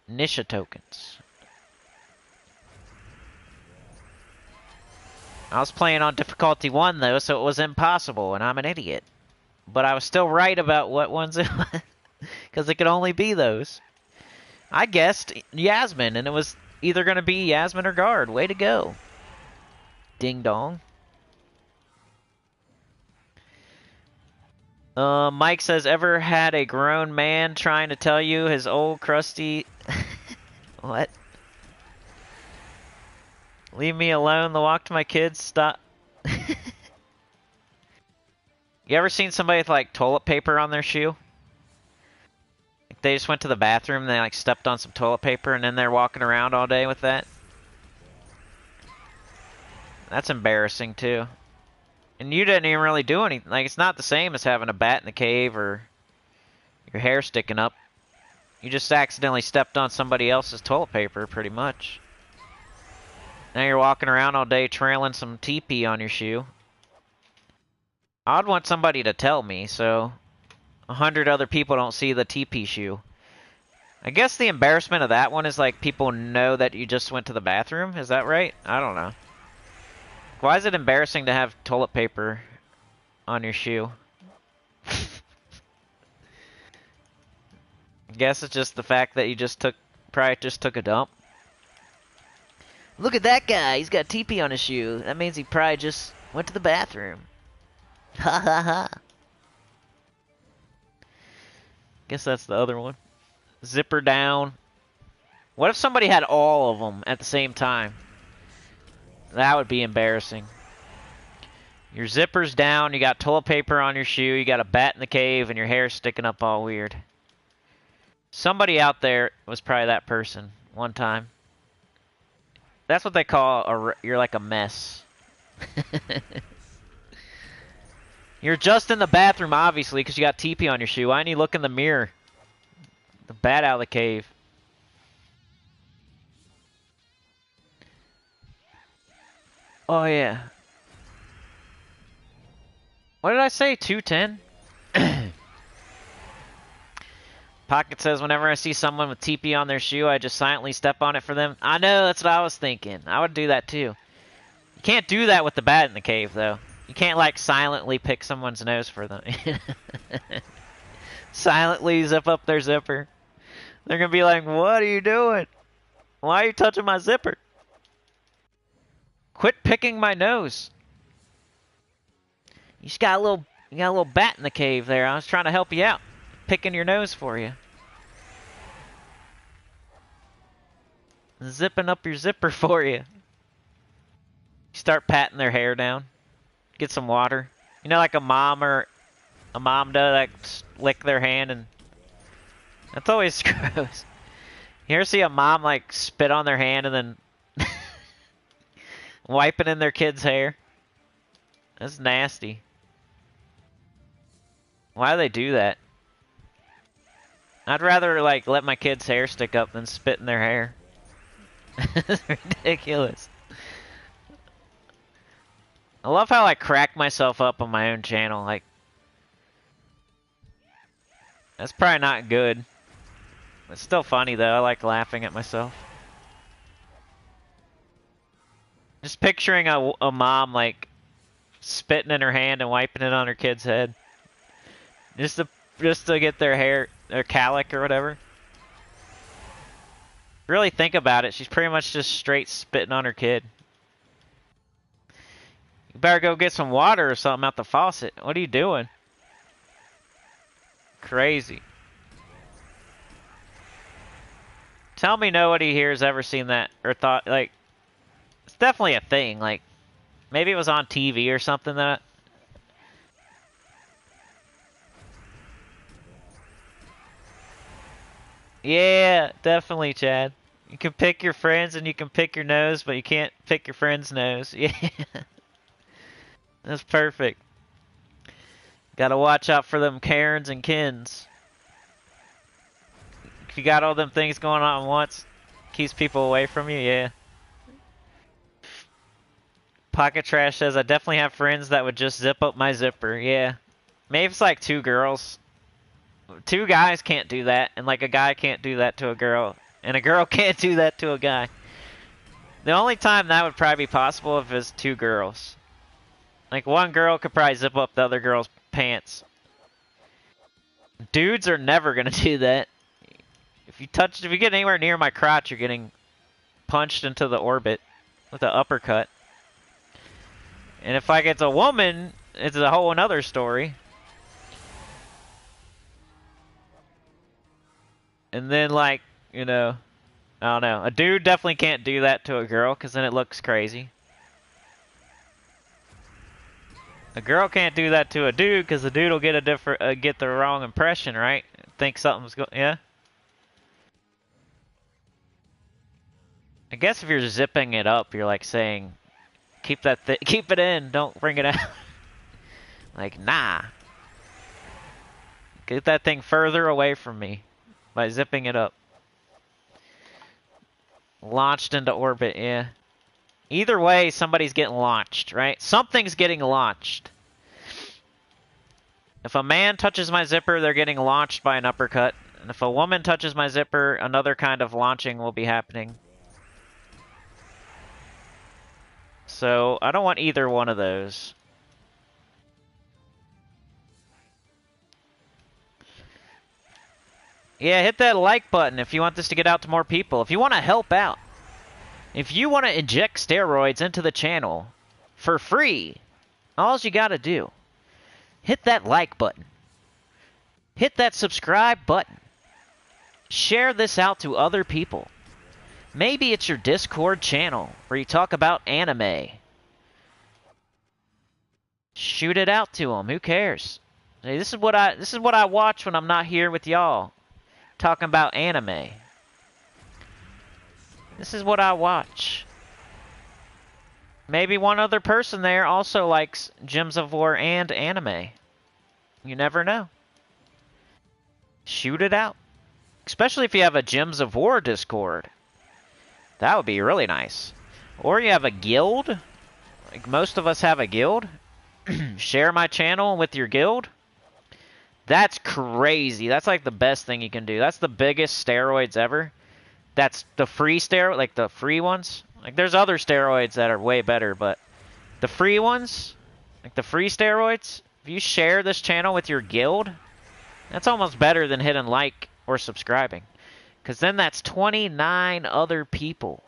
A: Nisha tokens. I was playing on difficulty 1, though, so it was impossible, and I'm an idiot. But I was still right about what ones it was, because it could only be those. I guessed Yasmin, and it was either going to be Yasmin or Guard. Way to go. Ding dong. Mike says, ever had a grown man trying to tell you his old crusty... What? Leave me alone, the walk to my kids, stop. You ever seen somebody with like toilet paper on their shoe? Like, they just went to the bathroom and they like stepped on some toilet paper and then they're walking around all day with that? That's embarrassing too. And you didn't even really do anything. Like, it's not the same as having a bat in the cave or your hair sticking up. You just accidentally stepped on somebody else's toilet paper, pretty much. Now you're walking around all day trailing some teepee on your shoe. I'd want somebody to tell me, so 100 other people don't see the teepee shoe. I guess the embarrassment of that one is like people know that you just went to the bathroom. Is that right? I don't know. Why is it embarrassing to have toilet paper on your shoe? I guess it's just the fact that you probably just took a dump. Look at that guy, he's got teepee on his shoe. That means he probably just went to the bathroom. Ha ha ha. Guess that's the other one. Zipper down. What if somebody had all of them at the same time? That would be embarrassing. Your zipper's down, you got toilet paper on your shoe, you got a bat in the cave, and your hair's sticking up all weird. Somebody out there was probably that person one time. That's what they call you're like a mess. You're just in the bathroom, obviously, because you got teepee on your shoe. Why didn't you look in the mirror? The bat out of the cave. Oh, yeah. What did I say? 210? Pocket says, whenever I see someone with teepee on their shoe, I just silently step on it for them. I know, that's what I was thinking. I would do that, too. You can't do that with the bat in the cave, though. You can't, like, silently pick someone's nose for them. Silently zip up their zipper. They're going to be like, what are you doing? Why are you touching my zipper? Quit picking my nose. You just got a little bat in the cave there. I was trying to help you out. Picking your nose for you. Zipping up your zipper for you. Start patting their hair down. Get some water. You know, like a mom does, like lick their hand, and that's always gross. You ever see a mom like spit on their hand and then wiping in their kid's hair? That's nasty. Why do they do that? I'd rather like let my kid's hair stick up than spit in their hair. It's ridiculous. I love how I crack myself up on my own channel. Like, that's probably not good. It's still funny though. I like laughing at myself. Just picturing a mom like spitting in her hand and wiping it on her kid's head. Just to get their hair, their calic or whatever. Really think about it, she's pretty much just straight spitting on her kid. You better go get some water or something out the faucet. What are you doing? Crazy. Tell me nobody here has ever seen that or thought, like, it's definitely a thing. Like, maybe it was on TV or something that... Yeah, definitely, Chad. You can pick your friends and you can pick your nose, but you can't pick your friend's nose. Yeah. That's perfect. Gotta watch out for them Karens and Kens. If you got all them things going on at once, keeps people away from you, yeah. Pocket Trash says, I definitely have friends that would just zip up my zipper, yeah. Maybe it's like 2 girls. 2 guys can't do that, and like a guy can't do that to a girl, and a girl can't do that to a guy. The only time that would probably be possible if it's 2 girls. Like, one girl could probably zip up the other girl's pants. Dudes are never gonna do that. If you get anywhere near my crotch, you're getting punched into the orbit with an uppercut. And if like it's a woman, it's a whole another story. And then, like, you know, I don't know. A dude definitely can't do that to a girl, because then it looks crazy. A girl can't do that to a dude because the dude will get a different, get the wrong impression, right? Think something's going, yeah. I guess if you're zipping it up, you're like saying, keep it in, don't bring it out. Like, nah. Get that thing further away from me by zipping it up. Launched into orbit, yeah. Either way, somebody's getting launched, right? Something's getting launched. If a man touches my zipper, they're getting launched by an uppercut. And if a woman touches my zipper, another kind of launching will be happening. So, I don't want either one of those. Yeah, hit that like button if you want this to get out to more people. If you want to help out. If you want to inject steroids into the channel for free, all you got to do, hit that like button. Hit that subscribe button. Share this out to other people. Maybe it's your Discord channel where you talk about anime. Shoot it out to them. Who cares? Hey, this is what I watch when I'm not here with y'all talking about anime. This is what I watch. Maybe one other person there also likes Gems of War and anime. You never know. Shoot it out. Especially if you have a Gems of War Discord. That would be really nice. Or you have a guild. Like most of us have a guild. Share my channel with your guild. That's crazy. That's like the best thing you can do. That's the biggest steroids ever. That's the free steroid, like the free ones. Like there's other steroids that are way better, but the free ones, like the free steroids, if you share this channel with your guild, that's almost better than hitting like or subscribing. Because then that's 29 other people.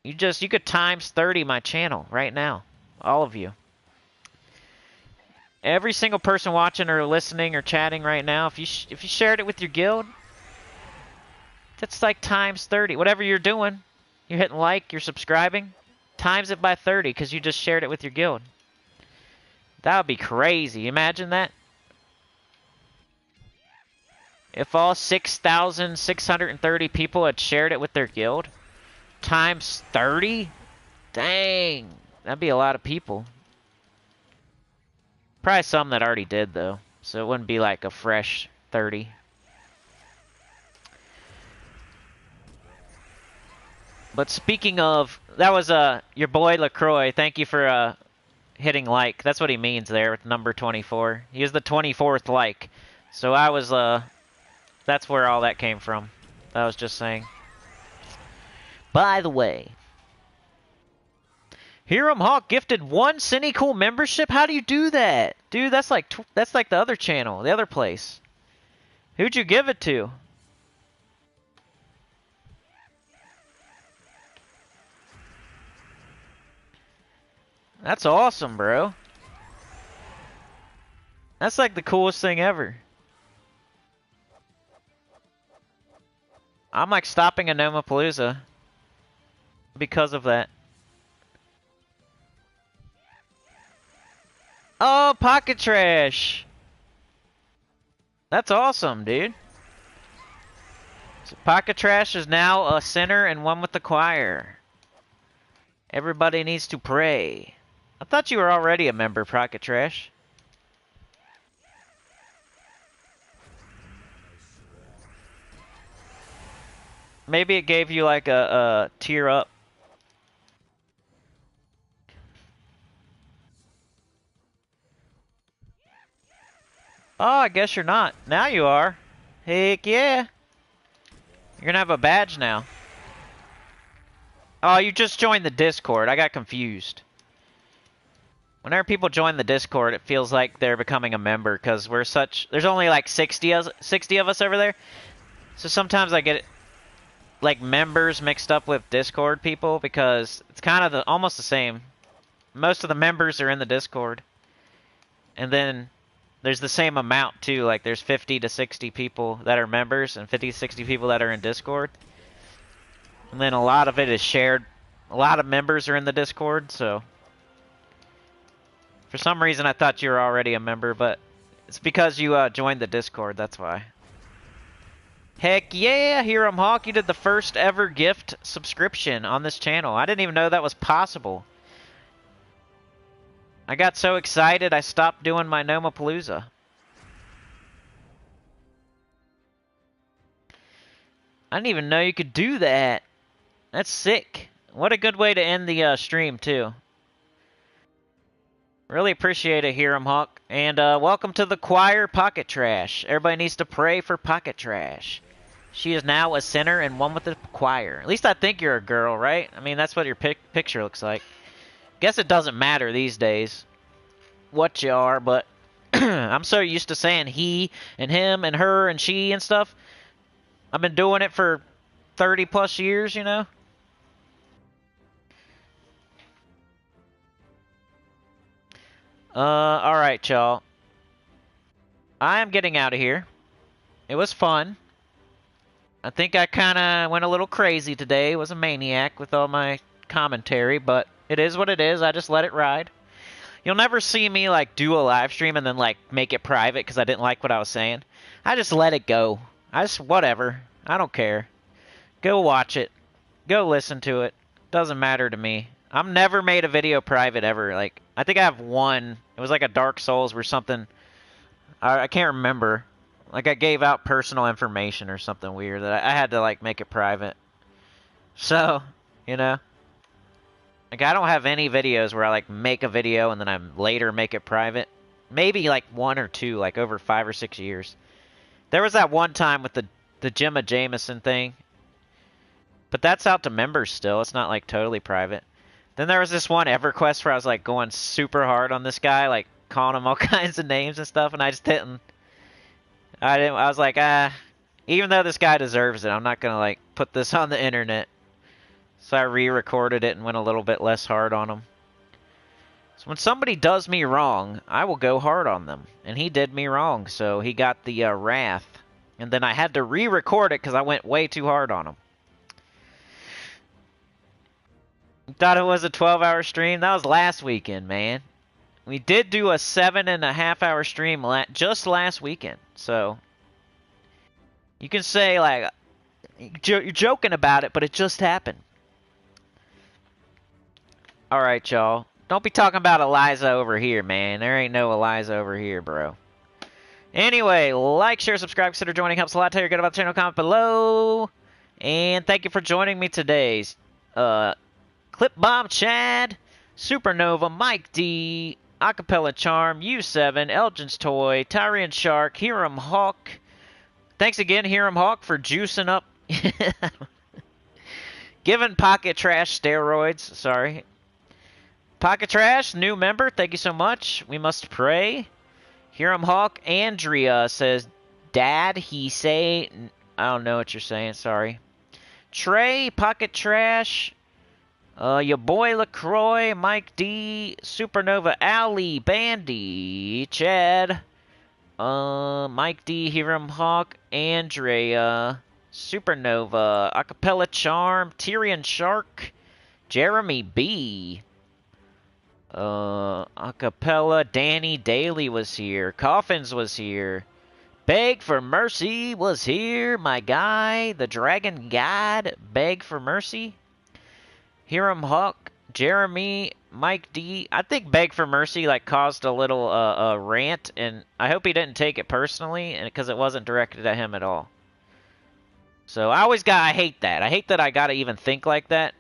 A: You could times 30 my channel right now. All of you. Every single person watching or listening or chatting right now, if you shared it with your guild, that's like times 30. Whatever you're doing, you're hitting like, you're subscribing, times it by 30 because you just shared it with your guild. That would be crazy. Imagine that. If all 6,630 people had shared it with their guild, times 30? Dang. That'd be a lot of people. Probably some that already did, though. So it wouldn't be like a fresh 30. But speaking of, that was your boy LaCroix. Thank you for hitting like. That's what he means there with number 24. He is the 24th like. So I was, that's where all that came from. I was just saying. By the way, Hiram Hawk gifted 1 Sinnycool membership? How do you do that? Dude, that's like the other channel, the other place. Who'd you give it to? That's awesome, bro. That's like the coolest thing ever. I'm like stopping a Nomapalooza because of that. Oh, Pocket Trash. That's awesome, dude. So Pocket Trash is now a sinner and one with the choir. Everybody needs to pray. I thought you were already a member, Pocket Trash. Maybe it gave you like a tier up. Oh, I guess you're not. Now you are. Heck yeah. You're gonna have a badge now. Oh, you just joined the Discord. I got confused. Whenever people join the Discord, it feels like they're becoming a member because we're such... There's only like 60 of us over there. So sometimes I get like members mixed up with Discord people because it's kind of almost the same. Most of the members are in the Discord. And then there's the same amount too. Like there's 50 to 60 people that are members and 50 to 60 people that are in Discord. And then a lot of it is shared. A lot of members are in the Discord, so... For some reason, I thought you were already a member, but it's because you joined the Discord, that's why. Heck yeah, Hiram Hawk, you did the first ever gift subscription on this channel. I didn't even know that was possible. I got so excited, I stopped doing my Nomapalooza. I didn't even know you could do that. That's sick. What a good way to end the stream, too. Really appreciate it, Hiram Hawk. And welcome to the choir, Pocket Trash. Everybody needs to pray for Pocket Trash. She is now a sinner and one with the choir. At least I think you're a girl, right? I mean, that's what your picture looks like. Guess it doesn't matter these days what you are, but I'm so used to saying he and him and her and she and stuff. I've been doing it for 30 plus years, you know? Alright, y'all. I am getting out of here. It was fun. I think I kind of went a little crazy today. Was a maniac with all my commentary, but it is what it is. I just let it ride. You'll never see me, like, do a live stream and then, like, make it private because I didn't like what I was saying. I just let it go. Whatever. I don't care. Go watch it. Go listen to it. Doesn't matter to me. I've never made a video private ever. Like, I think I have one. It was like a Dark Souls or something. I can't remember. Like, I gave out personal information or something weird that I had to, like, make it private. So, you know. Like, I don't have any videos where I, like, make a video and then I later make it private. Maybe, like, one or two, like, over 5 or 6 years. There was that one time with the Gemma Jameson thing. But that's out to members still. It's not, like, totally private. Then there was this one EverQuest where I was, like, going super hard on this guy, like, calling him all kinds of names and stuff, and I just didn't. I was like, even though this guy deserves it, I'm not gonna, like, put this on the internet. So I re-recorded it and went a little bit less hard on him. So when somebody does me wrong, I will go hard on them. And he did me wrong, so he got the wrath. And then I had to re-record it because I went way too hard on him. You thought it was a 12-hour stream? That was last weekend, man. We did do a 7.5-hour stream just last weekend. So, you can say, like, you're joking about it, but it just happened. Alright, y'all. Don't be talking about Eliza over here, man. There ain't no Eliza over here, bro. Anyway, like, share, subscribe, consider joining. Helps a lot. Tell your good about the channel, comment below. And thank you for joining me today. Clip Bomb Chad, Supernova, Mike D, Acapella Charm, U7, Elgin's Toy, Tyrian Shark, Hiram Hawk. Thanks again, Hiram Hawk, for juicing up. Giving Pocket Trash steroids. Sorry. Pocket Trash, new member. Thank you so much. We must pray. Hiram Hawk, Andrea says, Dad, he say... I don't know what you're saying. Sorry. Trey, Pocket Trash... your boy LaCroix, Mike D, Supernova, Ali, Bandy, Chad, Mike D, Hiram Hawk, Andrea, Supernova, Acapella Charm, Tyrian Shark, Jeremy B, Acapella, Danny Daly was here, Coffins was here, Beg for Mercy was here, my guy, the Dragon God, Beg for Mercy. Hiram Hawk, Jeremy, Mike D. I think Beg for Mercy like caused a little rant, and I hope he didn't take it personally, and because it wasn't directed at him at all. So I hate that. I hate that I gotta even think like that.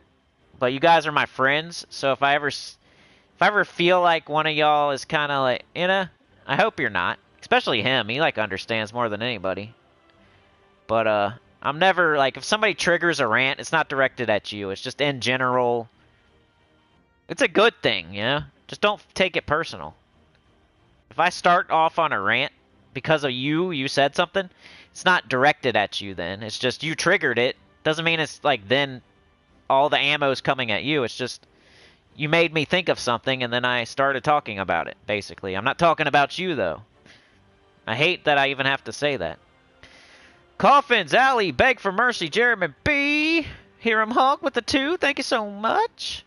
A: But you guys are my friends, so if I ever feel like one of y'all is kind of like, you know, I hope you're not. Especially him. He like understands more than anybody. But I'm never, like, if somebody triggers a rant, it's not directed at you. It's just in general. It's a good thing, you know? Just don't take it personal. If I start off on a rant because of you said something, it's not directed at you then. It's just you triggered it. Doesn't mean it's, like, then all the ammo's coming at you. It's just you made me think of something, and then I started talking about it, basically. I'm not talking about you, though. I hate that I even have to say that. Coffins, Alley, Beg for Mercy, Jeremy B. Hiram Hawk with the 2. Thank you so much.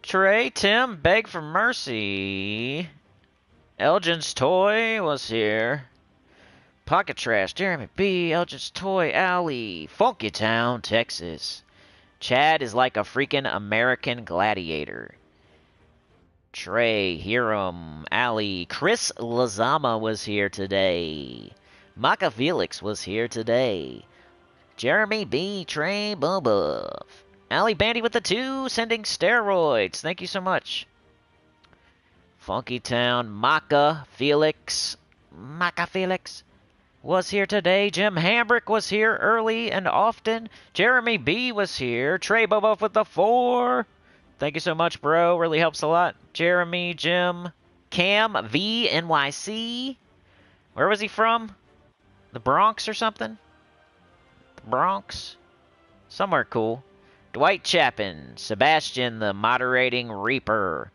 A: Trey, Tim, Beg for Mercy. Elgin's Toy was here. Pocket Trash, Jeremy B, Elgin's Toy, Alley, Funky Town, Texas. Chad is like a freaking American gladiator. Trey, Hiram, Alley, Chris Lazama was here today. Maka Felix was here today. Jeremy B, Trey, Bubba. Alley Bandy with the 2, sending steroids. Thank you so much. Funky Town, Maka Felix was here today. Jim Hambrick was here early and often. Jeremy B was here. Trey Boboff with the 4. Thank you so much, bro. Really helps a lot. Jeremy, Jim, Cam V NYC. Where was he from? The Bronx or something? The Bronx? Somewhere cool. Dwight Chapin, Sebastian the Moderating Reaper.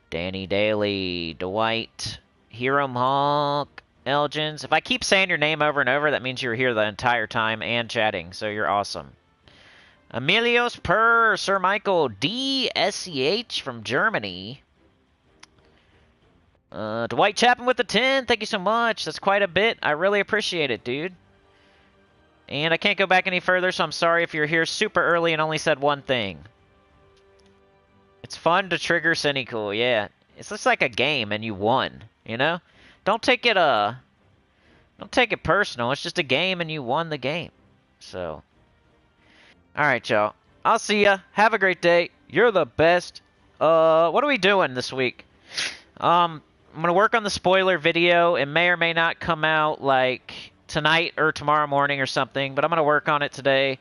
A: Danny Daly, Dwight, Hiram Hawk, Elgins. If I keep saying your name over and over, that means you were here the entire time and chatting, so you're awesome. Emilios Per, Sir Michael, DSCH from Germany. Dwight Chapin with the 10, thank you so much. That's quite a bit. I really appreciate it, dude. And I can't go back any further, so I'm sorry if you're here super early and only said one thing. It's fun to trigger Sinnycool, yeah. It's just like a game and you won, you know? Don't take it personal. It's just a game and you won the game. So, alright, y'all. I'll see ya. Have a great day. You're the best. What are we doing this week? I'm gonna work on the spoiler video. It may or may not come out, like, tonight or tomorrow morning or something, but I'm gonna work on it today.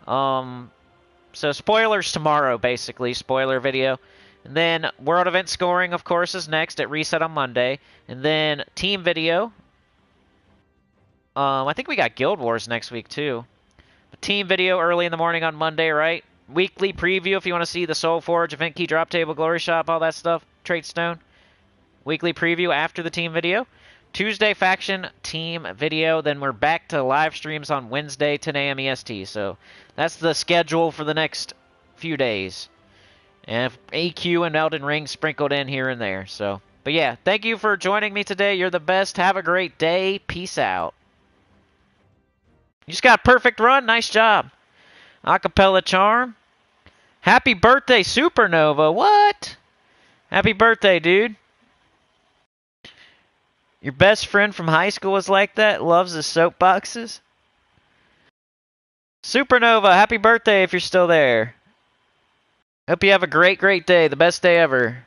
A: So spoilers tomorrow, basically. Spoiler video. And then World Event Scoring, of course, is next at Reset on Monday. And then Team Video. I think we got Guild Wars next week, too. But Team Video early in the morning on Monday, right? Weekly preview if you want to see the Soul Forge, Event Key, Drop Table, Glory Shop, all that stuff. Trade Stone. Weekly preview after the Team Video. Tuesday Faction Team Video. Then we're back to live streams on Wednesday, 10 a.m. EST. So that's the schedule for the next few days. And AQ and Elden Ring sprinkled in here and there. So, but yeah, thank you for joining me today. You're the best. Have a great day. Peace out. You just got a perfect run. Nice job. Acapella Charm. Happy birthday, Supernova. What? Happy birthday, dude. Your best friend from high school is like that? Loves his soapboxes? Supernova, happy birthday if you're still there. Hope you have a great, great day. The best day ever.